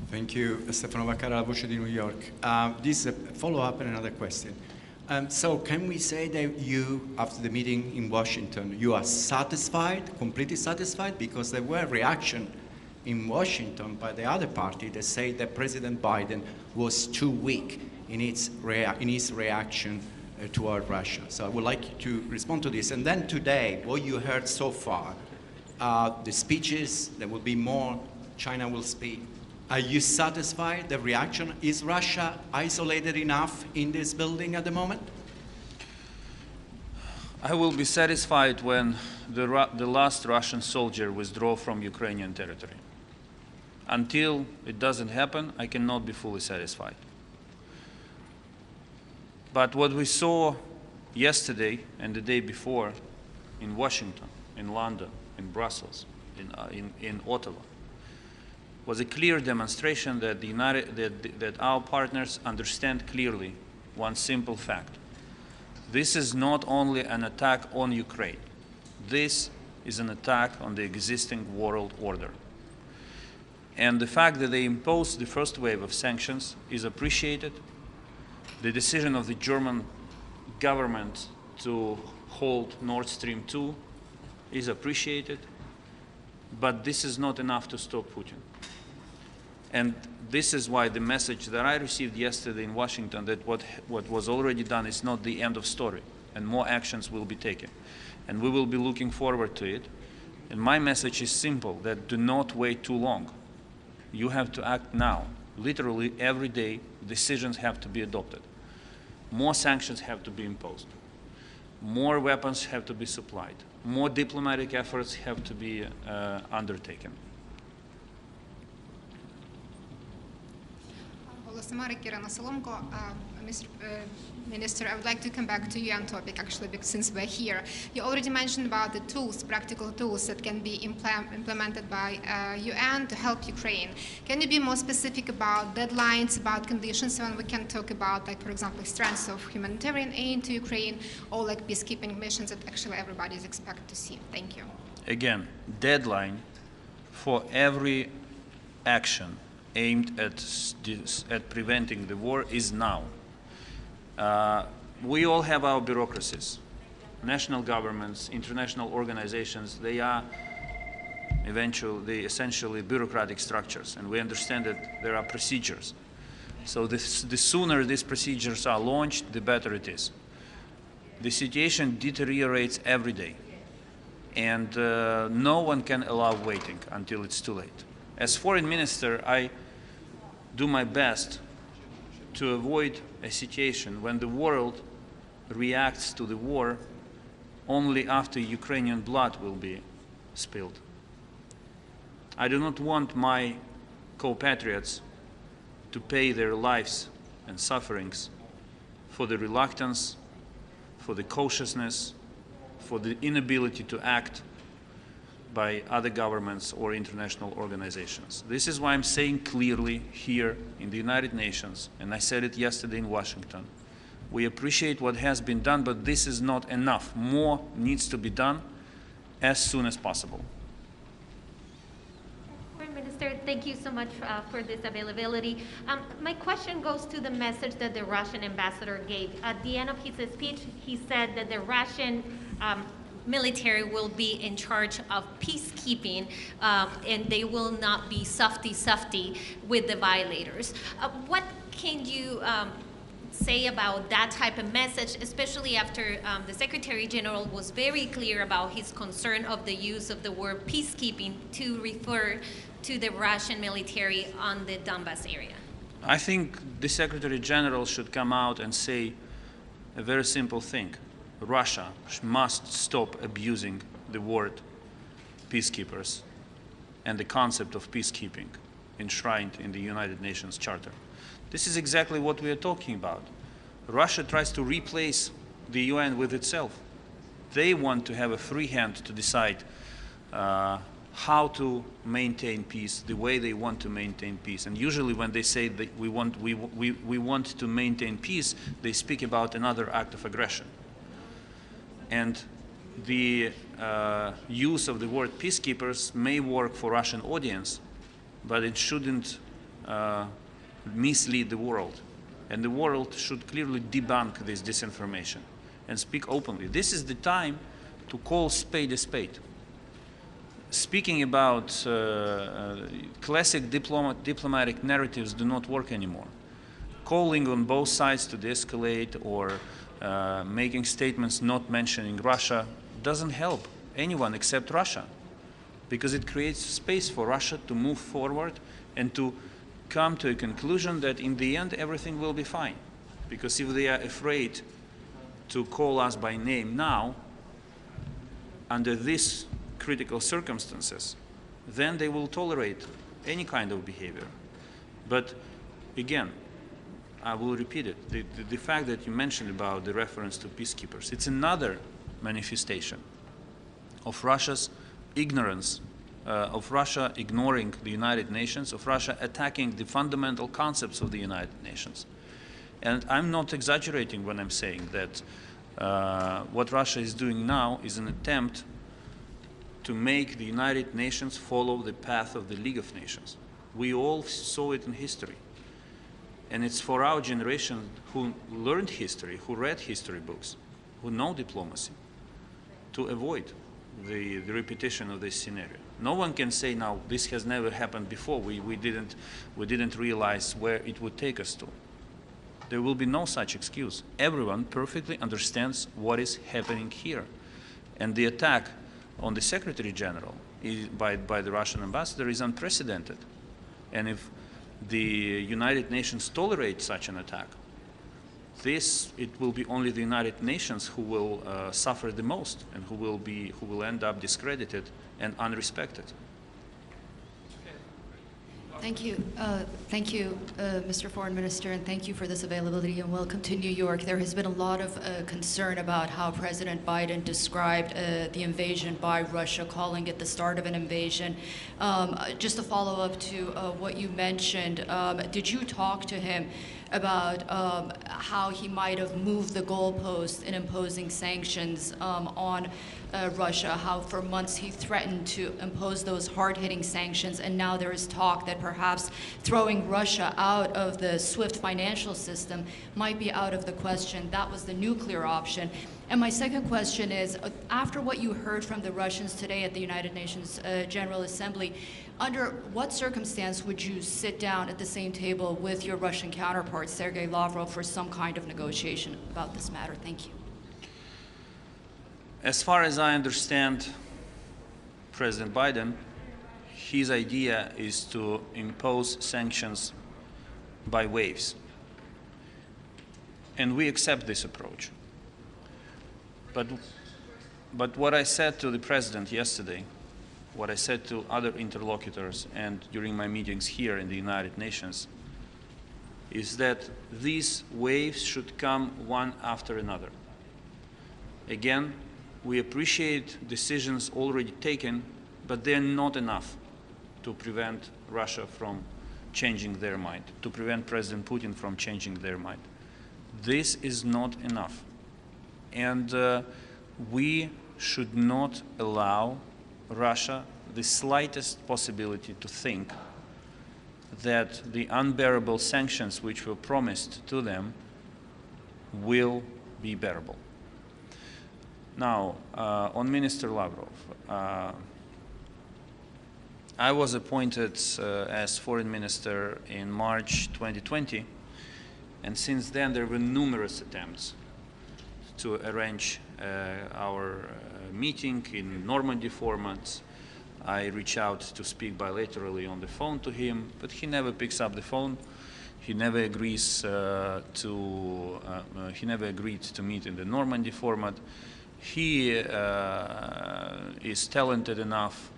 Thank you, Stefano Vaccara, Voce di New York. This is a follow-up and another question. So can we say that you, after the meeting in Washington, you are satisfied, completely satisfied? Because there were reactions in Washington by the other party that say that President Biden was too weak in his reaction toward Russia. So I would like you to respond to this. And then today, what you heard so far, the speeches, there will be more, China will speak. Are you satisfied, the reaction? Is Russia isolated enough in this building at the moment? I will be satisfied when the last Russian soldier withdraws from Ukrainian territory. Until it doesn't happen, I cannot be fully satisfied. But what we saw yesterday and the day before in Washington, in London, in Brussels, in Ottawa, was a clear demonstration that, that our partners understand clearly one simple fact. This is not only an attack on Ukraine. This is an attack on the existing world order. And the fact that they imposed the first wave of sanctions is appreciated. The decision of the German government to hold Nord Stream 2 is appreciated, but this is not enough to stop Putin. And this is why the message that I received yesterday in Washington, that what was already done is not the end of story, and more actions will be taken. And we will be looking forward to it. And my message is simple, that do not wait too long. You have to act now. Literally every day, decisions have to be adopted. More sanctions have to be imposed. More weapons have to be supplied. More diplomatic efforts have to be undertaken. Mr. Minister, I would like to come back to UN topic actually, because since we're here. You already mentioned about the tools, practical tools that can be implemented by UN to help Ukraine. Can you be more specific about deadlines, about conditions when we can talk about, like, for example, strengths of humanitarian aid to Ukraine, or like peacekeeping missions that actually everybody is expected to see? Thank you. Again, deadline for every action aimed at preventing the war is now. We all have our bureaucracies, national governments, international organizations. They are essentially bureaucratic structures, and we understand that there are procedures. So the sooner these procedures are launched, the better it is. The situation deteriorates every day, and no one can allow waiting until it's too late. As foreign minister, I do my best to avoid a situation when the world reacts to the war only after Ukrainian blood will be spilled. I do not want my compatriots to pay their lives and sufferings for the reluctance, for the cautiousness, for the inability to act by other governments or international organizations. This is why I'm saying clearly here in the United Nations, and I said it yesterday in Washington, we appreciate what has been done, but this is not enough. More needs to be done as soon as possible. Foreign Minister, thank you so much for this availability. My question goes to the message that the Russian ambassador gave. At the end of his speech, he said that the Russian military will be in charge of peacekeeping, and they will not be softy with the violators. What can you say about that type of message, especially after the Secretary General was very clear about his concern of the use of the word peacekeeping to refer to the Russian military on the Donbas area? I think the Secretary General should come out and say a very simple thing. Russia must stop abusing the word peacekeepers and the concept of peacekeeping enshrined in the United Nations Charter. This is exactly what we are talking about. Russia tries to replace the UN with itself. They want to have a free hand to decide how to maintain peace, the way they want to maintain peace. And usually when they say that we want to maintain peace, they speak about another act of aggression. And the use of the word peacekeepers may work for Russian audience, but it shouldn't mislead the world. And the world should clearly debunk this disinformation and speak openly. This is the time to call spade a spade. Speaking about classic diplomatic narratives do not work anymore. Calling on both sides to de-escalate or making statements not mentioning Russia doesn't help anyone except Russia, because it creates space for Russia to move forward and to come to a conclusion that in the end everything will be fine. Because if they are afraid to call us by name now, under these critical circumstances, then they will tolerate any kind of behavior. But again, I will repeat it. The fact that you mentioned about the reference to peacekeepers, it's another manifestation of Russia's ignorance, of Russia ignoring the United Nations, of Russia attacking the fundamental concepts of the United Nations. And I'm not exaggerating when I'm saying that what Russia is doing now is an attempt to make the United Nations follow the path of the League of Nations. We all saw it in history. And it's for our generation who learned history, who read history books, who know diplomacy, to avoid the repetition of this scenario. No one can say now, this has never happened before. We didn't realize where it would take us to. There will be no such excuse. Everyone perfectly understands what is happening here. And the attack on the Secretary General by the Russian ambassador is unprecedented. And if the United Nations tolerate such an attack, it will be only the United Nations who will suffer the most and who will end up discredited and unrespected. Thank you. Thank you, Mr. Foreign Minister, and thank you for this availability, and welcome to New York. There has been a lot of concern about how President Biden described the invasion by Russia, calling it the start of an invasion. Just to follow up to what you mentioned, did you talk to him about how he might have moved the goalpost in imposing sanctions on Russia, how for months he threatened to impose those hard-hitting sanctions, and now there is talk that perhaps throwing Russia out of the SWIFT financial system might be out of the question. That was the nuclear option. And my second question is, after what you heard from the Russians today at the United Nations General Assembly, under what circumstance would you sit down at the same table with your Russian counterpart, Sergei Lavrov, for some kind of negotiation about this matter? Thank you. As far as I understand President Biden, his idea is to impose sanctions by waves. And we accept this approach. But what I said to the President yesterday, what I said to other interlocutors and during my meetings here in the United Nations, is that these waves should come one after another. Again, we appreciate decisions already taken, but they're not enough to prevent Russia from changing their mind, to prevent President Putin from changing their mind. This is not enough. And we should not allow Russia the slightest possibility to think that the unbearable sanctions which were promised to them will be bearable. Now, on Minister Lavrov, I was appointed as foreign minister in March 2020, and since then there were numerous attempts to arrange our meeting in Normandy formats. I reach out to speak bilaterally on the phone to him, but he never picks up the phone. He never agrees he never agreed to meet in the Normandy format. He is talented enough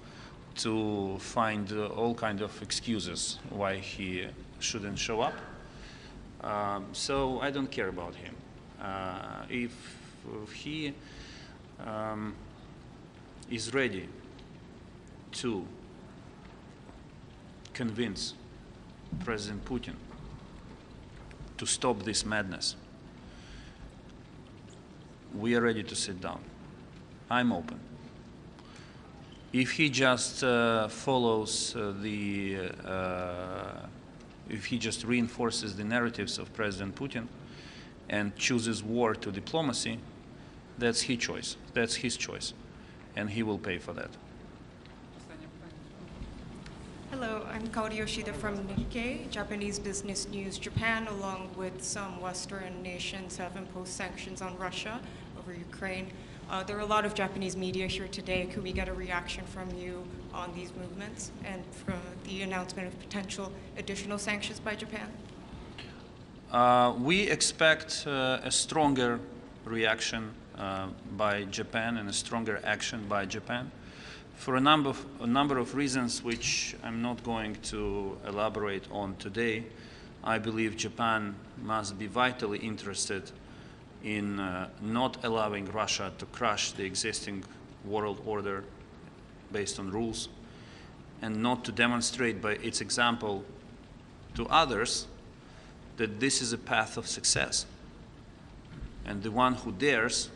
to find all kinds of excuses why he shouldn't show up. So I don't care about him. If he is ready to convince President Putin to stop this madness, we are ready to sit down. I'm open. If he just follows if he just reinforces the narratives of President Putin and chooses war to diplomacy, that's his choice. That's his choice. And he will pay for that. Hello, I'm Kaori Yoshida from Nikkei, Japanese business news. Japan, along with some Western nations, have imposed sanctions on Russia over Ukraine. There are a lot of Japanese media here today. Could we get a reaction from you on these movements and for the announcement of potential additional sanctions by Japan? We expect a stronger reaction by Japan and a stronger action by Japan for a number of reasons which I'm not going to elaborate on today. I believe Japan must be vitally interested in not allowing Russia to crush the existing world order based on rules, and not to demonstrate by its example to others that this is a path of success. And the one who dares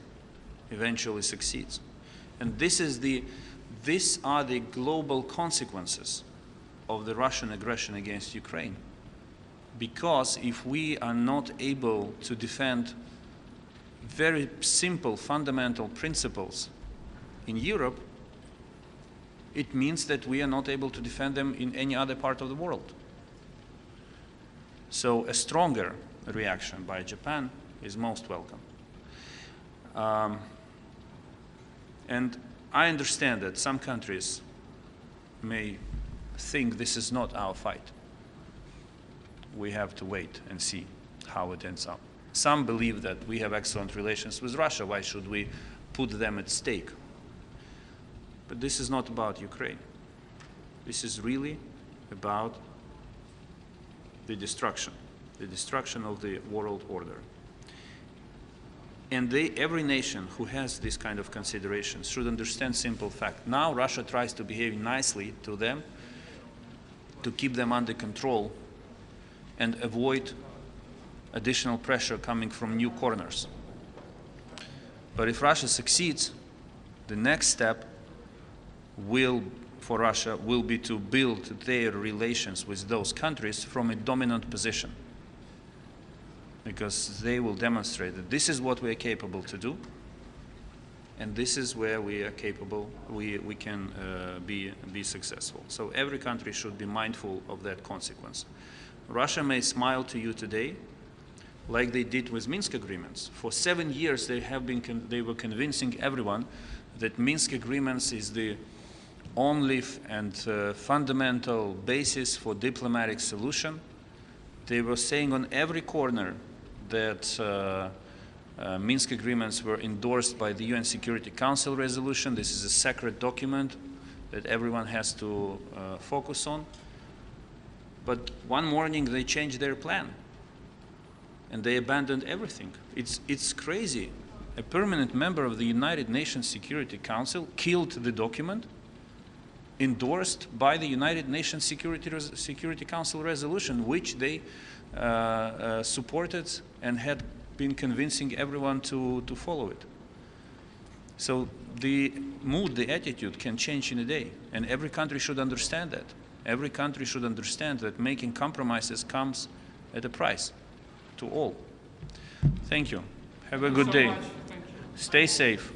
eventually succeeds. And these are the global consequences of the Russian aggression against Ukraine. Because if we are not able to defend very simple fundamental principles in Europe, it means that we are not able to defend them in any other part of the world. So a stronger reaction by Japan is most welcome. And I understand that some countries may think this is not our fight. We have to wait and see how it ends up. Some believe that we have excellent relations with Russia. Why should we put them at stake? But this is not about Ukraine. This is really about the destruction of the world order. And every nation who has this kind of considerations should understand simple fact. Now Russia tries to behave nicely to them, to keep them under control and avoid additional pressure coming from new corners. But if Russia succeeds, the next step for Russia will be to build their relations with those countries from a dominant position, because they will demonstrate that this is what we are capable to do, and this is where we are capable, we can be successful. So every country should be mindful of that consequence. Russia may smile to you today, like they did with Minsk agreements. For 7 years they were convincing everyone that Minsk agreements is the only and fundamental basis for diplomatic solution. They were saying on every corner that Minsk agreements were endorsed by the UN Security Council resolution. This is a sacred document that everyone has to focus on. But one morning they changed their plan and they abandoned everything. It's crazy. A permanent member of the United Nations Security Council killed the document endorsed by the United Nations Security Council resolution, which they supported and had been convincing everyone to follow it. So the mood, the attitude can change in a day, and every country should understand that. Every country should understand that making compromises comes at a price to all. Thank you. Have a good day. Stay safe.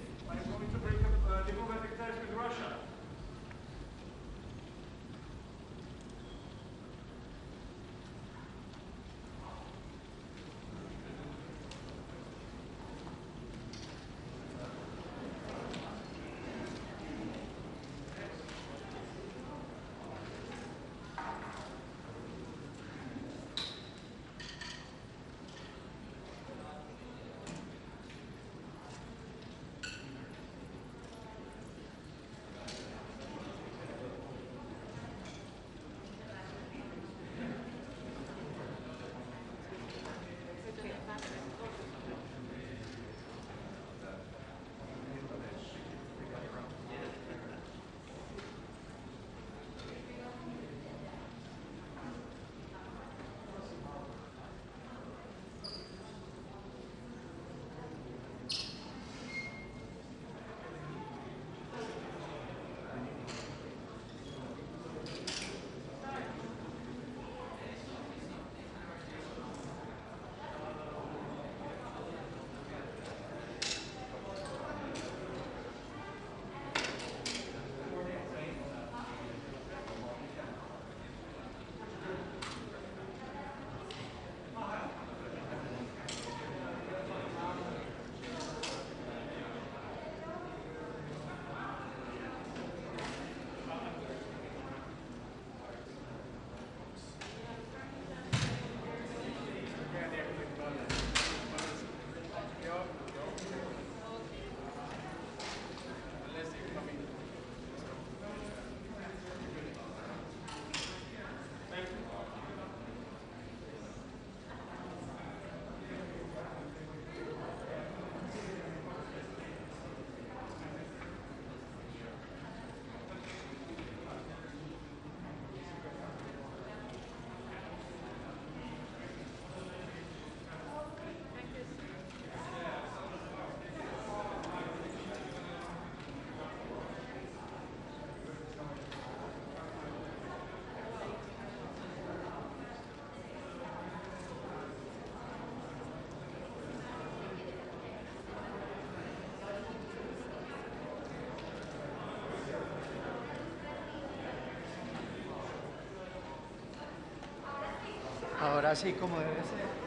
Ahora sí, como debe ser.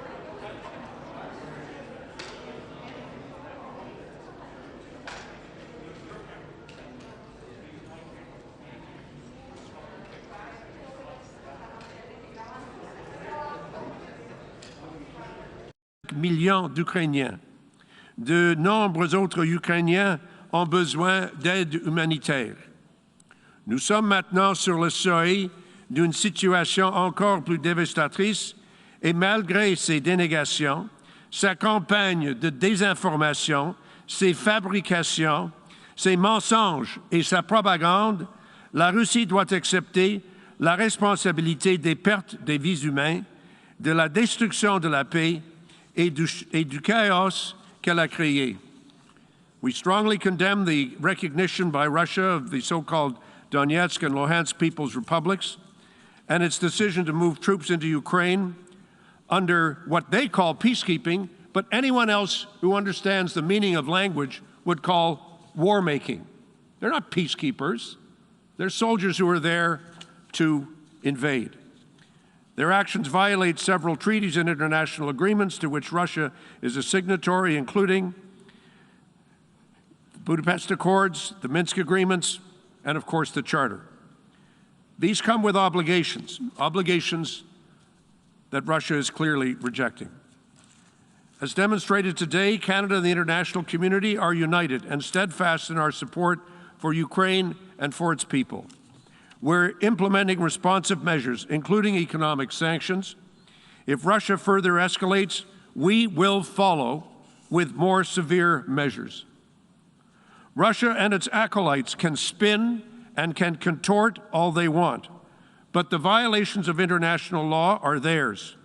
Millions d'Ukrainiens. De nombreux autres Ukrainiens ont besoin d'aide humanitaire. Nous sommes maintenant sur le seuil d'une situation encore plus dévastatrice et malgré ces dénégations, sa campagne de désinformation, ses fabrications, ses mensonges et sa propagande, la Russie doit accepter la responsabilité des pertes des vies humaines, de la destruction de la paix et du chaos qu'elle a créé. We strongly condemn the recognition by Russia of the so-called Donetsk and Luhansk People's Republics and its decision to move troops into Ukraine under what they call peacekeeping, but anyone else who understands the meaning of language would call war making. They're not peacekeepers. They're soldiers who are there to invade. Their actions violate several treaties and international agreements to which Russia is a signatory, including the Budapest Accords, the Minsk Agreements, and of course the Charter. These come with obligations that Russia is clearly rejecting. As demonstrated today, Canada and the international community are united and steadfast in our support for Ukraine and for its people. We're implementing responsive measures, including economic sanctions. If Russia further escalates, we will follow with more severe measures. Russia and its acolytes can spin and can contort all they want, but the violations of international law are theirs.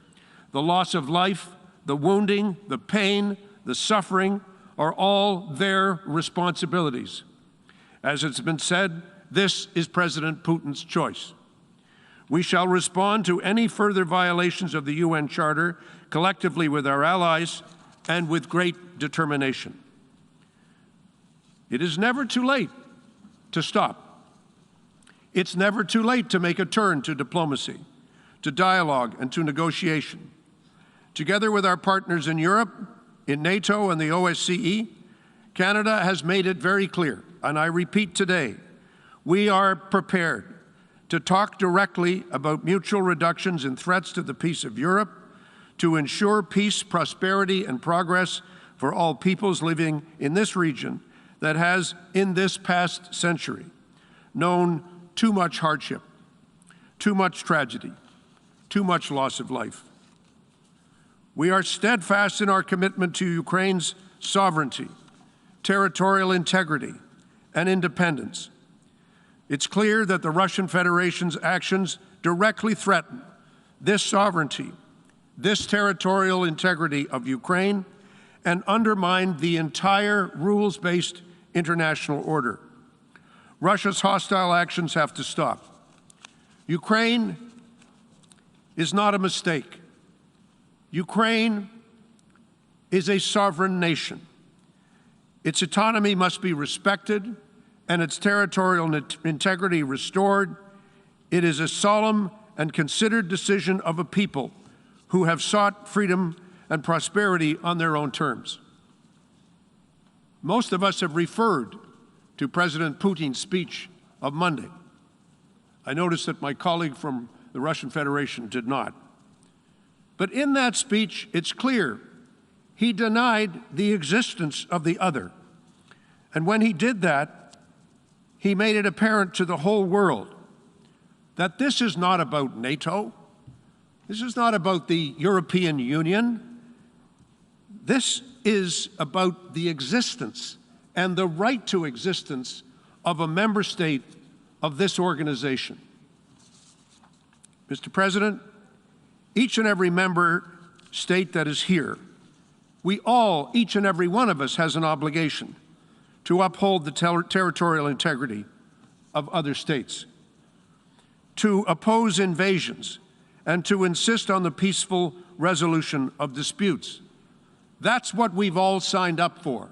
The loss of life, the wounding, the pain, the suffering are all their responsibilities. As it's been said, this is President Putin's choice. We shall respond to any further violations of the UN Charter collectively with our allies and with great determination. It is never too late to stop. It's never too late to make a turn to diplomacy, to dialogue, and to negotiation. Together with our partners in Europe, in NATO and the OSCE, Canada has made it very clear, and I repeat today, we are prepared to talk directly about mutual reductions in threats to the peace of Europe, to ensure peace, prosperity, and progress for all peoples living in this region that has, in this past century, known too much hardship, too much tragedy, too much loss of life. We are steadfast in our commitment to Ukraine's sovereignty, territorial integrity, and independence. It's clear that the Russian Federation's actions directly threaten this sovereignty, this territorial integrity of Ukraine, and undermine the entire rules-based international order. Russia's hostile actions have to stop. Ukraine is not a mistake. Ukraine is a sovereign nation. Its autonomy must be respected and its territorial integrity restored. It is a solemn and considered decision of a people who have sought freedom and prosperity on their own terms. Most of us have referred to President Putin's speech of Monday. I noticed that my colleague from the Russian Federation did not. But in that speech, it's clear he denied the existence of the other. And when he did that, he made it apparent to the whole world that this is not about NATO. This is not about the European Union. This is about the existence and the right to existence of a member state of this organization. Mr. President, each and every member state that is here, we all, each and every one of us, has an obligation to uphold the territorial integrity of other states, to oppose invasions, and to insist on the peaceful resolution of disputes. That's what we've all signed up for.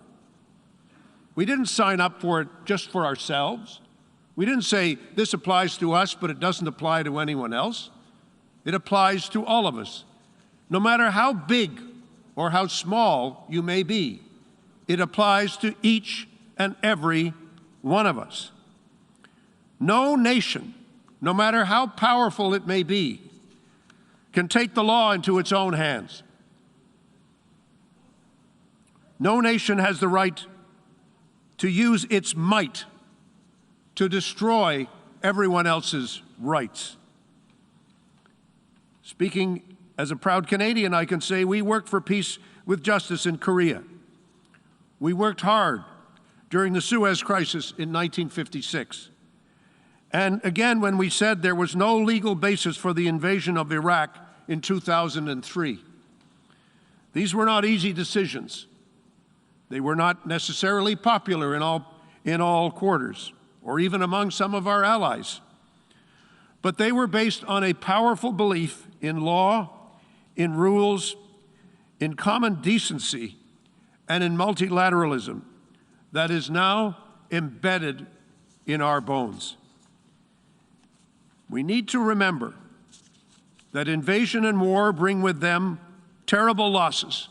We didn't sign up for it just for ourselves. We didn't say this applies to us, but it doesn't apply to anyone else. It applies to all of us No matter how big or how small you may be, it applies to each and every one of us. No nation, no matter how powerful it may be, can take the law into its own hands. No nation has the right to use its might to destroy everyone else's rights. Speaking as a proud Canadian, I can say we worked for peace with justice in Korea. We worked hard during the Suez Crisis in 1956. And again, when we said there was no legal basis for the invasion of Iraq in 2003. These were not easy decisions. They were not necessarily popular in all quarters, or even among some of our allies. But they were based on a powerful belief in law, in rules, in common decency, and in multilateralism that is now embedded in our bones. We need to remember that invasion and war bring with them terrible losses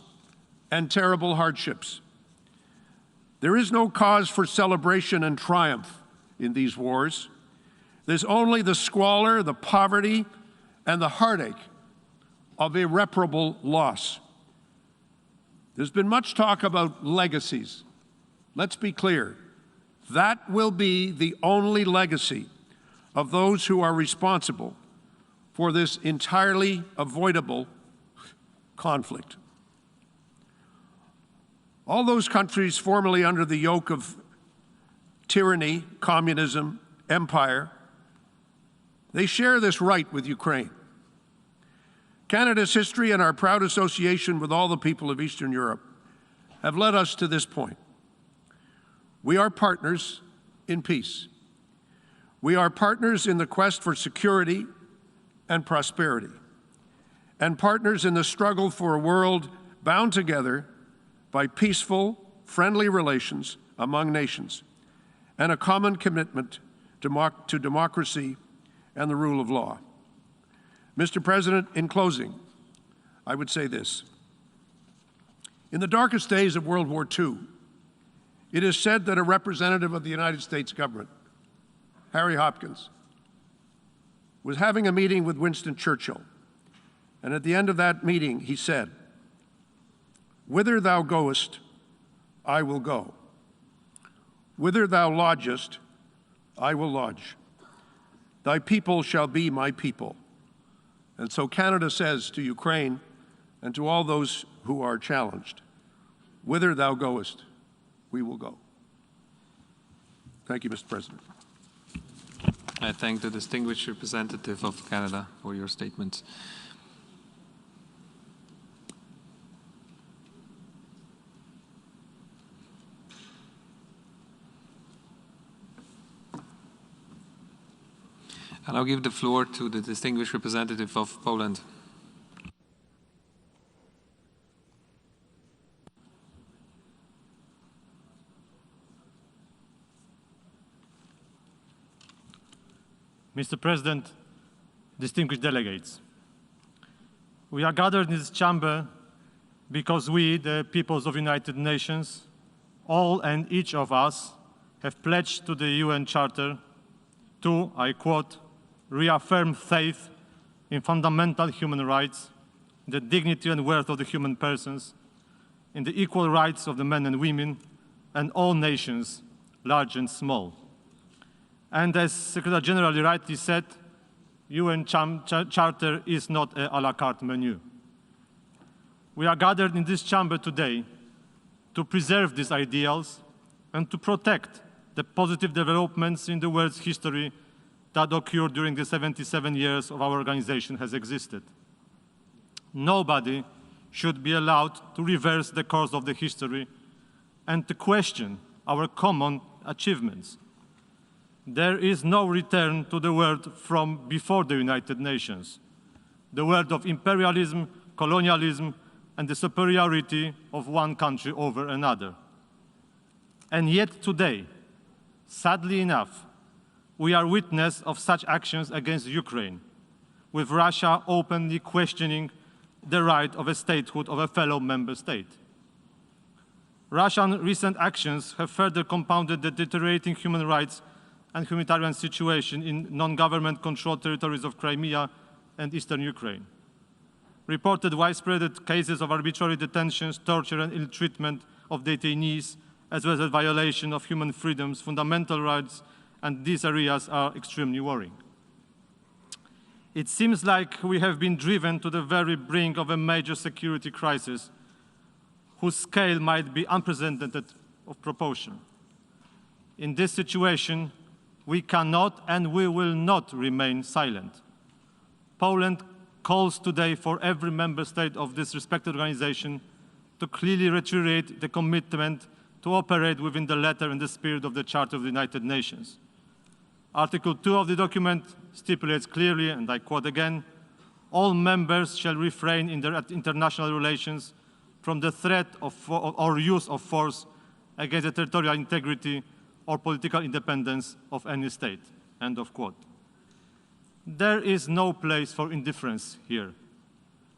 and terrible hardships. There is no cause for celebration and triumph in these wars. There's only the squalor, the poverty, and the heartache of irreparable loss. There's been much talk about legacies. Let's be clear. That will be the only legacy of those who are responsible for this entirely avoidable conflict. All those countries formerly under the yoke of tyranny, communism, empire, they share this right with Ukraine. Canada's history and our proud association with all the people of Eastern Europe have led us to this point. We are partners in peace. We are partners in the quest for security and prosperity, and partners in the struggle for a world bound together by peaceful, friendly relations among nations and a common commitment to democracy and the rule of law. Mr. President, in closing, I would say this. In the darkest days of World War II, it is said that a representative of the United States government, Harry Hopkins, was having a meeting with Winston Churchill. And at the end of that meeting, he said, "Whither thou goest, I will go. Whither thou lodgest, I will lodge. Thy people shall be my people." And so Canada says to Ukraine and to all those who are challenged, whither thou goest, we will go. Thank you, Mr. President. I thank the distinguished representative of Canada for your statements. And I'll give the floor to the distinguished representative of Poland. Mr. President, distinguished delegates, we are gathered in this chamber because we, the peoples of the United Nations, all and each of us, have pledged to the UN Charter to, I quote, reaffirm faith in fundamental human rights, the dignity and worth of the human persons, in the equal rights of the men and women, and all nations, large and small. And as Secretary General rightly said, UN Charter is not a la carte menu. We are gathered in this chamber today to preserve these ideals and to protect the positive developments in the world's history that occurred during the 77 years of our organization has existed. Nobody should be allowed to reverse the course of the history and to question our common achievements. There is no return to the world from before the United Nations, the world of imperialism, colonialism, and the superiority of one country over another. And yet today, sadly enough, we are witness of such actions against Ukraine, with Russia openly questioning the right of a statehood of a fellow member state. Russia's recent actions have further compounded the deteriorating human rights and humanitarian situation in non-government controlled territories of Crimea and eastern Ukraine. Reported widespread cases of arbitrary detentions, torture and ill treatment of detainees, as well as a violation of human freedoms, fundamental rights, and these areas are extremely worrying. It seems like we have been driven to the very brink of a major security crisis whose scale might be unprecedented of proportion. In this situation, we cannot and we will not remain silent. Poland calls today for every member state of this respected organization to clearly reiterate the commitment to operate within the letter and the spirit of the Charter of the United Nations. Article 2 of the document stipulates clearly, and I quote again, all members shall refrain in their international relations from the threat of or use of force against the territorial integrity or political independence of any state, end of quote. There is no place for indifference here.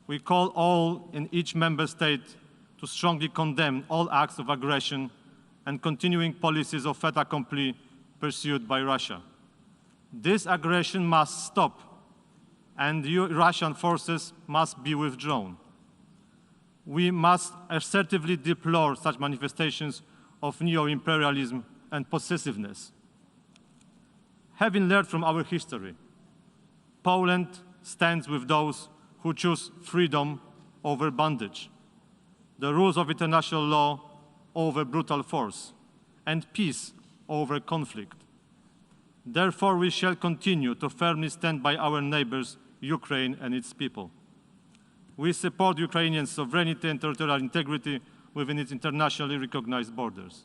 We call all in each member state to strongly condemn all acts of aggression and continuing policies of fait accompli pursued by Russia. This aggression must stop, and Russian forces must be withdrawn. We must assertively deplore such manifestations of neo-imperialism and possessiveness. Having learned from our history, Poland stands with those who choose freedom over bondage, the rules of international law over brutal force, and peace over conflict. Therefore, we shall continue to firmly stand by our neighbors, Ukraine and its people. We support Ukrainian sovereignty and territorial integrity within its internationally recognized borders.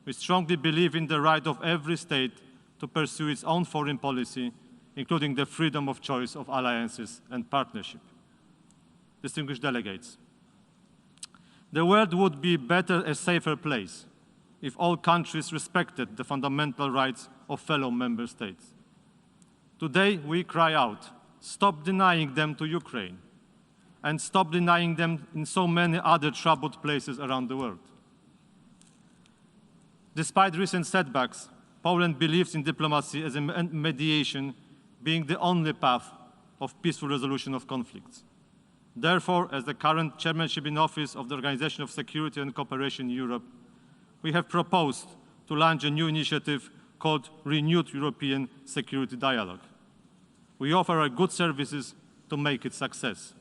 We strongly believe in the right of every state to pursue its own foreign policy, including the freedom of choice of alliances and partnership. Distinguished delegates, the world would be better, a safer place, if all countries respected the fundamental rights of fellow member states. Today, we cry out, stop denying them to Ukraine, and stop denying them in so many other troubled places around the world. Despite recent setbacks, Poland believes in diplomacy as a mediation being the only path of peaceful resolution of conflicts. Therefore, as the current chairmanship in office of the Organization of Security and Cooperation in Europe, we have proposed to launch a new initiative called Renewed European Security Dialogue. We offer our good services to make it a success.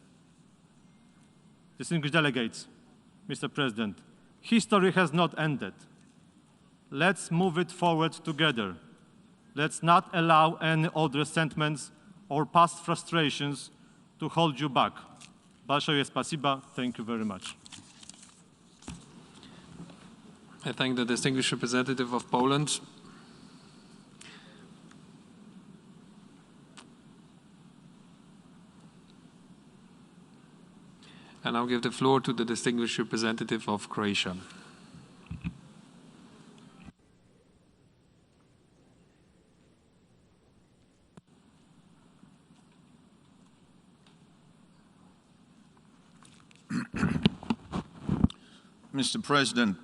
Distinguished delegates, Mr. President, history has not ended. Let's move it forward together. Let's not allow any old resentments or past frustrations to hold you back. Большое спасибо. Thank you very much. I thank the distinguished representative of Poland. And I'll give the floor to the distinguished representative of Croatia. Mr. President,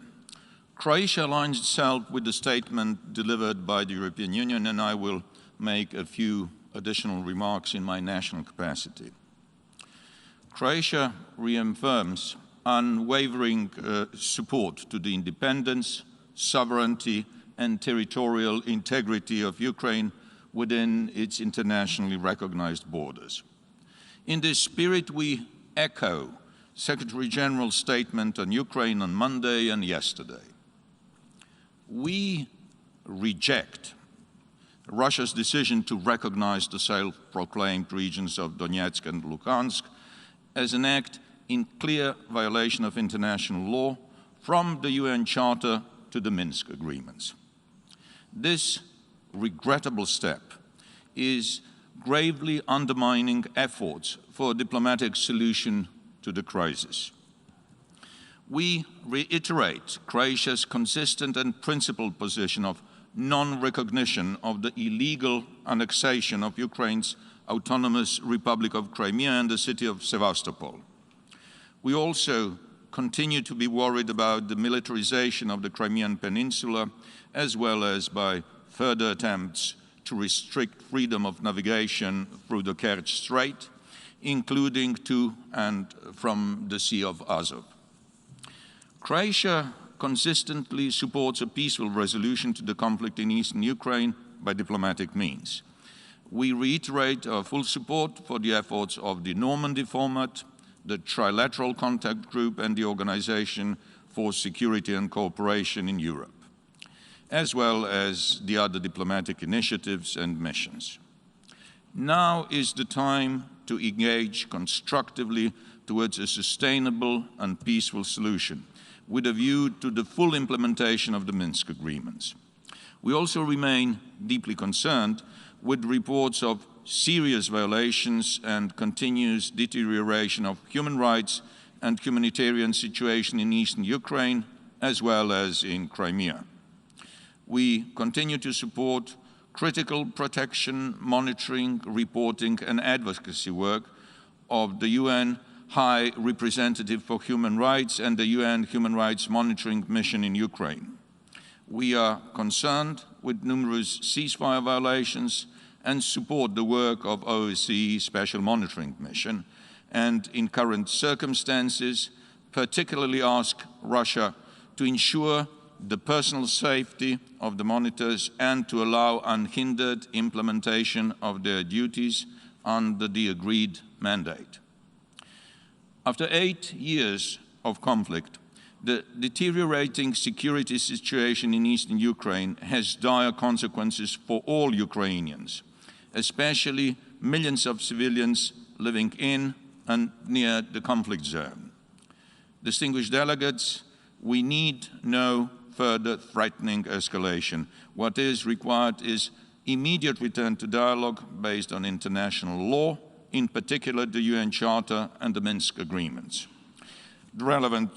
Croatia aligns itself with the statement delivered by the European Union, and I will make a few additional remarks in my national capacity. Croatia reaffirms unwavering support to the independence, sovereignty, and territorial integrity of Ukraine within its internationally recognized borders. In this spirit, we echo Secretary General's statement on Ukraine on Monday and yesterday. We reject Russia's decision to recognize the self-proclaimed regions of Donetsk and Luhansk as an act in clear violation of international law, from the UN Charter to the Minsk agreements. This regrettable step is gravely undermining efforts for a diplomatic solution to the crisis. We reiterate Croatia's consistent and principled position of non-recognition of the illegal annexation of Ukraine's Autonomous Republic of Crimea and the city of Sevastopol. We also continue to be worried about the militarization of the Crimean Peninsula, as well as by further attempts to restrict freedom of navigation through the Kerch Strait, including to and from the Sea of Azov. Croatia consistently supports a peaceful resolution to the conflict in eastern Ukraine by diplomatic means. We reiterate our full support for the efforts of the Normandy format, the Trilateral Contact Group, and the Organization for Security and Cooperation in Europe, as well as the other diplomatic initiatives and missions. Now is the time to engage constructively towards a sustainable and peaceful solution, with a view to the full implementation of the Minsk agreements. We also remain deeply concerned with reports of serious violations and continuous deterioration of human rights and humanitarian situation in eastern Ukraine, as well as in Crimea. We continue to support critical protection, monitoring, reporting, and advocacy work of the UN High Representative for Human Rights and the UN Human Rights Monitoring Mission in Ukraine. We are concerned with numerous ceasefire violations and support the work of OSCE Special Monitoring Mission, and in current circumstances, particularly ask Russia to ensure the personal safety of the monitors and to allow unhindered implementation of their duties under the agreed mandate. After 8 years of conflict, the deteriorating security situation in eastern Ukraine has dire consequences for all Ukrainians, especially millions of civilians living in and near the conflict zone. Distinguished delegates, we need no further threatening escalation. What is required is immediate return to dialogue based on international law, in particular the UN Charter and the Minsk agreements. The relevant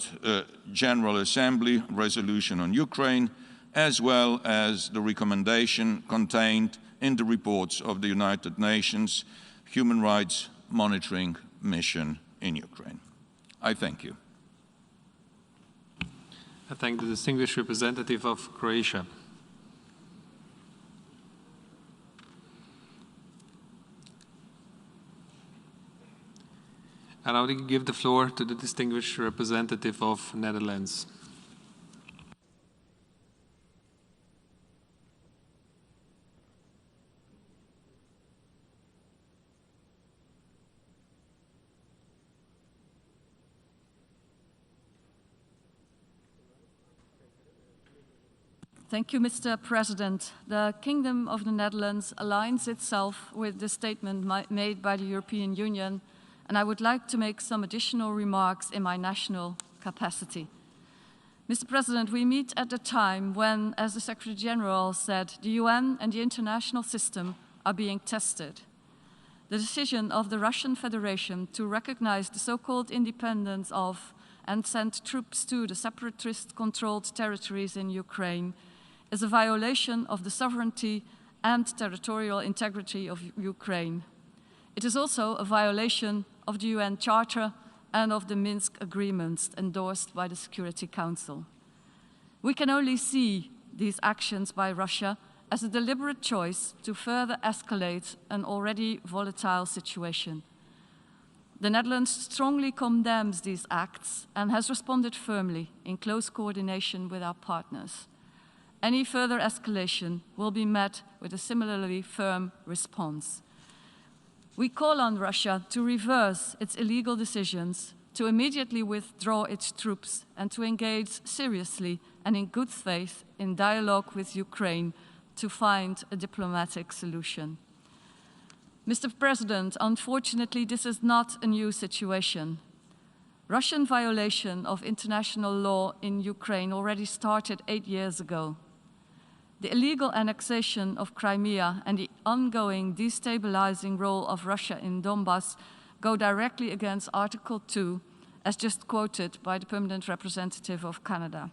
General Assembly resolution on Ukraine, as well as the recommendation contained in the reports of the United Nations Human Rights Monitoring Mission in Ukraine. I thank you. I thank the distinguished representative of Croatia. And I will give the floor to the distinguished representative of Netherlands. Thank you, Mr. President. The Kingdom of the Netherlands aligns itself with the statement made by the European Union, and I would like to make some additional remarks in my national capacity. Mr. President, we meet at a time when, as the Secretary General said, the UN and the international system are being tested. The decision of the Russian Federation to recognize the so-called independence of and send troops to the separatist-controlled territories in Ukraine is a violation of the sovereignty and territorial integrity of Ukraine. It is also a violation of the UN Charter and of the Minsk agreements endorsed by the Security Council. We can only see these actions by Russia as a deliberate choice to further escalate an already volatile situation. The Netherlands strongly condemns these acts and has responded firmly in close coordination with our partners. Any further escalation will be met with a similarly firm response. We call on Russia to reverse its illegal decisions, to immediately withdraw its troops, and to engage seriously and in good faith in dialogue with Ukraine to find a diplomatic solution. Mr. President, unfortunately, this is not a new situation. Russian violation of international law in Ukraine already started 8 years ago. The illegal annexation of Crimea and the ongoing destabilizing role of Russia in Donbass go directly against Article 2, as just quoted by the Permanent Representative of Canada.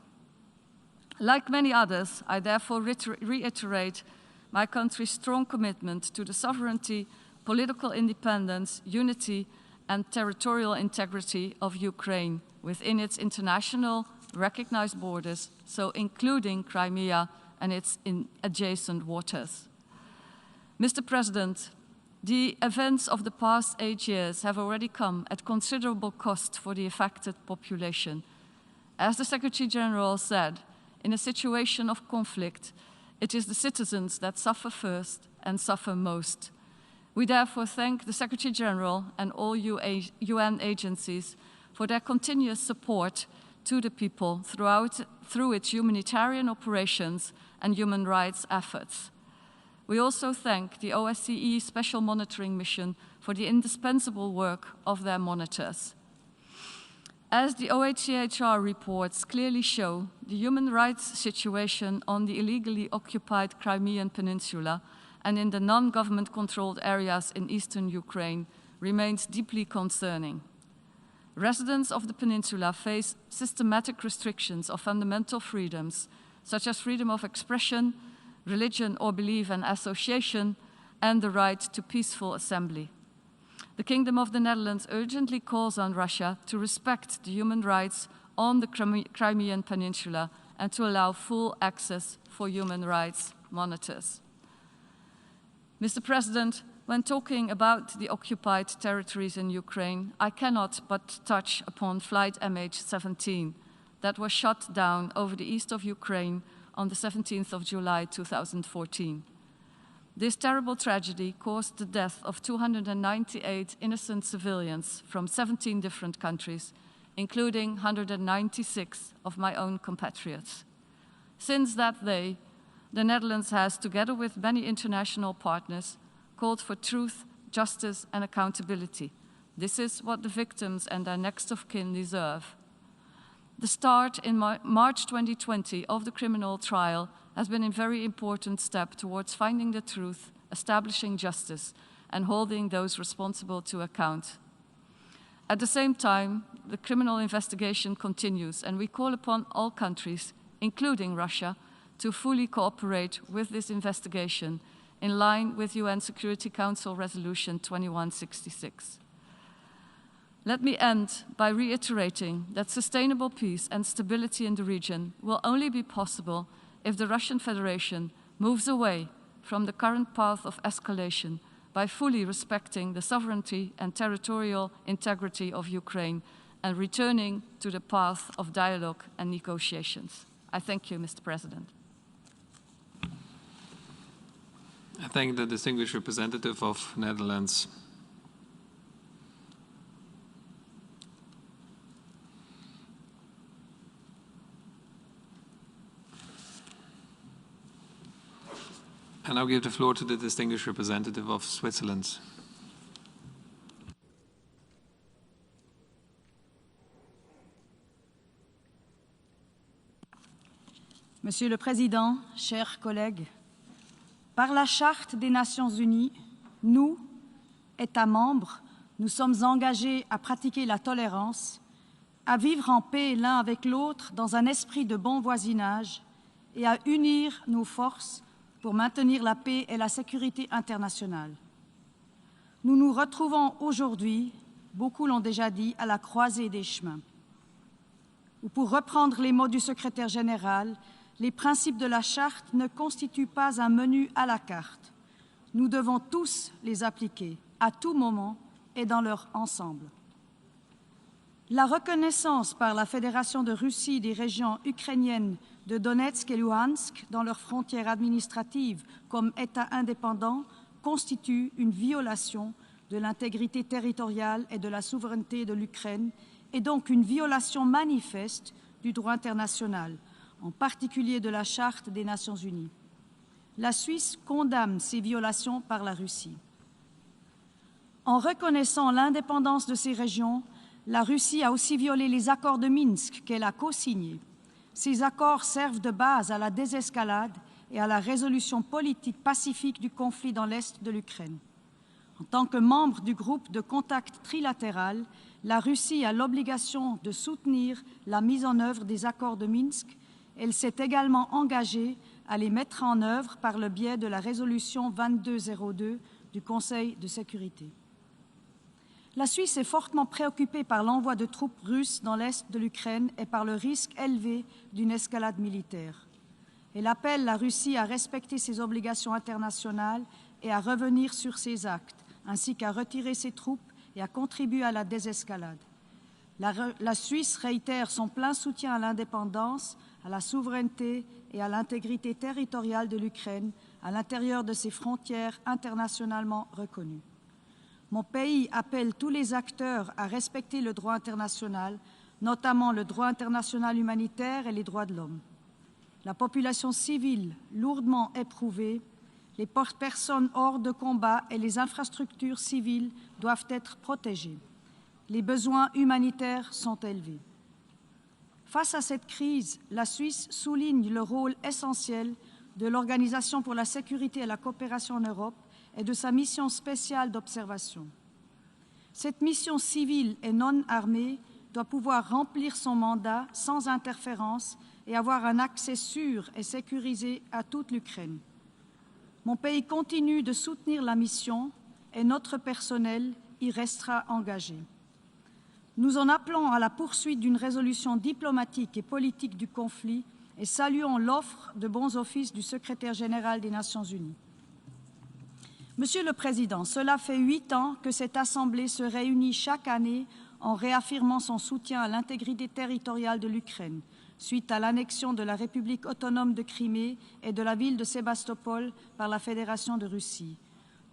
Like many others, I therefore reiterate my country's strong commitment to the sovereignty political independence, unity, and territorial integrity of Ukraine within its international recognized borders, so including Crimea and its adjacent waters. Mr. President, the events of the past 8 years have already come at considerable cost for the affected population. As the Secretary General said, in a situation of conflict, it is the citizens that suffer first and suffer most. We therefore thank the Secretary General and all UN agencies for their continuous support to the people through its humanitarian operations and human rights efforts. We also thank the OSCE Special Monitoring Mission for the indispensable work of their monitors. As the OHCHR reports clearly show, the human rights situation on the illegally occupied Crimean Peninsula and in the non-government controlled areas in eastern Ukraine remains deeply concerning. Residents of the peninsula face systematic restrictions of fundamental freedoms, such as freedom of expression, religion or belief and association, and the right to peaceful assembly. The Kingdom of the Netherlands urgently calls on Russia to respect the human rights on the Crimean Peninsula and to allow full access for human rights monitors. Mr. President, when talking about the occupied territories in Ukraine, I cannot but touch upon flight MH17 that was shot down over the east of Ukraine on the 17th of July 2014. This terrible tragedy caused the death of 298 innocent civilians from 17 different countries, including 196 of my own compatriots. Since that day, the Netherlands has, together with many international partners, called for truth, justice, and accountability. This is what the victims and their next of kin deserve. The start in March 2020 of the criminal trial has been a very important step towards finding the truth, establishing justice, and holding those responsible to account. At the same time, the criminal investigation continues, and we call upon all countries, including Russia, to fully cooperate with this investigation in line with UN Security Council Resolution 2166. Let me end by reiterating that sustainable peace and stability in the region will only be possible if the Russian Federation moves away from the current path of escalation by fully respecting the sovereignty and territorial integrity of Ukraine and returning to the path of dialogue and negotiations. I thank you, Mr. President. I thank the distinguished representative of Netherlands. I now give the floor to the distinguished representative of Switzerland. Monsieur le Président, chers collègues, par la Charte des Nations Unies, nous, États membres, nous sommes engagés à pratiquer la tolérance, à vivre en paix l'un avec l'autre dans un esprit de bon voisinage et à unir nos forces pour maintenir la paix et la sécurité internationale. Nous nous retrouvons aujourd'hui, beaucoup l'ont déjà dit, à la croisée des chemins. Ou pour reprendre les mots du secrétaire général, les principes de la Charte ne constituent pas un menu à la carte. Nous devons tous les appliquer, à tout moment et dans leur ensemble. La reconnaissance par la Fédération de Russie des régions ukrainiennes de Donetsk et Luhansk dans leurs frontières administratives comme États indépendants constitue une violation de l'intégrité territoriale et de la souveraineté de l'Ukraine et donc une violation manifeste du droit international, en particulier de la Charte des Nations Unies. La Suisse condamne ces violations par la Russie. En reconnaissant l'indépendance de ces régions, la Russie a aussi violé les accords de Minsk qu'elle a co-signés. Ces accords servent de base à la désescalade et à la résolution politique pacifique du conflit dans l'est de l'Ukraine. En tant que membre du groupe de contact trilatéral, la Russie a l'obligation de soutenir la mise en œuvre des accords de Minsk. Elle s'est également engagée à les mettre en œuvre par le biais de la résolution 2202 du du Conseil de sécurité. La Suisse est fortement préoccupée par l'envoi de troupes russes dans l'est de l'Ukraine et par le risque élevé d'une escalade militaire. Elle appelle la Russie à respecter ses obligations internationales et à revenir sur ses actes, ainsi qu'à retirer ses troupes et à contribuer à la désescalade. La Suisse réitère son plein soutien à l'indépendance, à la souveraineté et à l'intégrité territoriale de l'Ukraine à l'intérieur de ses frontières internationalement reconnues. Mon pays appelle tous les acteurs à respecter le droit international, notamment le droit international humanitaire et les droits de l'homme. La population civile lourdement éprouvée, les personnes hors de combat et les infrastructures civiles doivent être protégées. Les besoins humanitaires sont élevés. Face à cette crise, la Suisse souligne le rôle essentiel de l'Organisation pour la sécurité et la coopération en Europe et de sa mission spéciale d'observation. Cette mission civile et non armée doit pouvoir remplir son mandat sans interférence et avoir un accès sûr et sécurisé à toute l'Ukraine. Mon pays continue de soutenir la mission et notre personnel y restera engagé. Nous en appelons à la poursuite d'une résolution diplomatique et politique du conflit et saluons l'offre de bons offices du secrétaire général des Nations unies. Monsieur le Président, cela fait 8 ans que cette Assemblée se réunit chaque année en réaffirmant son soutien à l'intégrité territoriale de l'Ukraine, suite à l'annexion de la République autonome de Crimée et de la ville de Sébastopol par la Fédération de Russie.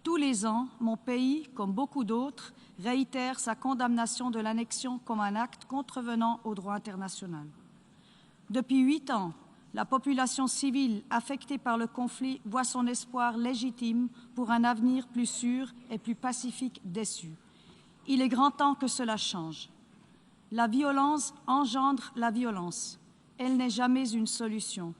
Tous les ans, mon pays, comme beaucoup d'autres, réitère sa condamnation de l'annexion comme un acte contrevenant au droit international. Depuis 8 ans, la population civile affectée par le conflit voit son espoir légitime pour un avenir plus sûr et plus pacifique déçu. Il est grand temps que cela change. La violence engendre la violence. Elle n'est jamais une solution.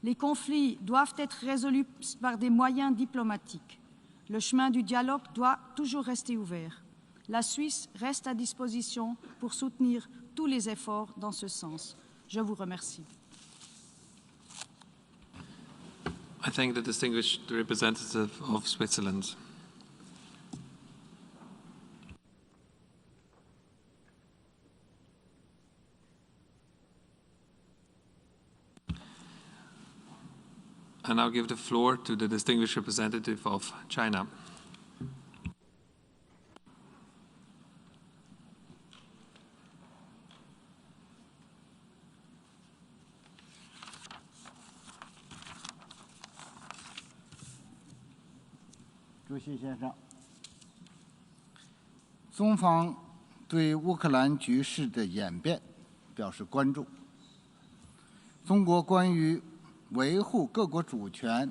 Les conflits doivent être résolus par des moyens diplomatiques. Le chemin du dialogue doit toujours rester ouvert. La Suisse reste à disposition pour soutenir tous les efforts dans ce sens. Je vous remercie. I thank the distinguished representative of Switzerland. I now give the floor to the distinguished representative of China. President, 中方对乌克兰局势的演变表示关注。中国关于维护各国主权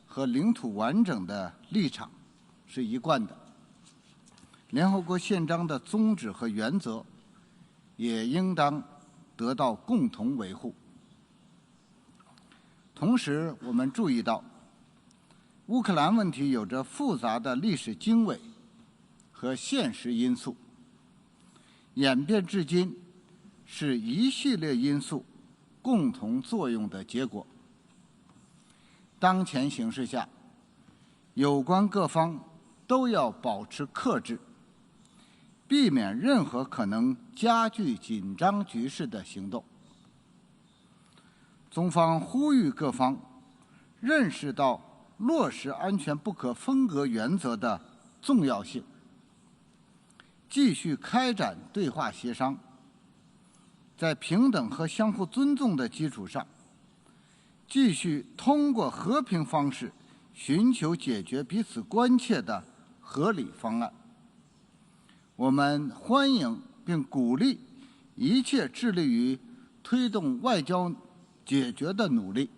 和领土完整的立场是一贯的。联合国宪章的宗旨和原则也应当得到共同维护。同时，我们注意到，乌克兰问题有着复杂的历史经纬和现实因素，演变至今是一系列因素共同作用的结果。当前形势下，有关各方都要保持克制，避免任何可能加剧紧张局势的行动。中方呼吁各方认识到落实安全不可分割原则的重要性，继续开展对话协商，在平等和相互尊重的基础上，继续通过和平方式寻求解决彼此关切的合理方案。我们欢迎并鼓励一切致力于推动外交解决的努力。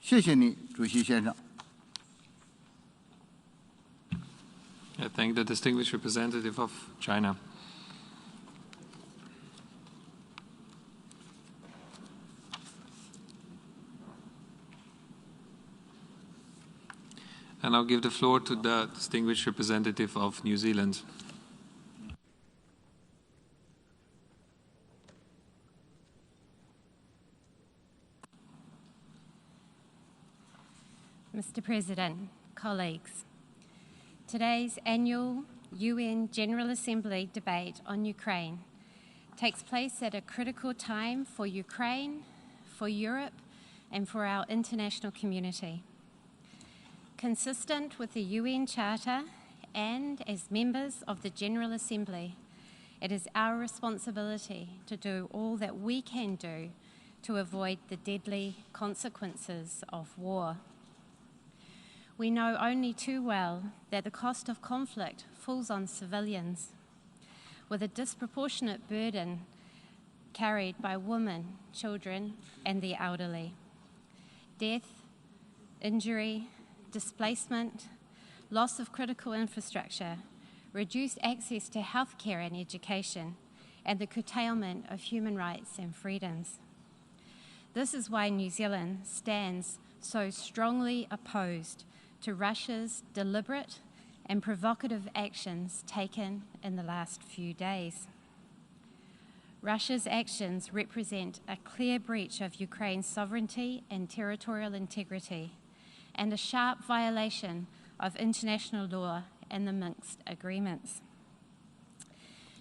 谢谢你，主席先生。I thank the distinguished representative of China. And I'll give the floor to the distinguished representative of New Zealand. Mr. President, colleagues, Today's annual UN General Assembly debate on Ukraine takes place at a critical time for Ukraine, for Europe, and for our international community. Consistent with the UN Charter and as members of the General Assembly, it is our responsibility to do all that we can do to avoid the deadly consequences of war. We know only too well that the cost of conflict falls on civilians, with a disproportionate burden carried by women, children, and the elderly. Death, injury, displacement, loss of critical infrastructure, reduced access to healthcare and education, and the curtailment of human rights and freedoms. This is why New Zealand stands so strongly opposed to Russia's deliberate and provocative actions taken in the last few days. Russia's actions represent a clear breach of Ukraine's sovereignty and territorial integrity, and a sharp violation of international law and the Minsk agreements.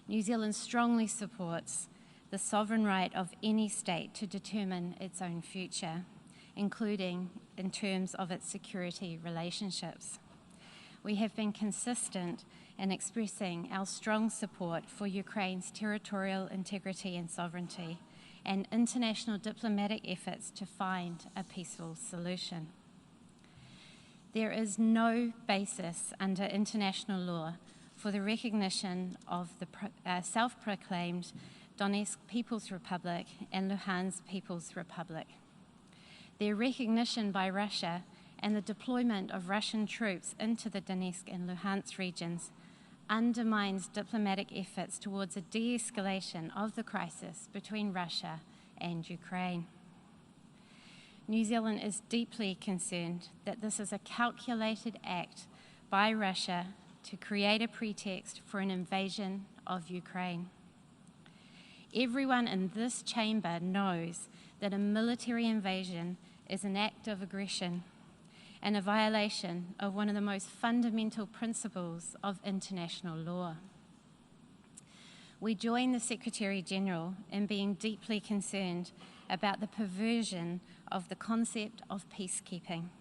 New Zealand strongly supports the sovereign right of any state to determine its own future, including in terms of its security relationships. We have been consistent in expressing our strong support for Ukraine's territorial integrity and sovereignty and international diplomatic efforts to find a peaceful solution. There is no basis under international law for the recognition of the self-proclaimed Donetsk People's Republic and Luhansk People's Republic. Their recognition by Russia and the deployment of Russian troops into the Donetsk and Luhansk regions undermines diplomatic efforts towards a de-escalation of the crisis between Russia and Ukraine. New Zealand is deeply concerned that this is a calculated act by Russia to create a pretext for an invasion of Ukraine. Everyone in this chamber knows that a military invasion is an act of aggression and a violation of one of the most fundamental principles of international law. We join the Secretary-General in being deeply concerned about the perversion of the concept of peacekeeping.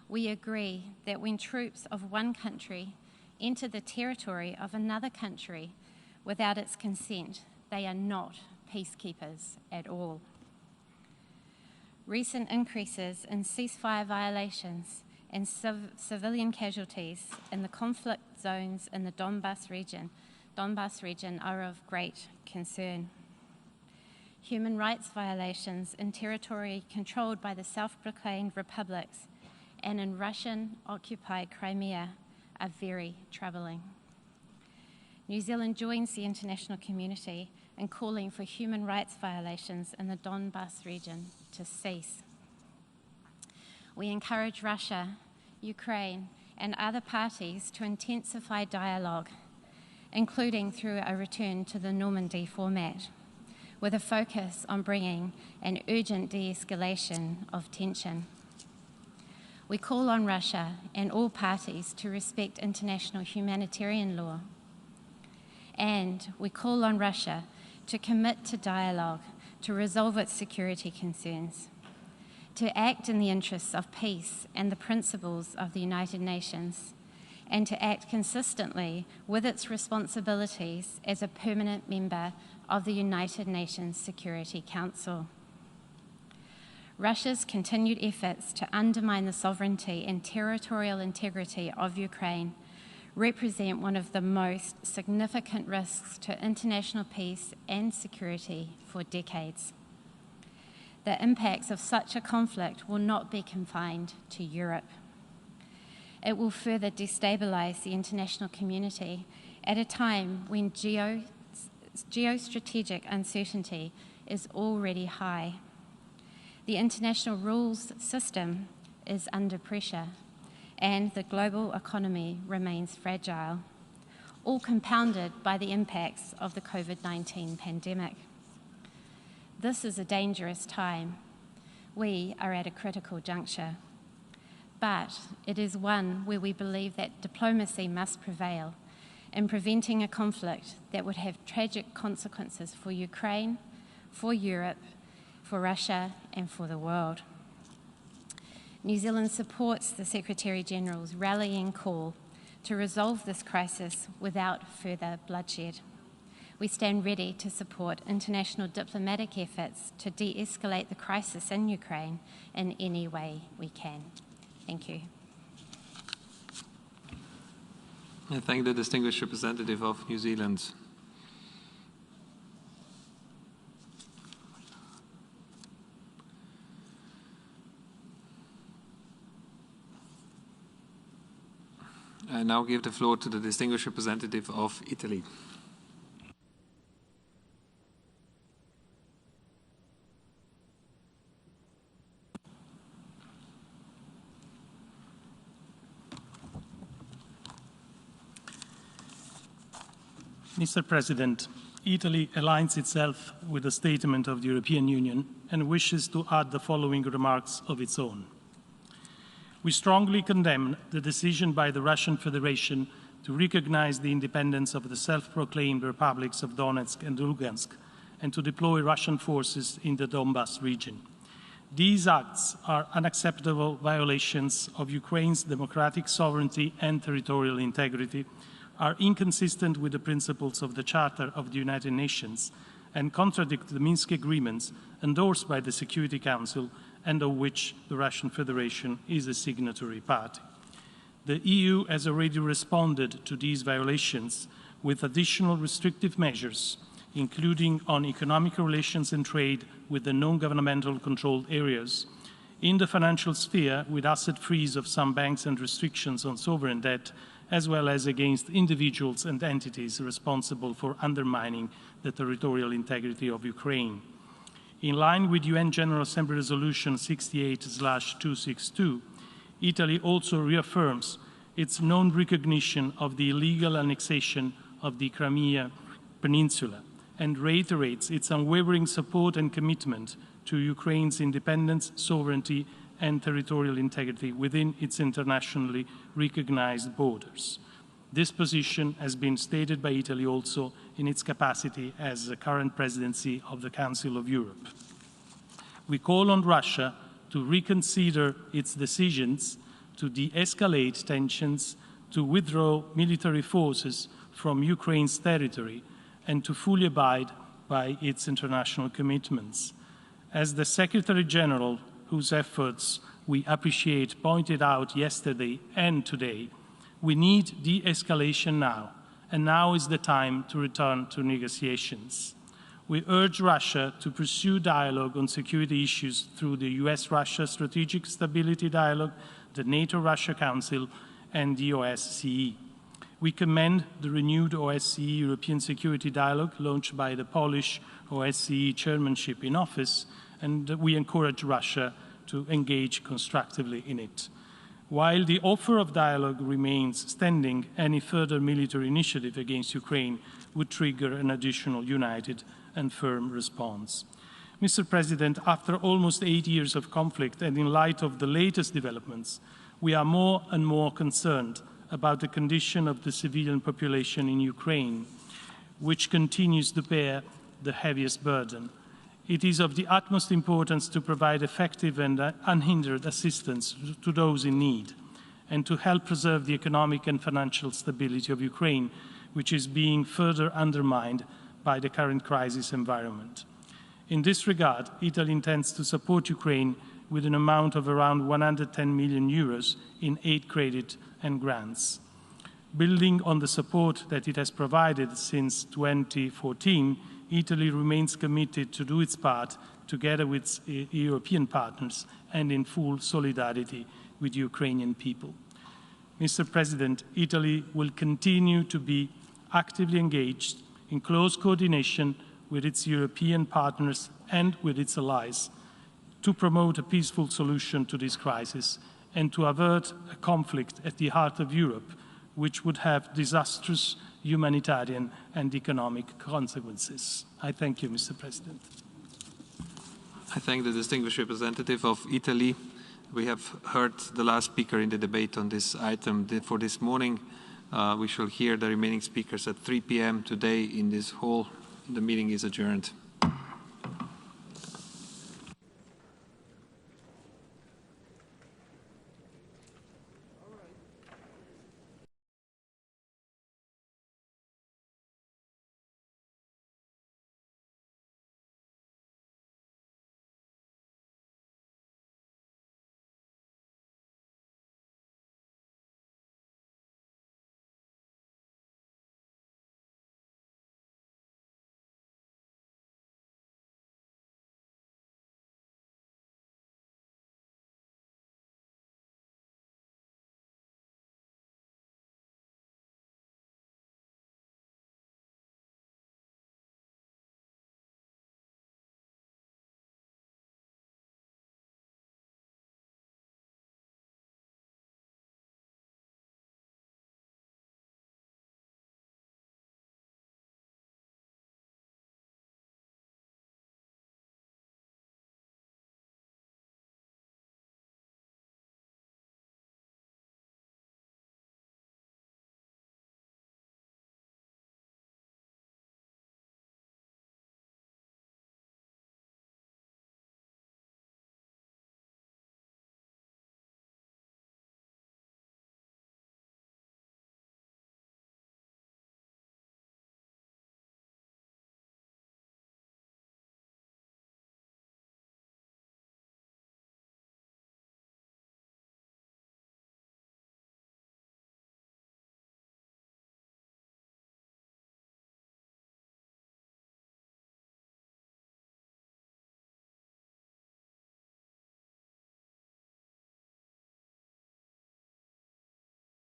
We agree that when troops of one country enter the territory of another country without its consent, they are not peacekeepers at all. Recent increases in ceasefire violations and civilian casualties in the conflict zones in the Donbas region are of great concern. Human rights violations in territory controlled by the self-proclaimed republics and in Russian-occupied Crimea are very troubling. New Zealand joins the international community in calling for human rights violations in the Donbas region to cease. We encourage Russia, Ukraine, and other parties to intensify dialogue, including through a return to the Normandy format, with a focus on bringing an urgent de-escalation of tension. We call on Russia and all parties to respect international humanitarian law. And we call on Russia to commit to dialogue to resolve its security concerns, to act in the interests of peace and the principles of the United Nations, and to act consistently with its responsibilities as a permanent member of the United Nations Security Council. Russia's continued efforts to undermine the sovereignty and territorial integrity of Ukraine represent one of the most significant risks to international peace and security for decades. The impacts of such a conflict will not be confined to Europe. It will further destabilize the international community at a time when geostrategic uncertainty is already high. The international rules system is under pressure, and the global economy remains fragile, all compounded by the impacts of the COVID-19 pandemic. This is a dangerous time. We are at a critical juncture. but it is one where we believe that diplomacy must prevail in preventing a conflict that would have tragic consequences for Ukraine, for Europe, for Russia, and for the world. New Zealand supports the Secretary-General's rallying call to resolve this crisis without further bloodshed. We stand ready to support international diplomatic efforts to de-escalate the crisis in Ukraine in any way we can. Thank you. I thank the distinguished representative of New Zealand. I now give the floor to the distinguished representative of Italy. Mr. President, Italy aligns itself with the statement of the European Union and wishes to add the following remarks of its own. We strongly condemn the decision by the Russian Federation to recognize the independence of the self-proclaimed republics of Donetsk and Lugansk and to deploy Russian forces in the Donbas region. These acts are unacceptable violations of Ukraine's democratic sovereignty and territorial integrity, are inconsistent with the principles of the Charter of the United Nations, and contradict the Minsk agreements endorsed by the Security Council and of which the Russian Federation is a signatory party. The EU has already responded to these violations with additional restrictive measures, including on economic relations and trade with the non-governmental controlled areas, in the financial sphere with asset freeze of some banks and restrictions on sovereign debt, as well as against individuals and entities responsible for undermining the territorial integrity of Ukraine. In line with UN General Assembly Resolution 68/262, Italy also reaffirms its non-recognition of the illegal annexation of the Crimea Peninsula and reiterates its unwavering support and commitment to Ukraine's independence, sovereignty, and territorial integrity within its internationally recognized borders. This position has been stated by Italy also in its capacity as the current presidency of the Council of Europe. We call on Russia to reconsider its decisions to de-escalate tensions, to withdraw military forces from Ukraine's territory, and to fully abide by its international commitments. As the Secretary General, whose efforts we appreciate, pointed out yesterday and today, we need de-escalation now, and now is the time to return to negotiations. We urge Russia to pursue dialogue on security issues through the US-Russia Strategic Stability Dialogue, the NATO-Russia Council, and the OSCE. We commend the renewed OSCE European Security Dialogue launched by the Polish OSCE chairmanship in office, and we encourage Russia to engage constructively in it. While the offer of dialogue remains standing, any further military initiative against Ukraine would trigger an additional united and firm response. Mr. President, after almost 8 years of conflict and in light of the latest developments, we are more and more concerned about the condition of the civilian population in Ukraine, which continues to bear the heaviest burden. It is of the utmost importance to provide effective and unhindered assistance to those in need and to help preserve the economic and financial stability of Ukraine, which is being further undermined by the current crisis environment. In this regard, Italy intends to support Ukraine with an amount of around 110 million euros in aid credit and grants. Building on the support that it has provided since 2014, Italy remains committed to do its part together with its European partners and in full solidarity with the Ukrainian people. Mr. President, Italy will continue to be actively engaged in close coordination with its European partners and with its allies to promote a peaceful solution to this crisis and to avert a conflict at the heart of Europe, which would have disastrous humanitarian and economic consequences. I thank you, Mr. President. I thank the distinguished representative of Italy. We have heard the last speaker in the debate on this item for this morning. We shall hear the remaining speakers at 3 p.m. today in this hall. The meeting is adjourned.